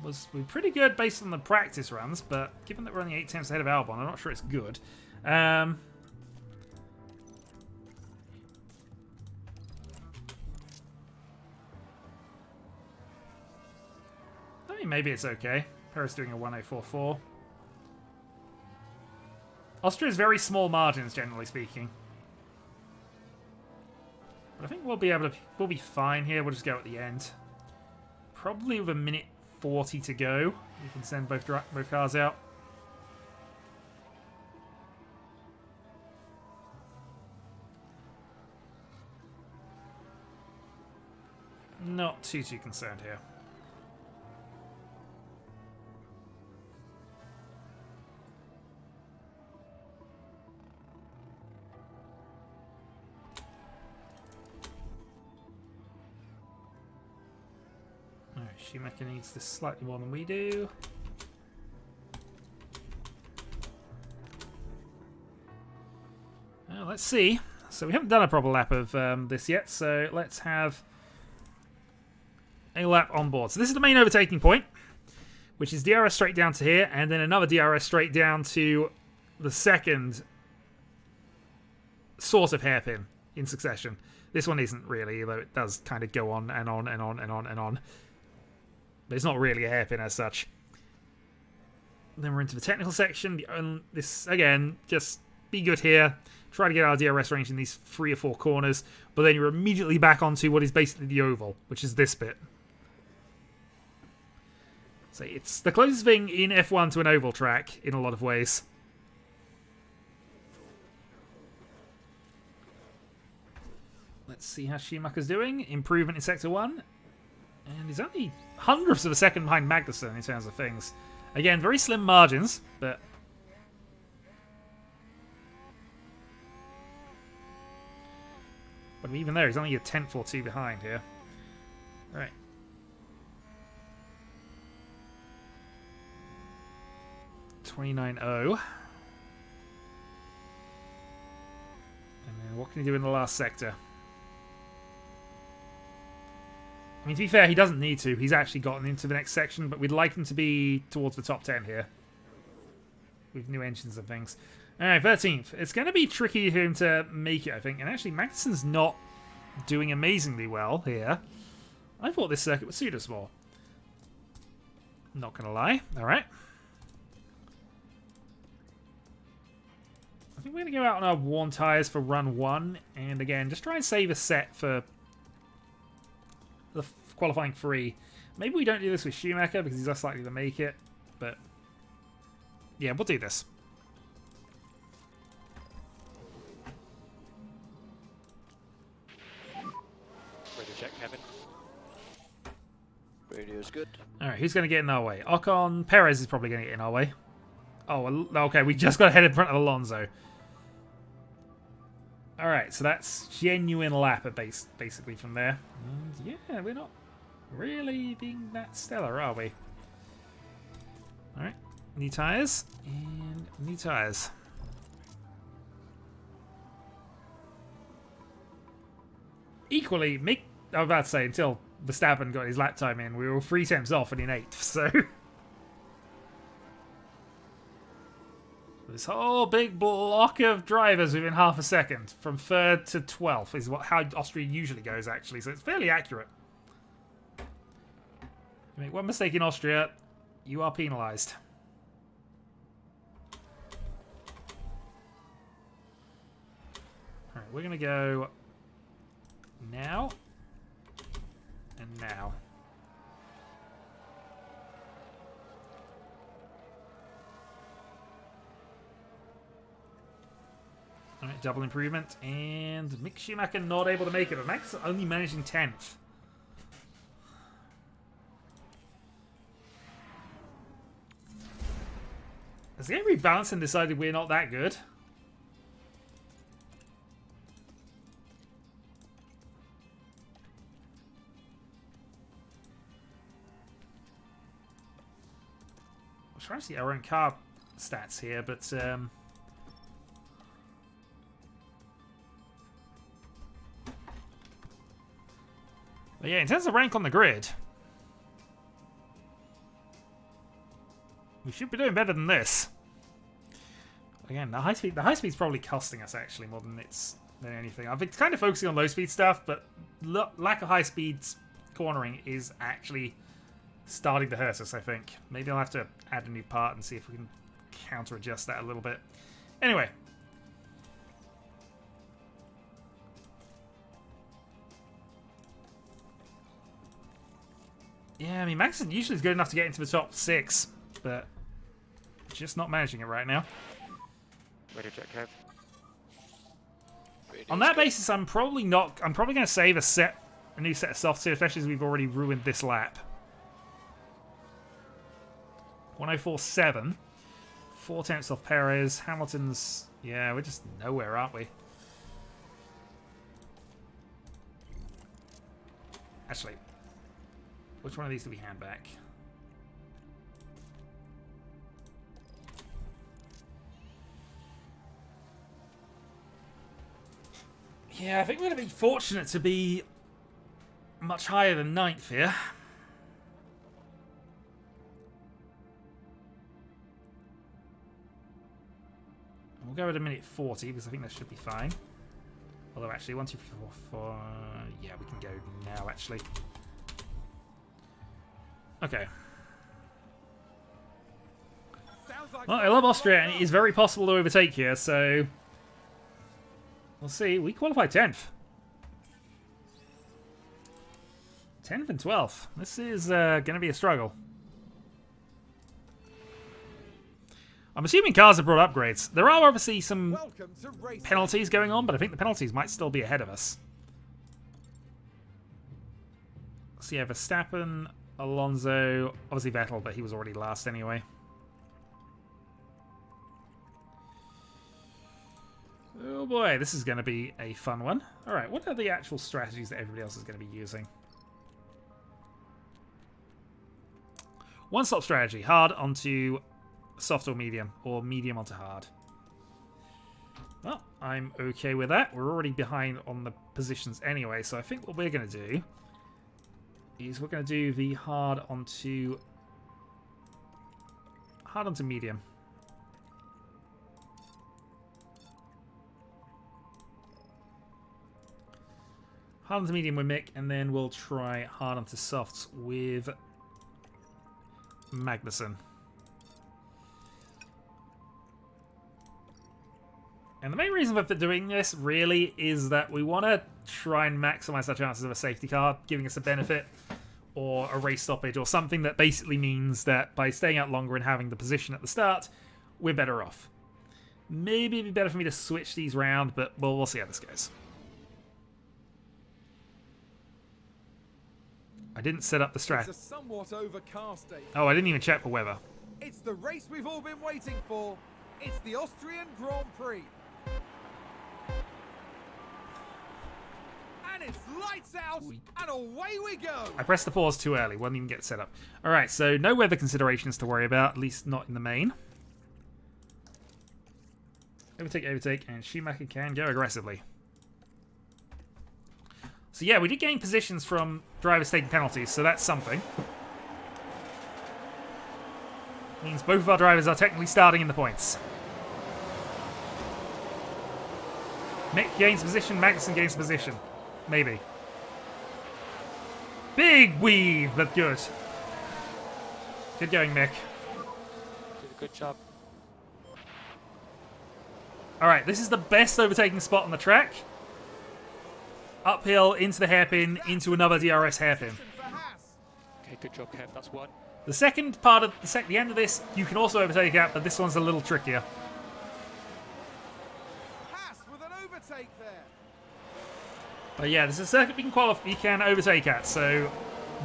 was pretty good based on the practice runs, but given that we're only 8 tenths ahead of Albon, I'm not sure it's good. I mean, maybe it's okay. Perez doing a 104.4. Austria's very small margins, generally speaking. But I think we'll be fine here. We'll just go at the end. Probably with a minute 40 to go, we can send both cars out. Not too concerned here. Schumacher needs this slightly more than we do. Well, let's see. So we haven't done a proper lap of this yet, so let's have a lap on board. So this is the main overtaking point, which is DRS straight down to here, and then another DRS straight down to the second sort of hairpin in succession. This one isn't really, though it does kind of go on and on and on and on and on. But it's not really a hairpin as such. Then we're into the technical section. This, again, just be good here. Try to get our DRS range in these 3 or 4 corners. But then you're immediately back onto what is basically the oval, which is this bit. So it's the closest thing in F1 to an oval track in a lot of ways. Let's see how Schumacher's doing. Improvement in Sector 1. And he's only hundredths of a second behind Magnussen in terms of things. Again, very slim margins, but even there, he's only a tenth or 2 behind here. All right. .29.0. And then what can he do in the last sector? I mean, to be fair, he doesn't need to. He's actually gotten into the next section, but we'd like him to be towards the top 10 here. With new engines and things. Alright, 13th. It's going to be tricky for him to make it, I think. And actually, Magnussen's not doing amazingly well here. I thought this circuit would suit us more. Not going to lie. Alright. I think we're going to go out on our worn tyres for run 1. And again, just try and save a set for the qualifying 3. Maybe we don't do this with Schumacher because he's less likely to make it. But yeah, we'll do this. Radio check, Kevin. Radio's good. Alright, who's going to get in our way? Ocon. Perez is probably going to get in our way. Oh, well, okay, we just got ahead in front of Alonso. Alright, so that's genuine lap at basically from there. And yeah, we're not really being that stellar, are we? Alright, new tyres and new tyres. Equally, I was about to say, until Verstappen got his lap time in, we were 3 tenths off and in 8th, so... This whole big block of drivers within half a second, from 3rd to 12th, is how Austria usually goes, actually, so it's fairly accurate. You make one mistake in Austria, you are penalised. Alright, we're going to go now and now. Alright, double improvement, and Mick Schumacher not able to make it, but Max only managing 10th. Has the game rebalanced and decided we're not that good? We're trying to see our own car stats here, but yeah, in terms of rank on the grid, we should be doing better than this. Again, the high speed's probably costing us actually more than anything. I've been kind of focusing on low speed stuff, but lack of high speeds cornering is actually starting to hurt us, I think. Maybe I'll have to add a new part and see if we can counter adjust that a little bit. Anyway. Yeah, I mean, Max usually is good enough to get into the top 6, but just not managing it right now. Radio check, Kev. Radio's On that good. basis, I'm probably going to save a new set of softs here, especially as we've already ruined this lap. 104.7. 4 tenths off Perez. Hamilton's... Yeah, we're just nowhere, aren't we? Actually, which one of these do we hand back? Yeah, I think we're going to be fortunate to be much higher than 9th here. We'll go at a minute 40 because I think that should be fine. Although actually, 1, 2, 3, 4, 4... Yeah, we can go now actually. Okay. Well, I love Austria and it is very possible to overtake here, so... We'll see. We qualified 10th. 10th and 12th. This is going to be a struggle. I'm assuming cars have brought upgrades. There are obviously some penalties going on, but I think the penalties might still be ahead of us. So yeah, Verstappen, Alonso, obviously Vettel, but he was already last anyway. Oh boy, this is going to be a fun one. Alright, what are the actual strategies that everybody else is going to be using? One-stop strategy. Hard onto soft or medium onto hard. Well, I'm okay with that. We're already behind on the positions anyway, so I think what we're going to do is we're going to do the hard onto medium. Hard onto medium with Mick, and then we'll try hard onto softs with Magnussen. And the main reason for doing this, really, is that we want to try and maximize our chances of a safety car, giving us a benefit, or a race stoppage or something that basically means that by staying out longer and having the position at the start, we're better off. Maybe it'd be better for me to switch these round, but we'll see how this goes. I didn't set up the strat. It's a somewhat overcast day. Oh, I didn't even check for weather. It's the race we've all been waiting for. It's the Austrian Grand Prix. And it's lights out, and away we go. I pressed the pause too early, won't even get set up. Alright, so no weather considerations to worry about, at least not in the main. Overtake, and Schumacher can go aggressively. So yeah, we did gain positions from drivers taking penalties, so that's something. Means both of our drivers are technically starting in the points. Mick gains position, Magnussen gains position. Maybe. Big weave, but good. Good going, Mick. Did a good job. Alright, this is the best overtaking spot on the track. Uphill, into the hairpin, into another DRS hairpin. For Haas. Okay, good job, Kev. That's one. The second part of the end of this, you can also overtake at, but this one's a little trickier. Haas with an overtake there. But yeah, this is a circuit we can overtake at, so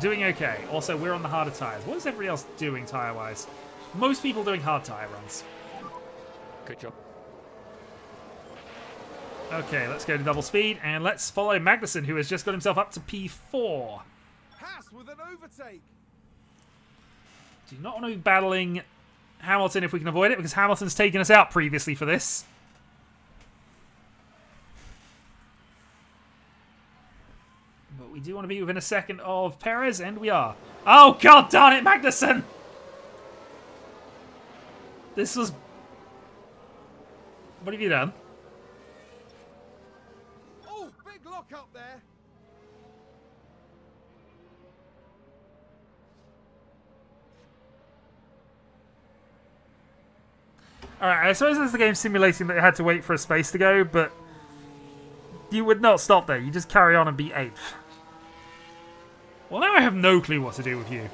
doing okay. Also, we're on the harder tyres. What is everybody else doing tyre-wise? Most people doing hard tyre runs. Good job. Okay, let's go to double speed, and let's follow Magnussen, who has just got himself up to P4. Haas with an overtake. Do not want to be battling Hamilton if we can avoid it, because Hamilton's taken us out previously for this. But we do want to be within a second of Perez, and we are. Oh, god darn it, Magnussen! This was... What have you done? Oh, big lock up there. Alright, I suppose that's the game simulating that it had to wait for a space to go, but you would not stop there. You just carry on and be 8th. Well, now I have no clue what to do with you.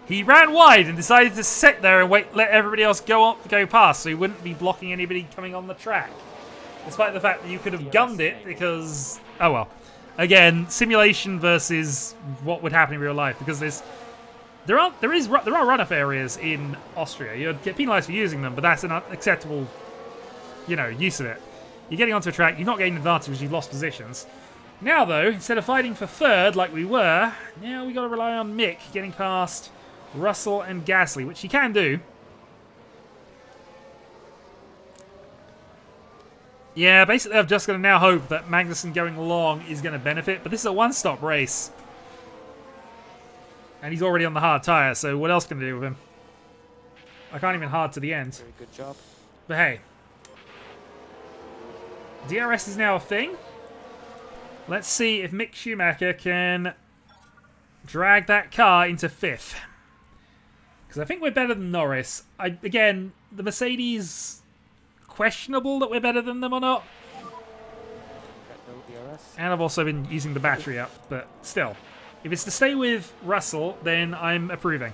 He ran wide and decided to sit there and let everybody else go past, so he wouldn't be blocking anybody coming on the track. Despite the fact that you could have gunned it because... Oh well. Again, simulation versus what would happen in real life, because there are run-off areas in Austria. You'd get penalised for using them, but that's an unacceptable, use of it. You're getting onto a track, you're not getting advantage because you've lost positions. Now though, instead of fighting for third like we were, now we got to rely on Mick getting past Russell and Gasly, which he can do. Yeah, basically I've just got to now hope that Magnussen going long is going to benefit, but this is a one-stop race. And he's already on the hard tyre, so what else can I do with him? I can't even hard to the end. Very good job. But hey. DRS is now a thing. Let's see if Mick Schumacher can drag that car into 5th. Because I think we're better than Norris. Again, the Mercedes... questionable that we're better than them or not. Got no DRS. And I've also been using the battery up, but still. If it's to stay with Russell, then I'm approving.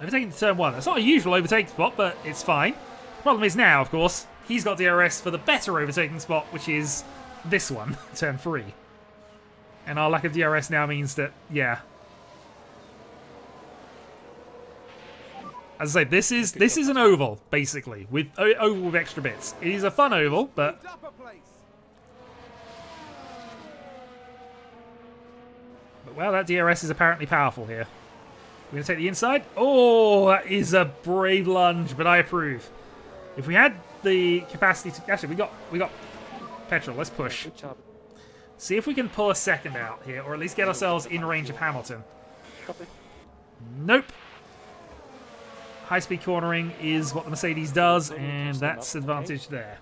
Overtaking to turn 1. That's not a usual overtaking spot, but it's fine. Problem is now, of course, he's got DRS for the better overtaking spot, which is this one, turn 3. And our lack of DRS now means that, yeah. As I say, this is an oval, basically, with oval with extra bits. It is a fun oval, but... Moved up a place. But, well, that DRS is apparently powerful here. We're going to take the inside. Oh, that is a brave lunge, but I approve. If we had the capacity to... Actually, we got petrol. Let's push. Good job. See if we can pull a second out here, or at least get ourselves in range of Hamilton. Copy. Nope. High-speed cornering is what the Mercedes does, and that's advantage there.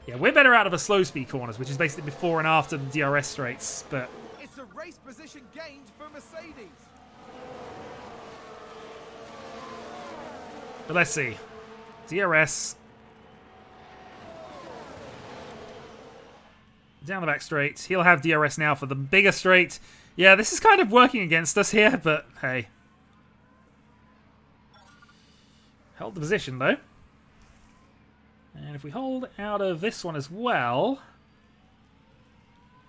Yeah, we're better out of the slow-speed corners, which is basically before and after the DRS straights, but... It's a race position gained for Mercedes. But let's see. DRS. Down the back straight. He'll have DRS now for the bigger straight. Yeah, this is kind of working against us here, but hey. Held the position, though. And if we hold out of this one as well...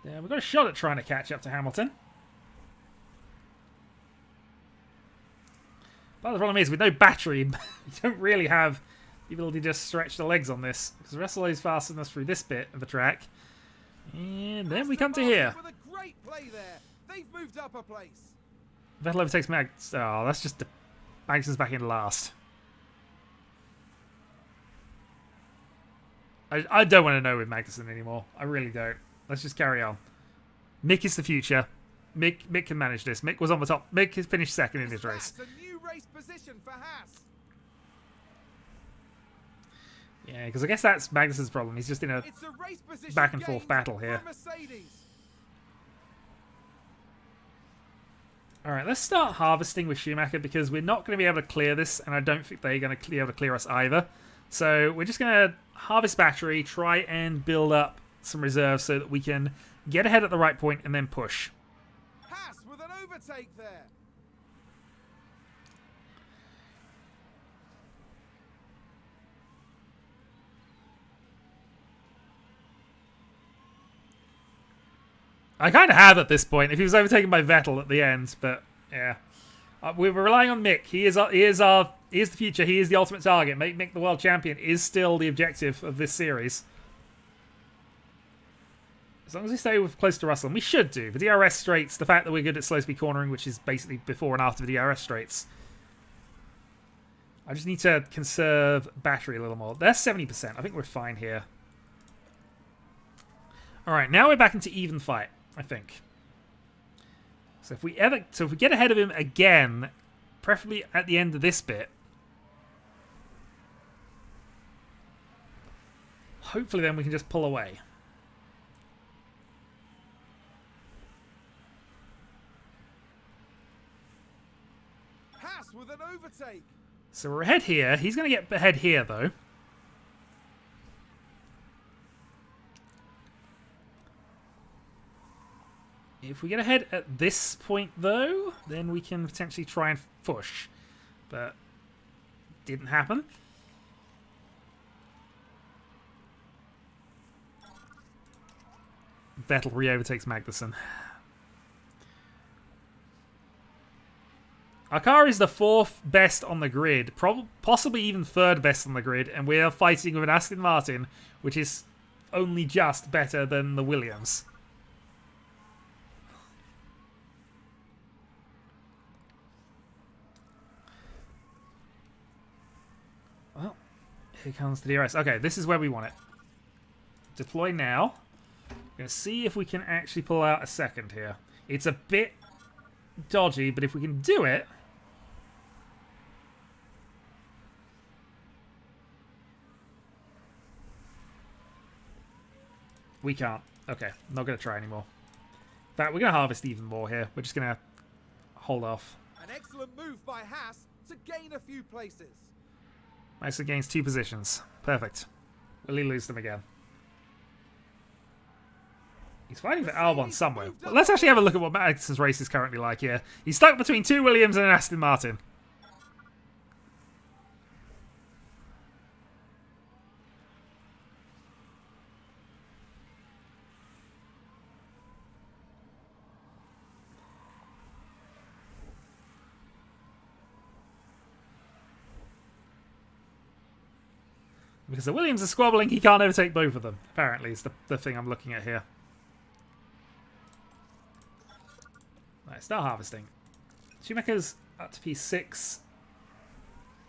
Yeah, we've got a shot at trying to catch up to Hamilton. But the problem is, with no battery, you don't really have the ability to just stretch the legs on this. Because Russell is faster than us through this bit of the track. And then we come to here. With a great play there. They've moved up a place. Vettel overtakes Max. Oh, that's just... Magnussen's back in last. I don't want to know with Magnussen anymore. I really don't. Let's just carry on. Mick is the future. Mick can manage this. Mick was on the top. Mick has finished second in his race. That's a new race position for Haas. Yeah, because I guess that's Magnussen's problem. He's just in a back and forth battle here. Alright, let's start harvesting with Schumacher because we're not going to be able to clear this, and I don't think they're going to be able to clear us either. So we're just going to harvest battery, try and build up some reserves so that we can get ahead at the right point and then push. Haas with an overtake there. I kind of have at this point. If he was overtaken by Vettel at the end, but yeah, we're relying on Mick. He is the future. He is the ultimate target. Make Mick the world champion is still the objective of this series. As long as we stay close to Russell, and we should do. The DRS straights, the fact that we're good at slow speed cornering, which is basically before and after the DRS straights. I just need to conserve battery a little more. They're 70%. I think we're fine here. Alright, now we're back into even fight, I think. So if we get ahead of him again, preferably at the end of this bit, hopefully then we can just pull away. Haas with an overtake. So we're ahead here. He's going to get ahead here, though. If we get ahead at this point, though, then we can potentially try and push. But didn't happen. Vettel re-overtakes Magnussen. Our car is the 4th best on the grid, possibly even 3rd best on the grid, and we are fighting with an Aston Martin, which is only just better than the Williams. Well, here comes the DRS. Okay, this is where we want it. Deploy now. We're going to see if we can actually pull out a second here. It's a bit dodgy, but if we can do it... We can't. Okay, not going to try anymore. In fact, we're going to harvest even more here. We're just going to hold off. An excellent move by Haas to gain a few places. Nicely gains 2 positions. Perfect. Will he lose them again? He's fighting for Albon somewhere. But let's actually have a look at what Magnussen's race is currently like here. He's stuck between 2 Williams and an Aston Martin. Because the Williams are squabbling, he can't overtake both of them. Apparently, is the thing I'm looking at here. Right, start harvesting. Schumacher's up to P6.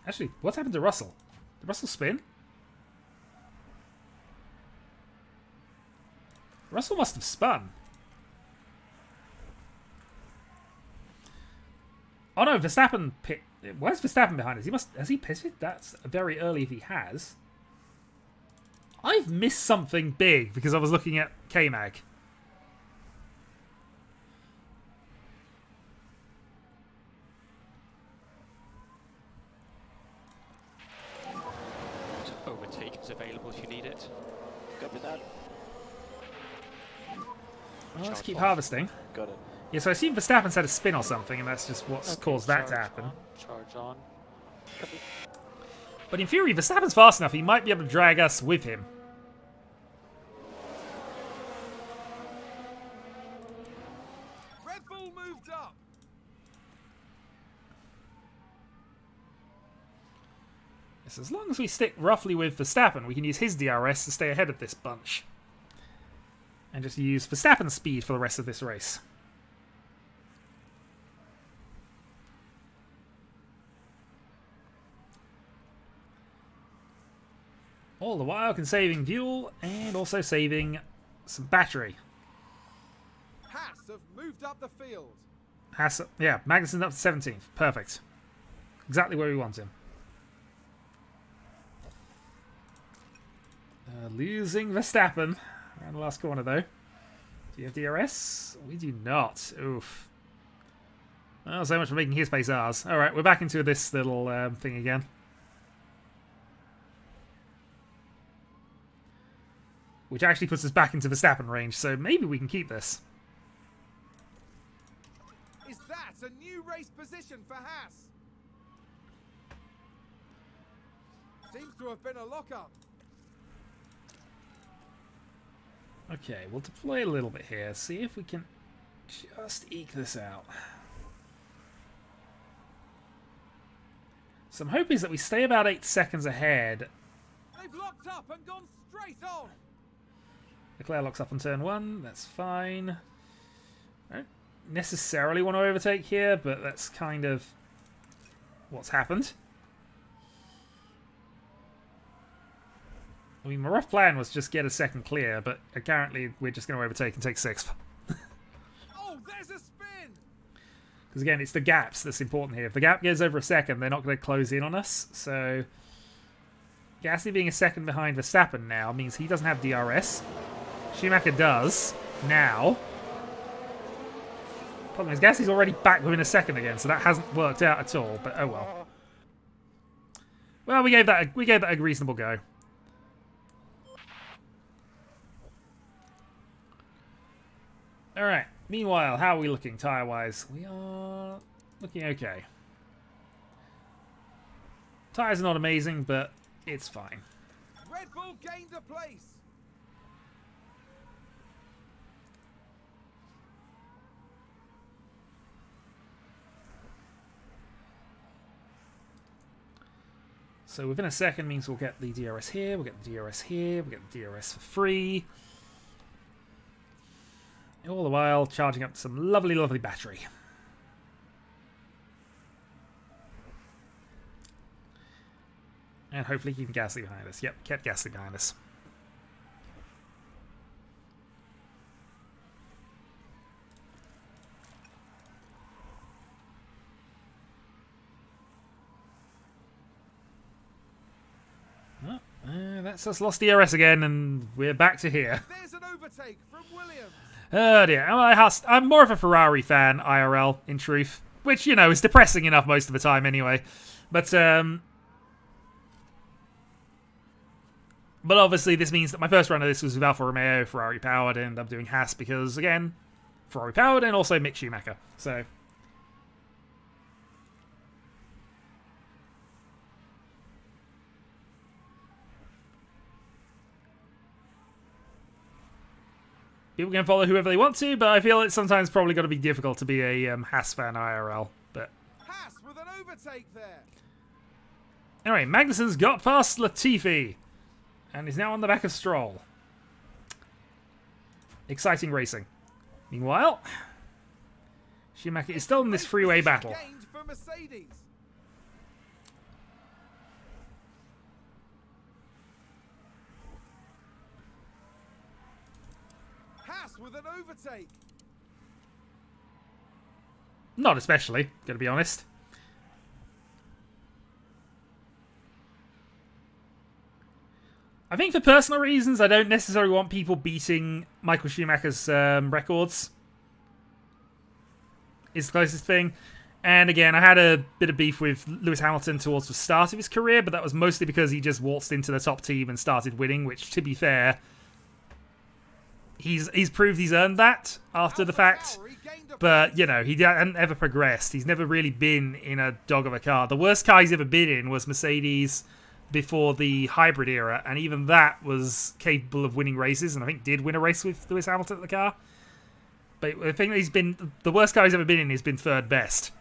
Actually, what's happened to Russell? Did Russell spin? Russell must have spun. Oh no, Verstappen pit. Where's Verstappen behind us? Has he pitted? That's very early if he has. I've missed something big because I was looking at K-Mag. available if you need it. Copy that. Well, let's Charge keep off. harvesting. Got it. Yeah, so I assume Verstappen's had a spin or something, and that's just what's Okay, caused that to charge happen. on, charge on. Copy. But in theory, Verstappen's fast enough, he might be able to drag us with him. Red Bull moved up. Yes, as long as we stick roughly with Verstappen, we can use his DRS to stay ahead of this bunch. And just use Verstappen's speed for the rest of this race. All the while conserving fuel and also saving some battery. Haas have moved up the field. Haas, yeah, Magnussen's up to 17th. Perfect. Exactly where we want him. Losing Verstappen. Around the last corner, though. Do you have DRS? We do not. Oof. Oh, so much for making his pace ours. Alright, we're back into this little thing again. Which actually puts us back into Verstappen range, so maybe we can keep this. Is that a new race position for Haas? Seems to have been a lockup. Okay, we'll deploy a little bit here. See if we can just eke this out. So my hope is that we stay about 8 seconds ahead. They've locked up and gone straight on. Leclerc locks up on turn 1. That's fine. I don't necessarily want to overtake here, but that's kind of what's happened. I mean, my rough plan was just get a second clear, but apparently we're just going to overtake and take 6th. Oh, there's a spin. Because again, it's the gaps that's important here. If the gap goes over a second, they're not going to close in on us. So Gasly being a second behind Verstappen now means he doesn't have DRS. Schumacher does now. Problem is, Gasly's already back within a second again, so that hasn't worked out at all. But oh well. Well, we gave that a reasonable go. All right. Meanwhile, how are we looking tyre-wise? We are looking okay. Tyres are not amazing, but it's fine. Red Bull gained a place. So within a second means we'll get the DRS here, we'll get the DRS here, we'll get the DRS for free. All the while charging up some lovely, lovely battery. And hopefully keeping Gasly behind us. Yep, kept Gasly behind us. That's us lost DRS again, and we're back to here. There's an overtake from Williams. Oh dear. I'm more of a Ferrari fan, IRL, in truth. Which, you know, is depressing enough most of the time anyway. But obviously this means that my first run of this was with Alfa Romeo, Ferrari powered, and I'm doing Haas because, again, Ferrari powered and also Mick Schumacher. So people can follow whoever they want to, but I feel it's sometimes probably got to be difficult to be a Haas fan IRL. But Haas with an overtake there. anyway, Magnussen's got past Latifi and is now on the back of Stroll. Exciting racing. Meanwhile, Schumacher is still in this freeway battle. Gained for Mercedes. Haas with an overtake. Not especially, gonna be honest. I think for personal reasons, I don't necessarily want people beating Michael Schumacher's records. Is the closest thing. And again, I had a bit of beef with Lewis Hamilton towards the start of his career, but that was mostly because he just waltzed into the top team and started winning, which, to be fair, he's proved he's earned that after the fact. But, you know, he hadn't ever progressed. He's never really been in a dog of a car. The worst car he's ever been in was Mercedes before the hybrid era, and even that was capable of winning races, and I think did win a race with Lewis Hamilton at the car. But I think the worst car he's ever been in has been third best.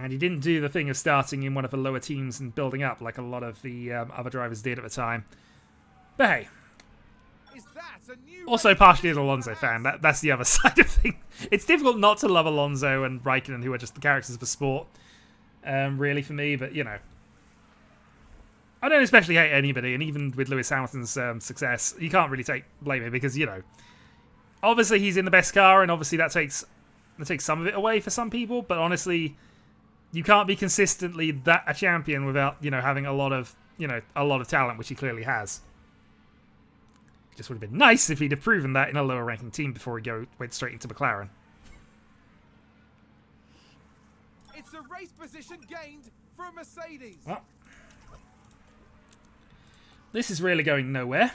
And he didn't do the thing of starting in one of the lower teams and building up like a lot of the other drivers did at the time. But hey. Also partially an Alonso fan. That's the other side of things. It's difficult not to love Alonso and Raikkonen, who are just the characters of the sport, really, for me. But, you know, I don't especially hate anybody. And even with Lewis Hamilton's success, you can't really take blame him because, you know, obviously he's in the best car, and obviously that takes some of it away for some people. But honestly, you can't be consistently a champion without, you know, having a lot of talent, which he clearly has. It just would have been nice if he'd have proven that in a lower ranking team before he went straight into McLaren. It's a race position gained for Mercedes. Well, this is really going nowhere.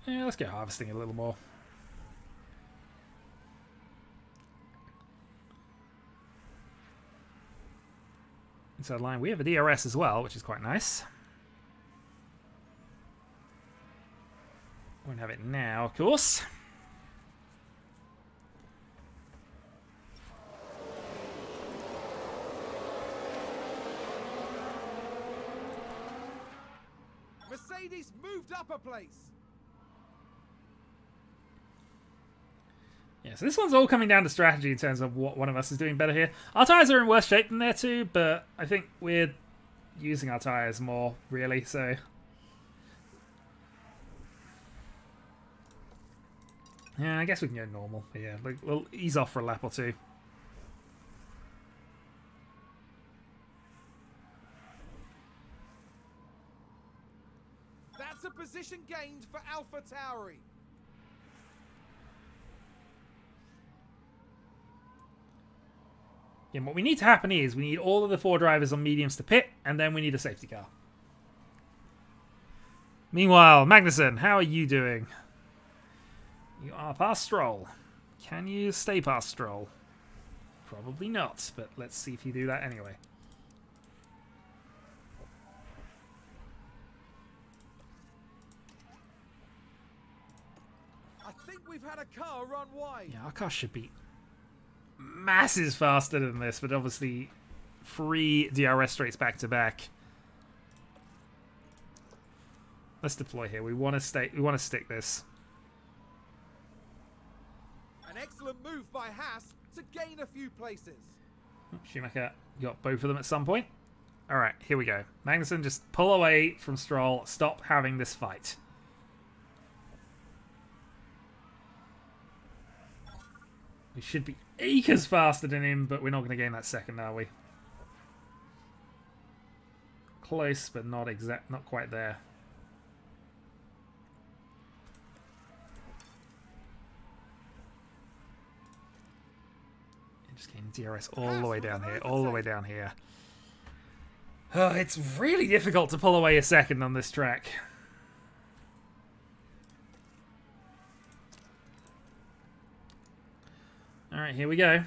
Yeah, let's get harvesting a little more. Inside line, we have a DRS as well, which is quite nice. Won't have it now, of course. Mercedes moved up a place. Yeah, so this one's all coming down to strategy in terms of what one of us is doing better here. Our tyres are in worse shape than their two, but I think we're using our tyres more, really, so... Yeah, I guess we can go normal. Yeah, we'll ease off for a lap or two. That's a position gained for AlphaTauri. Yeah, what we need to happen is we need all of the 4 drivers on mediums to pit, and then we need a safety car. Meanwhile, Magnussen, how are you doing? You are past Stroll. Can you stay past Stroll? Probably not, but let's see if you do that anyway. I think we've had a car run wide. Yeah, our car should be masses faster than this, but obviously 3 DRS straights back to back. Let's deploy here. We want to stick this. An excellent move by Haas to gain a few places. Schumacher got both of them at some point. Alright, here we go. Magnussen, just pull away from Stroll. Stop having this fight. We should be acres faster than him, but we're not going to gain that second, are we? Close, but not quite there. Just getting DRS all the way down here, all the way down here. It's really difficult to pull away a second on this track. Alright, here we go.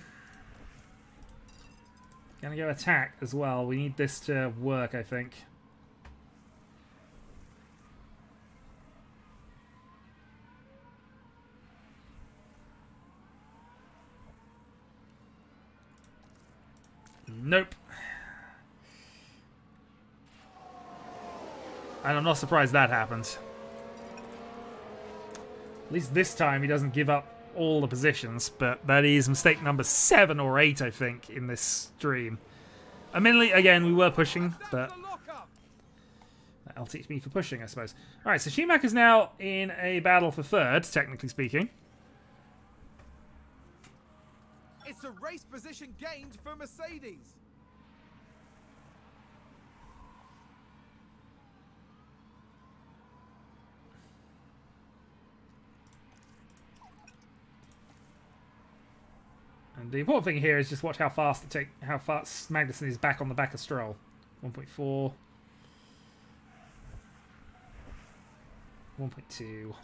Gonna go attack as well. We need this to work, I think. Nope. And I'm not surprised that happened. At least this time he doesn't give up all the positions, but that is mistake number 7 or 8, I think, in this stream. Admittedly, again, we were pushing, but The lockup. that'll teach me for pushing, I suppose. Alright, so Schumacher's now in a battle for third, technically speaking. It's a race position gained for Mercedes. And the important thing here is just watch how fast Magnussen is back on the back of Stroll. 1.4. 1.2.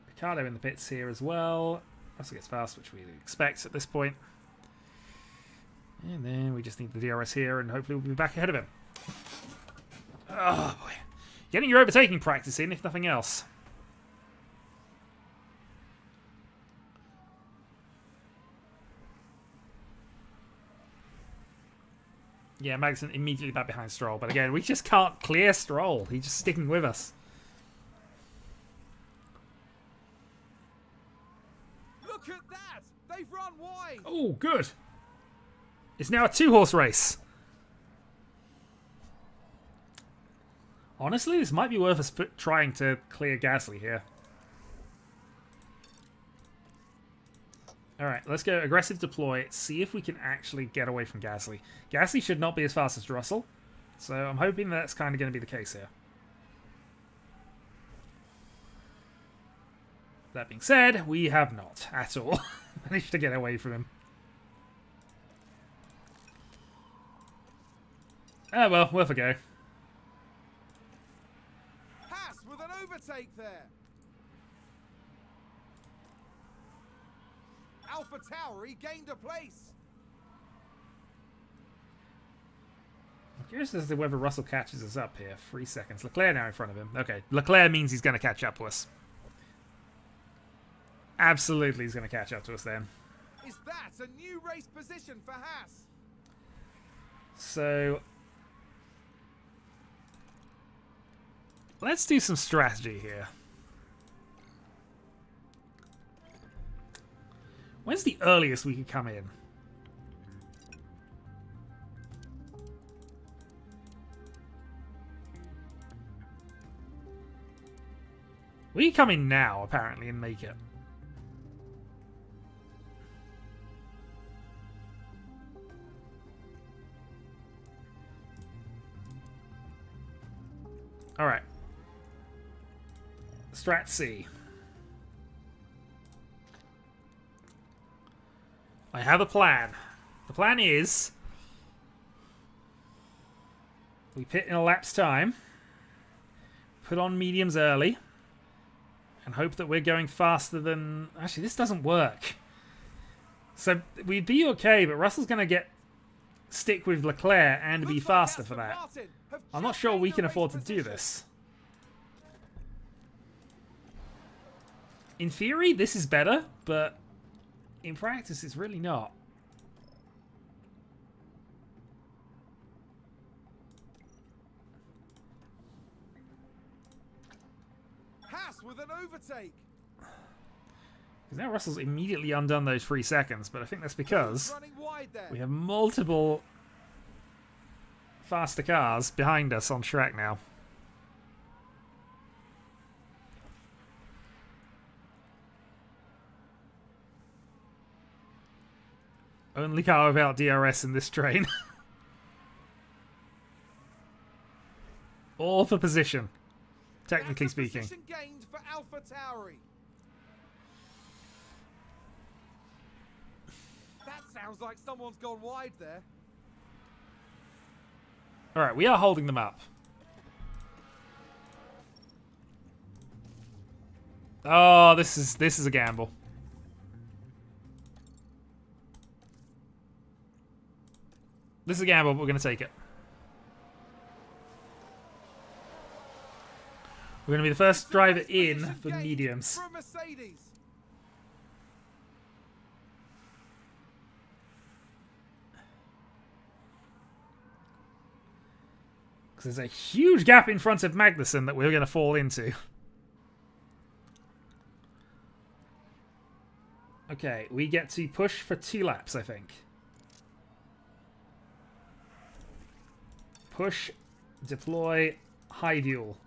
Ricciardo in the pits here as well. Russell gets fast, which we expect at this point. And then we just need the DRS here, and hopefully we'll be back ahead of him. Oh boy. Getting your overtaking practice in, if nothing else. Yeah, Magnussen immediately back behind Stroll. But again, we just can't clear Stroll. He's just sticking with us. Look at that! They've run wide. Oh, good. It's now a 2-horse race. Honestly, this might be worth us trying to clear Gasly here. Alright, let's go aggressive deploy, see if we can actually get away from Gasly. Gasly should not be as fast as Russell, so I'm hoping that's kind of going to be the case here. That being said, we have not at all managed to get away from him. Oh well, worth a go. Haas with an overtake there. Alpha Tauri gained a place. I'm curious as to whether Russell catches us up here. 3 seconds. Leclerc now in front of him. Okay, Leclerc means he's going to catch up to us. Absolutely he's going to catch up to us then. Is that a new race position for Haas? So let's do some strategy here. When's the earliest we could come in? We can come in now, apparently, and make it. Alright. Strat C. I have a plan. The plan is we pit in a lap's time, put on mediums early, and hope that we're going faster than... Actually, this doesn't work. So we'd be okay, but Russell's going to stick with Leclerc and be faster for that. I'm not sure we can afford to do this. In theory, this is better, but in practice, it's really not. Haas with an overtake. Because now Russell's immediately undone those 3 seconds, but I think that's because Running wide there. we have multiple faster cars behind us on track now. Only car without DRS in this train. All for position, technically That's a speaking. position gained for Alpha Tauri. That sounds like someone's gone wide there. Alright, we are holding them up. Oh, this is a gamble. This is a gamble, but we're going to take it. We're going to be the first driver in for the mediums. For Mercedes. Because there's a huge gap in front of Magnussen that we're going to fall into. Okay, we get to push for 2 laps, I think. Push, deploy, high fuel.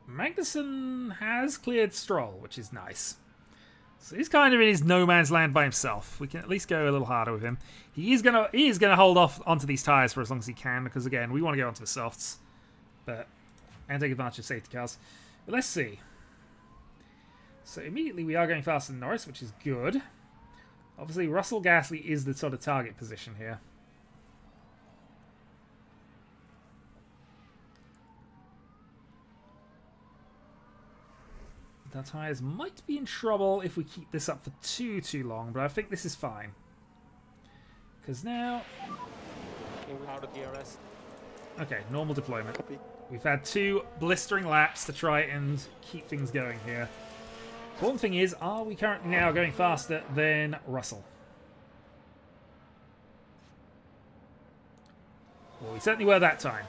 Magnussen has cleared Stroll, which is nice. So he's kind of in his no man's land by himself. We can at least go a little harder with him. He is gonna hold off onto these tyres for as long as he can, because again, we want to go onto the softs, and take advantage of safety cars. But let's see. So immediately we are going faster than Norris, which is good. Obviously, Russell Gasly is the sort of target position here. Our tyres might be in trouble if we keep this up for too long, but I think this is fine. Because now... Okay, we're out of DRS. Okay, normal deployment. Copy. We've had 2 blistering laps to try and keep things going here. One thing is, are we currently now going faster than Russell? Well, we certainly were that time.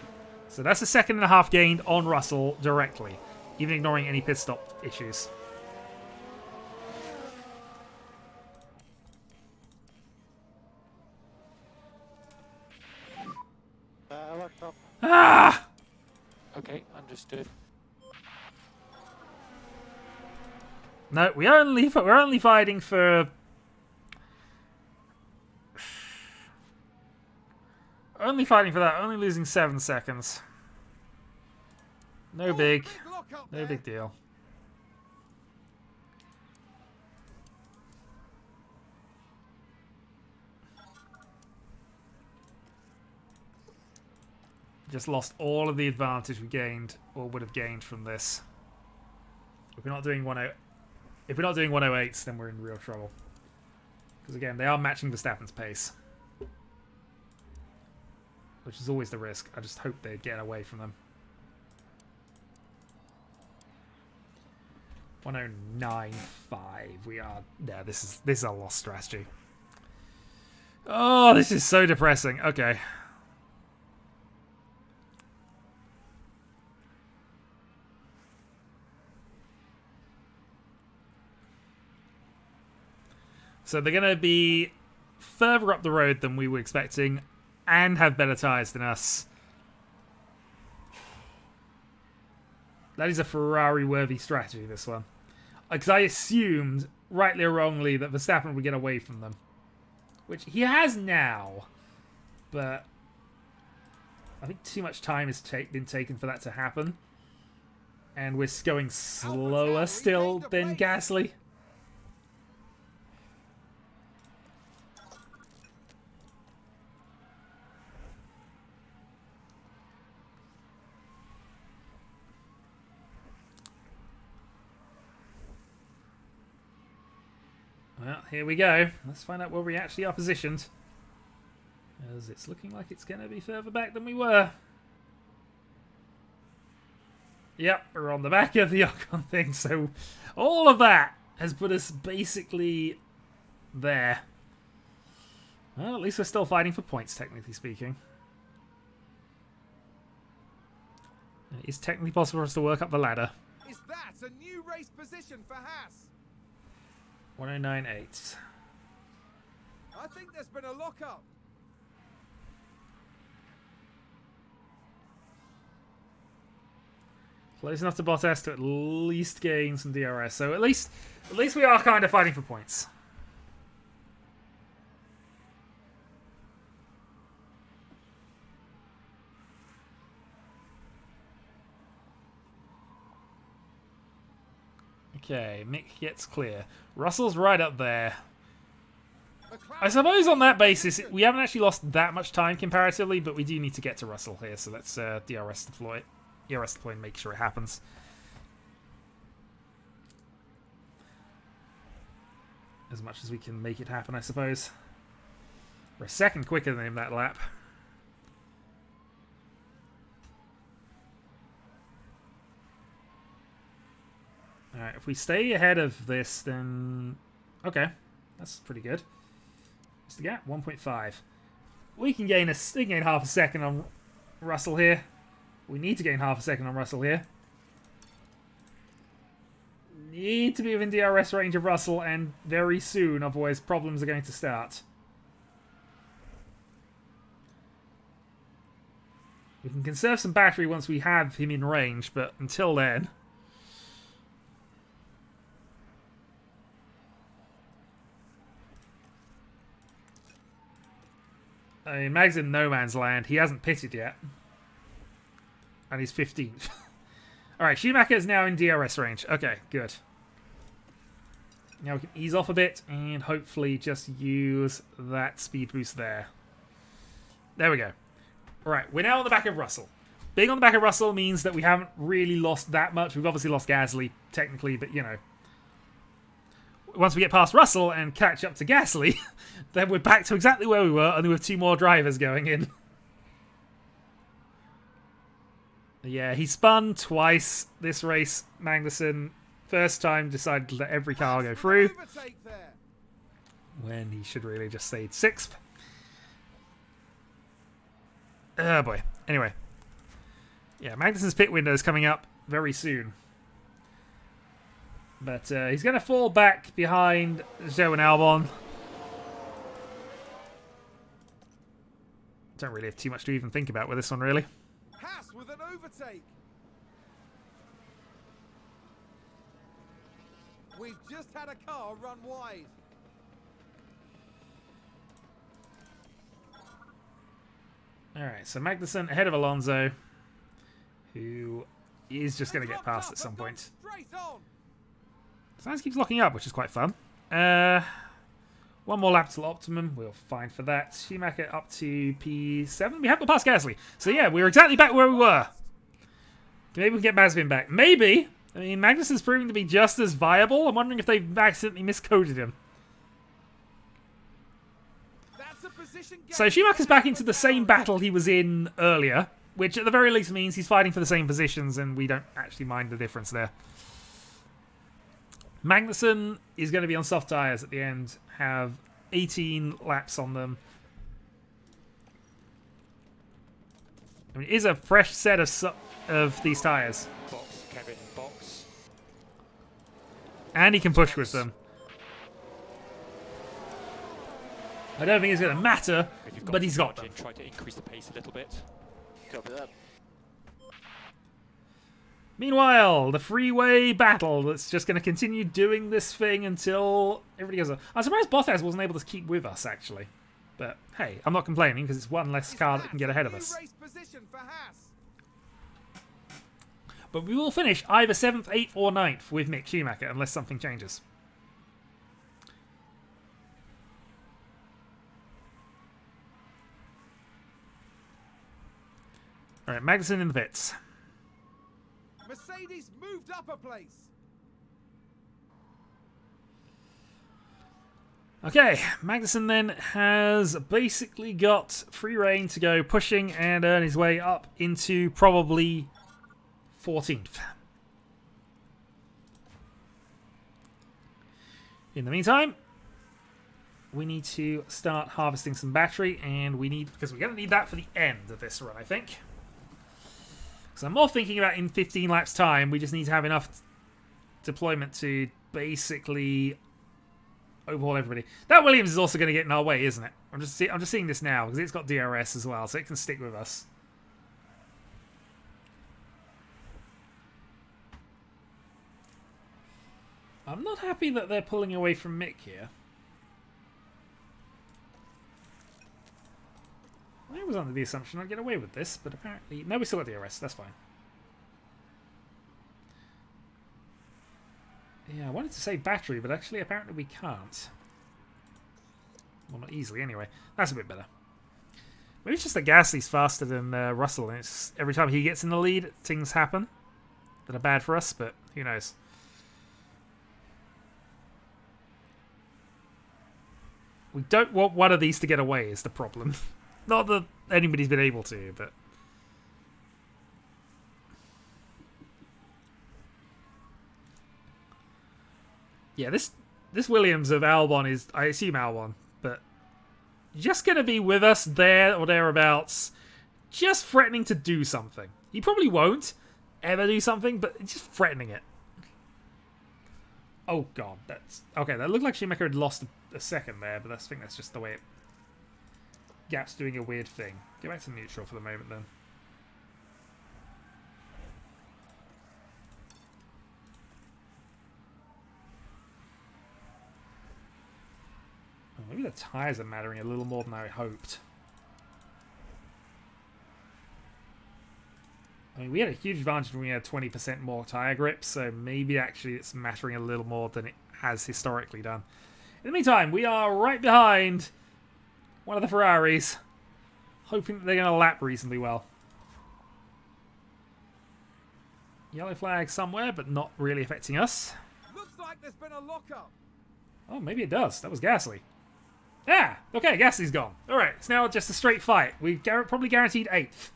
So that's a 1.5 seconds gained on Russell directly, even ignoring any pit stop issues. Locked up. Ah! Okay, understood. No, we're only fighting for... Only fighting for that, only losing 7 seconds. No big. No big deal. Just lost all of the advantage we gained, or would have gained from this. If we're not doing 108s, then we're in real trouble. Because again, they are matching Verstappen's pace, which is always the risk. I just hope they get away from them. 109.5. We are. Yeah, this is a lost strategy. Oh, this is so depressing. Okay. So they're going to be further up the road than we were expecting and have better tyres than us. That is a Ferrari-worthy strategy, this one. Because I assumed, rightly or wrongly, that Verstappen would get away from them. Which he has now. But I think too much time has been taken for that to happen. And we're going slower still than Gasly. Well, here we go. Let's find out where we actually are positioned. As it's looking like it's going to be further back than we were. Yep, we're on the back of the Ocon thing, so all of that has put us basically there. Well, at least we're still fighting for points, technically speaking. It is technically possible for us to work up the ladder. Is that a new race position for Haas? 109.8. I think there's been a lockup. Close enough to Bottas to at least gain some DRS. So at least we are kind of fighting for points. Okay, Mick gets clear. Russell's right up there. I suppose on that basis, we haven't actually lost that much time comparatively, but we do need to get to Russell here, so let's DRS deploy and make sure it happens. As much as we can make it happen, I suppose. We're a second quicker than him that lap. Alright, if we stay ahead of this, then... Okay, that's pretty good. What's the gap? 1.5. We can gain half a second on Russell here. We need to gain half a second on Russell here. Need to be within DRS range of Russell, and very soon, otherwise problems are going to start. We can conserve some battery once we have him in range, but until then... I mean, Mag's in no man's land. He hasn't pitted yet. And he's 15th. Alright, Schumacher is now in DRS range. Okay, good. Now we can ease off a bit and hopefully just use that speed boost there. There we go. Alright, we're now on the back of Russell. Being on the back of Russell means that we haven't really lost that much. We've obviously lost Gasly, technically, but you know. Once we get past Russell and catch up to Gasly, then we're back to exactly where we were, only with 2 more drivers going in. Yeah, he spun twice this race, Magnussen. First time decided to let every car go through, when he should really just stayed 6th. Oh boy. Anyway. Yeah, Magnussen's pit window is coming up very soon. But he's going to fall back behind Zhou and Albon. Don't really have too much to even think about with this one, really. Haas with an overtake. We've just had a car run wide. Alright, so Magnussen ahead of Alonso, who is just going to get past at some point. Sainz keeps locking up, which is quite fun. 1 more lap till optimum. We'll find for that. Schumacher up to P7. We have got past Gasly. So yeah, we're exactly back where we were. Maybe we can get Mazepin back. Maybe. I mean, Magnussen's proving to be just as viable. I'm wondering if they've accidentally miscoded him. So Schumacher's back into the same battle he was in earlier, which at the very least means he's fighting for the same positions, and we don't actually mind the difference there. Magnussen is going to be on soft tyres at the end, have 18 laps on them. I mean, it is a fresh set of these tyres. Box, Kevin, box. And he can push with them. I don't think it's going to matter, but he's got them. Try to increase the pace a little bit. Copy that. Meanwhile, the freeway battle that's just going to continue doing this thing until everybody goes up. I'm surprised Bottas wasn't able to keep with us, actually. But hey, I'm not complaining because it's one less car that can get ahead of us. But we will finish either 7th, 8th or 9th with Mick Schumacher unless something changes. Alright, Magnussen in the pits. Mercedes moved up a place. Okay, Magnussen then has basically got free reign to go pushing and earn his way up into probably 14th. In the meantime, we need to start harvesting some battery, and because we're going to need that for the end of this run, I think. So I'm more thinking about in 15 laps time, we just need to have enough deployment to basically overhaul everybody. That Williams is also going to get in our way, isn't it? I'm just seeing this now because it's got DRS as well, so it can stick with us. I'm not happy that they're pulling away from Mick here. I was under the assumption I'd get away with this, but apparently... No, we still got DRS, that's fine. Yeah, I wanted to say battery, but actually apparently we can't. Well, not easily anyway. That's a bit better. Maybe it's just that Gasly's faster than Russell, and it's every time he gets in the lead, things happen that are bad for us, but who knows. We don't want one of these to get away is the problem. Not that anybody's been able to, but... Yeah, this Williams of Albon is, I assume Albon, but just going to be with us there or thereabouts, just threatening to do something. He probably won't ever do something, but just threatening it. Oh god, that's okay. That looked like Schumacher had lost a second there, but I think that's just the way it. Gap's doing a weird thing. Go back to neutral for the moment then. Oh, maybe the tyres are mattering a little more than I hoped. I mean, we had a huge advantage when we had 20% more tyre grip, so maybe actually it's mattering a little more than it has historically done. In the meantime, we are right behind one of the Ferraris, hoping that they're going to lap reasonably well. Yellow flag somewhere, but not really affecting us. Looks like there's been a lockup. Oh, maybe it does. That was Gasly. Ah, okay, Gasly's gone. All right, it's now just a straight fight. We probably guaranteed 8th.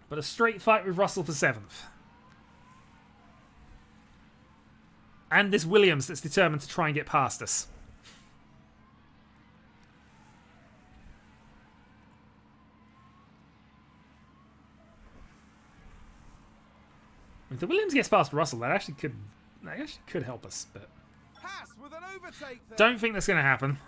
But a straight fight with Russell for 7th. And this Williams that's determined to try and get past us. If the Williams gets past Russell, that actually could help us, but Haas with an overtake there. don't think that's going to happen.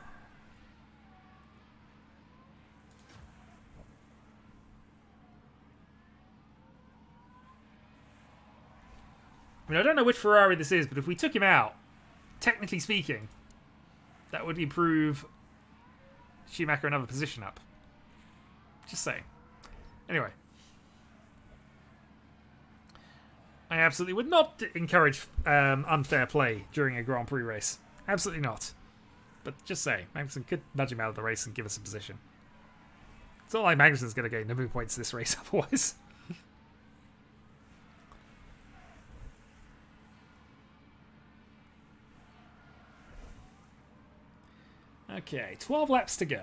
I mean, I don't know which Ferrari this is, but if we took him out, technically speaking, that would improve Schumacher another position up. Just saying. Anyway. I absolutely would not encourage unfair play during a Grand Prix race. Absolutely not. But just saying, Magnussen could nudge him out of the race and give us a position. It's not like Magnussen's going to gain no points this race otherwise. Okay, 12 laps to go.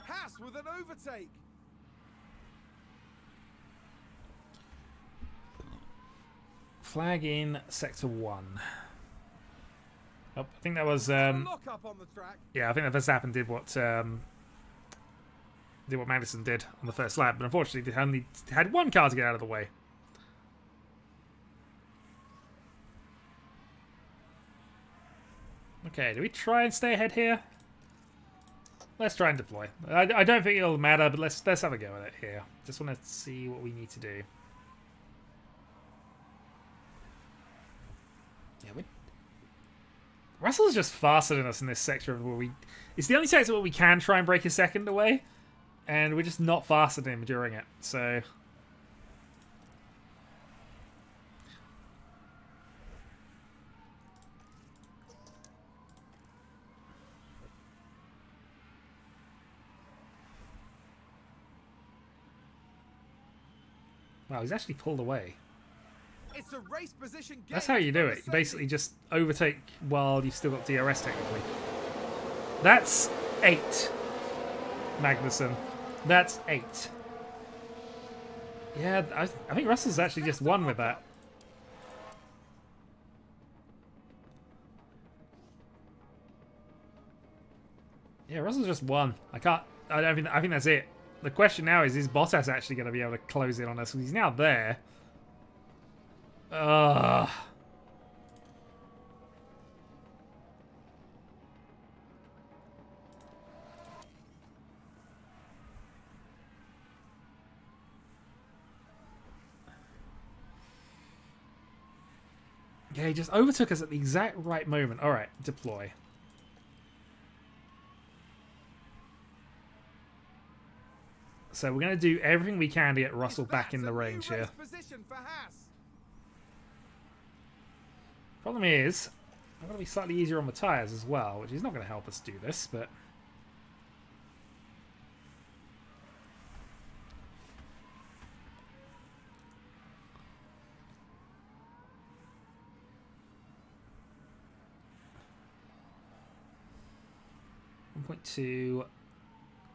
Haas with an overtake. Flag in sector 1. Oh, I think that was Lock up on the track. yeah, I think that Verstappen did what Magnussen did on the first lap, but unfortunately they only had one car to get out of the way. Okay, do we try and stay ahead here? Let's try and deploy. I don't think it'll matter, but let's have a go at it here. Just want to see what we need to do. Yeah, Russell's just faster than us in this sector of where it's the only sector where we can try and break a second away, and we're just not faster than him during it. So wow, he's actually pulled away. It's a race position game. That's how you do for it. You Mercedes. basically just overtake while you've still got DRS technically. That's 8. Magnussen. That's 8. Yeah, I think Russell's actually just won with that. Yeah, Russell's just won. I think that's it. The question now is Bottas actually going to be able to close in on us? He's now there. Ugh. Yeah, he just overtook us at the exact right moment. Alright, deploy. So we're going to do everything we can to get Russell back in the range here. Position for Haas. Problem is, I've got to be slightly easier on the tyres as well, which is not going to help us do this, but 1.2.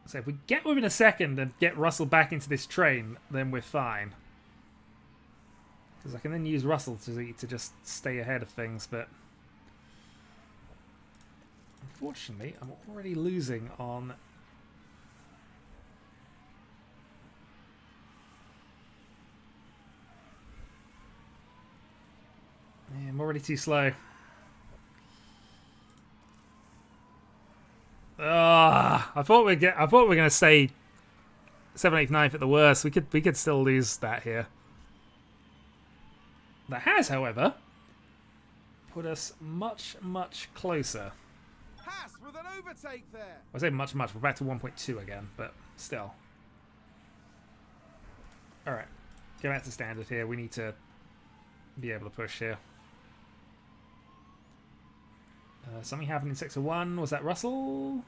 So if we get within a second and get Russell back into this train, then we're fine. Because I can then use Russell to just stay ahead of things, but unfortunately, I'm already losing on. Yeah, I'm already too slow. I thought we were going to stay 7th, 8th, 9th at the worst. We could still lose that here. That has, however, put us much, much closer. Haas with an overtake there. I say much, much. We're back to 1.2 again, but still. All right, go back to standard here. We need to be able to push here. Something happened in Sector 1. Was that Russell?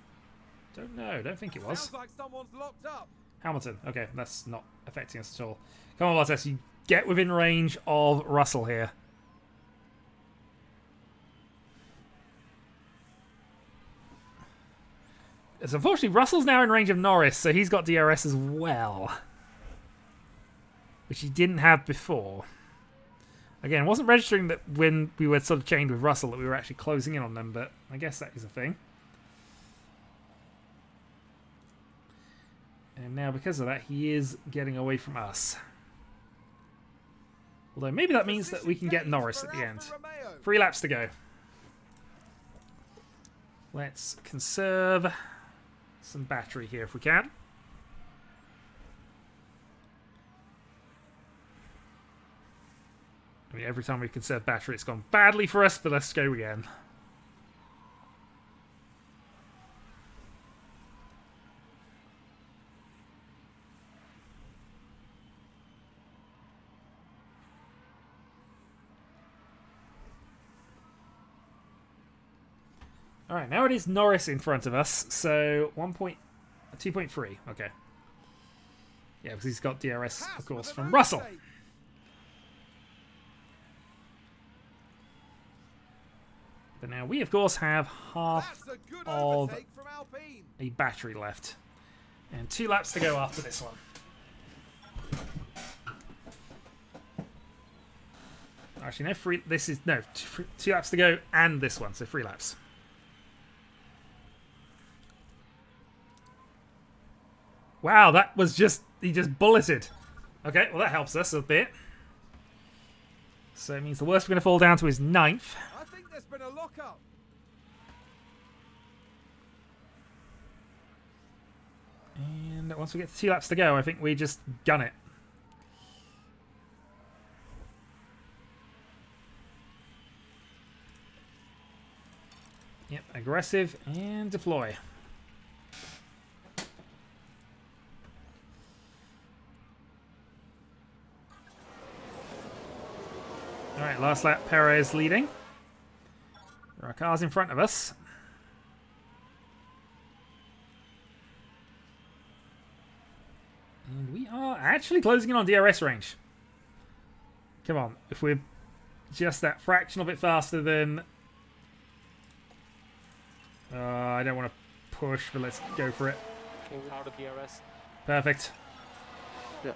Don't know. Don't think it was. Sounds like someone's locked up. Hamilton. Okay, that's not affecting us at all. Come on, Bottas. You get within range of Russell here. So unfortunately, Russell's now in range of Norris, so he's got DRS as well. Which he didn't have before. Again, wasn't registering that when we were sort of chained with Russell that we were actually closing in on them, but I guess that is a thing. And now because of that, he is getting away from us. Although maybe that means that we can get Norris at the end. 3 laps to go. Let's conserve some battery here if we can. I mean, every time we conserve battery, it's gone badly for us, but let's go again. All right, now it is Norris in front of us, so 2.3. Okay. Yeah, because he's got DRS, of course, from Russell. But now we, of course, have half of a battery left. And 2 laps to go after this one. Actually, no, 3. This is, no, 2 laps to go and this one, so 3 laps. Wow, that was just, he just bulleted. Okay, well that helps us a bit. So it means the worst we're going to fall down to is 9th. I think there's been a lockup. And once we get to 2 laps to go, I think we just gun it. Yep, aggressive and deploy. Alright, last lap, Perez leading. There are cars in front of us. And we are actually closing in on DRS range. Come on, if we're just that fractional bit faster than... I don't want to push, but let's go for it. Okay, we're out of DRS. Perfect. Yeah.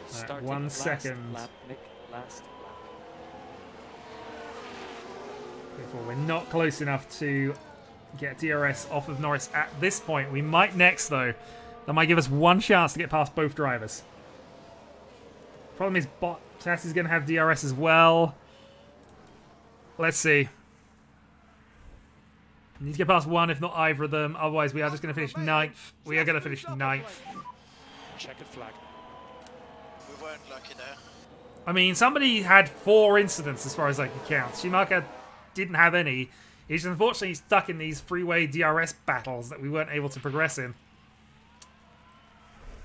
Starting 1 last second. lap, Nick, last lap. Before we're not close enough to get DRS off of Norris at this point. We might next, though. That might give us 1 chance to get past both drivers. Problem is, Bottas is going to have DRS as well. Let's see. We need to get past 1, if not either of them. Otherwise, we are just going to finish 9th. We are going to finish 9th. Checkered flag. We weren't lucky there. I mean, somebody had 4 incidents as far as I can count. Schumacher didn't have any. He's unfortunately stuck in these freeway DRS battles that we weren't able to progress in.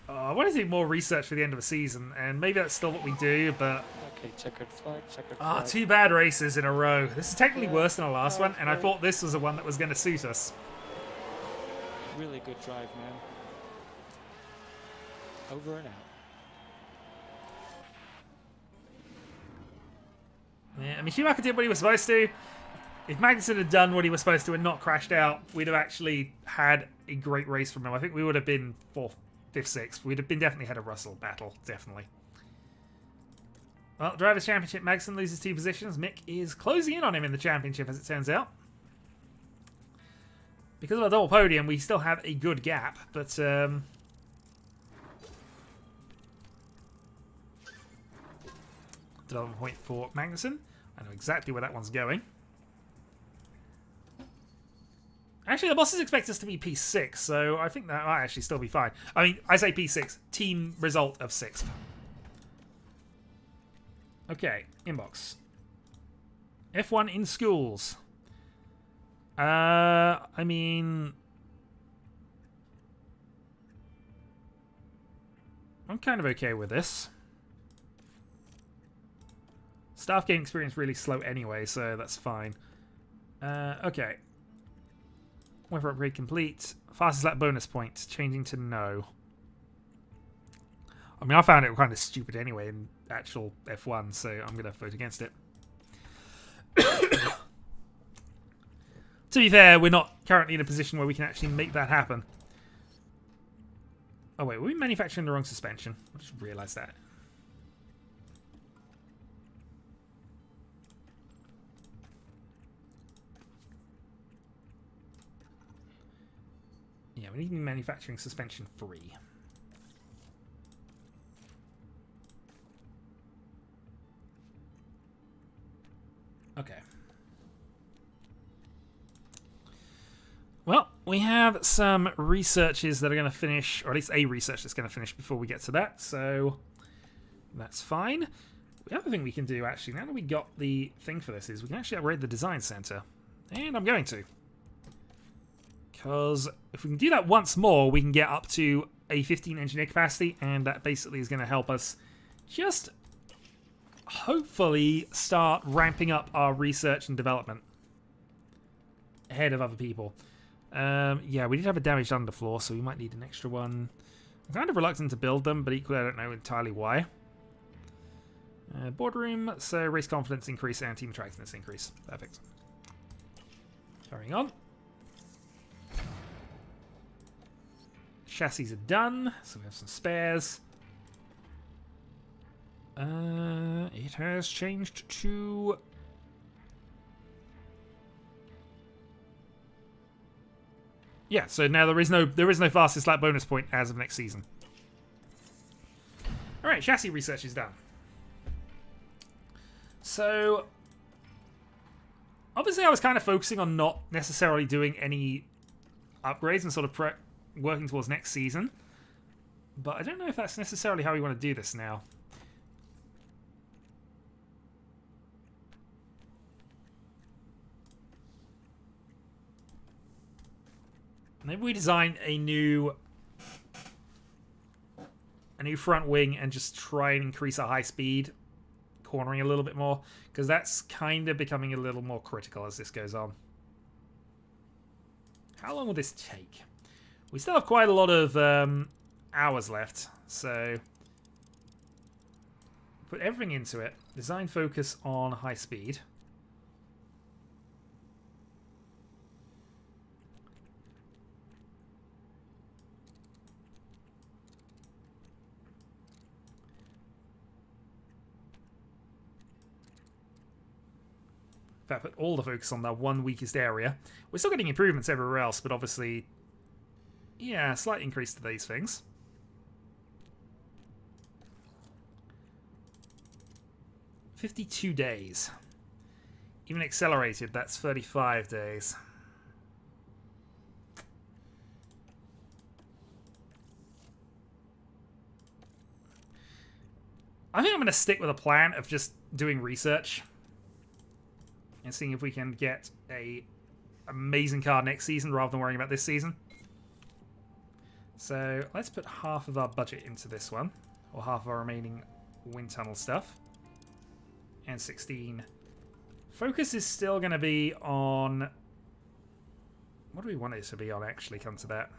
I want to do more research for the end of the season, and maybe that's still what we do, but... Okay, checkered flag. Two bad races in a row. This is technically worse than the last one, and I thought this was the one that was going to suit us. Really good drive, man. Over and out. Yeah, I mean, Schumacher did what he was supposed to. If Magnussen had done what he was supposed to and not crashed out, we'd have actually had a great race from him. I think we would have been 4th, 5th, 6th. We'd have been definitely had a Russell battle, definitely. Well, Drivers' Championship, Magnussen loses 2 positions. Mick is closing in on him in the championship, as it turns out. Because of our double podium, we still have a good gap, but... development point for Magnussen. I know exactly where that one's going. Actually, the bosses expect us to be P6, so I think that might actually still be fine. I mean, I say P6, team result of 6th. Okay, inbox. F1 in schools. I mean... I'm kind of okay with this. Staff gain experience really slow anyway, so that's fine. Okay. Weather upgrade complete. Fastest lap bonus point. Changing to no. I mean, I found it kind of stupid anyway in actual F1, so I'm going to vote against it. To be fair, we're not currently in a position where we can actually make that happen. Oh wait, were we manufacturing the wrong suspension? I just realised that. Yeah, we need to be manufacturing suspension 3. Okay. Well, we have some researches that are going to finish, or at least a research that's going to finish before we get to that, so that's fine. The other thing we can do, actually, now that we got the thing for this, is we can actually upgrade the design center. And I'm going to. Because if we can do that once more, we can get up to a 15 engineer capacity, and that basically is going to help us just hopefully start ramping up our research and development ahead of other people. Yeah, we did have a damaged underfloor, so we might need an extra one. I'm kind of reluctant to build them, but equally I don't know entirely why. Boardroom, so race confidence increase and team attractiveness increase. Perfect. Carrying on. Chassis are done, so we have some spares. It has changed to... Yeah, so now there is no fastest lap bonus point as of next season. Alright, chassis research is done. So, obviously I was kind of focusing on not necessarily doing any upgrades and sort of working towards next season. But I don't know if that's necessarily how we want to do this now. Maybe we design a new front wing and just try and increase our high speed cornering a little bit more, because that's kind of becoming a little more critical as this goes on. How long will this take? We still have quite a lot of hours left, so put everything into it. Design focus on high speed. In fact, put all the focus on that one weakest area. We're still getting improvements everywhere else, but obviously, yeah, slight increase to these things. $52 days. Even accelerated, that's 35 days. I think I'm going to stick with a plan of just doing research and seeing if we can get a amazing car next season rather than worrying about this season. So let's put half of our budget into this one, or half of our remaining wind tunnel stuff. And 16. Focus is still going to be on... What do we want it to be on, actually, come to that?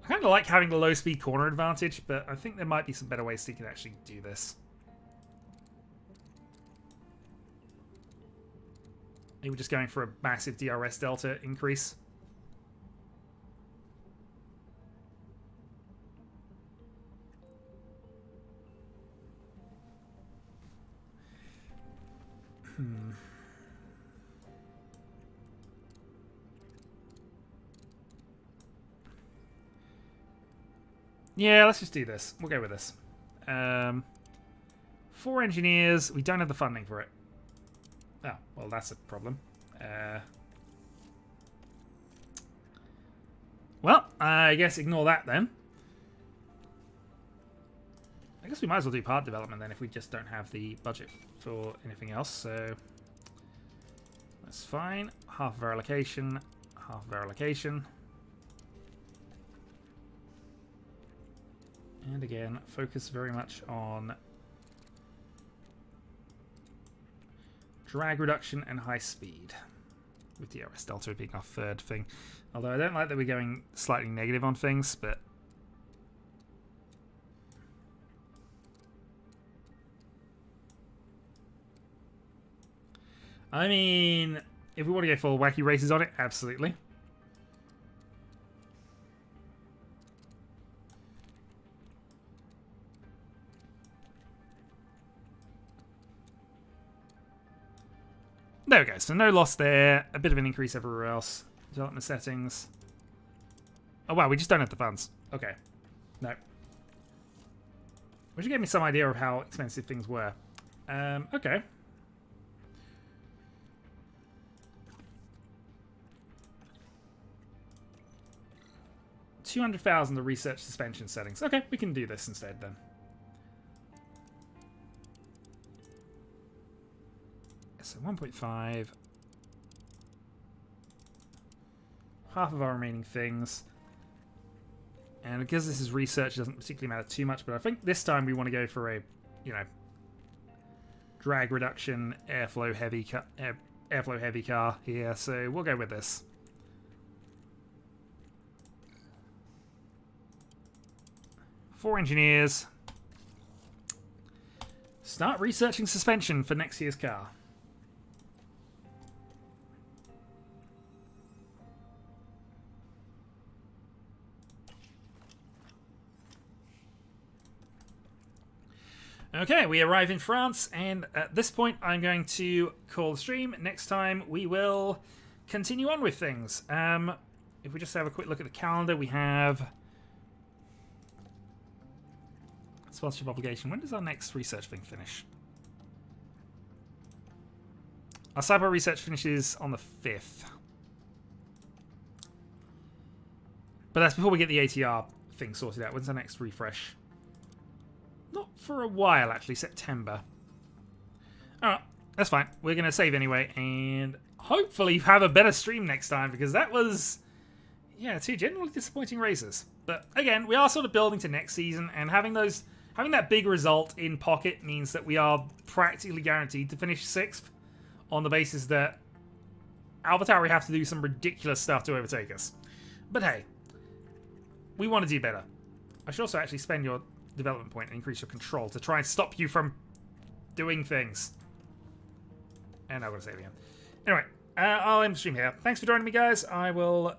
I kind of like having the low speed corner advantage, but I think there might be some better ways to actually do this. Maybe we're just going for a massive DRS delta increase. Yeah, let's just do this. We'll go with this. 4 engineers. We don't have the funding for it. Oh, well, that's a problem. Well, I guess ignore that then. I guess we might as well do part development then if we just don't have the budget for anything else. So that's fine. Half of our allocation. Half of our allocation. And again, focus very much on drag reduction and high speed, with DRS delta being our third thing. Although I don't like that we're going slightly negative on things, but I mean, if we want to go full wacky races on it, absolutely. There we go. So no loss there. A bit of an increase everywhere else. Development settings. Oh, wow. We just don't have the funds. Okay. No. Which gave me some idea of how expensive things were. Okay. $200,000 to research suspension settings. Okay, we can do this instead then. So 1.5. Half of our remaining things. And because this is research, it doesn't particularly matter too much, but I think this time we want to go for a, you know, drag reduction, airflow heavy car here. So we'll go with this. Four engineers. Start researching suspension for next year's car. Okay, we arrive in France, and at this point I'm going to call the stream. Next time we will continue on with things. If we just have a quick look at the calendar, we have sponsorship obligation. When does our next research thing finish? Our cyber research finishes on the 5th. But that's before we get the ATR thing sorted out. When's our next refresh? Not for a while, actually. September. Alright, that's fine. We're going to save anyway, and hopefully have a better stream next time, because that was, yeah, 2 generally disappointing races. But again, we are sort of building to next season, and having that big result in pocket means that we are practically guaranteed to finish 6th, on the basis that AlphaTauri have to do some ridiculous stuff to overtake us. But hey, we want to do better. I should also actually spend your development point and increase your control to try and stop you from doing things. And I'm going to save again. Anyway, I'll end the stream here. Thanks for joining me, guys. I will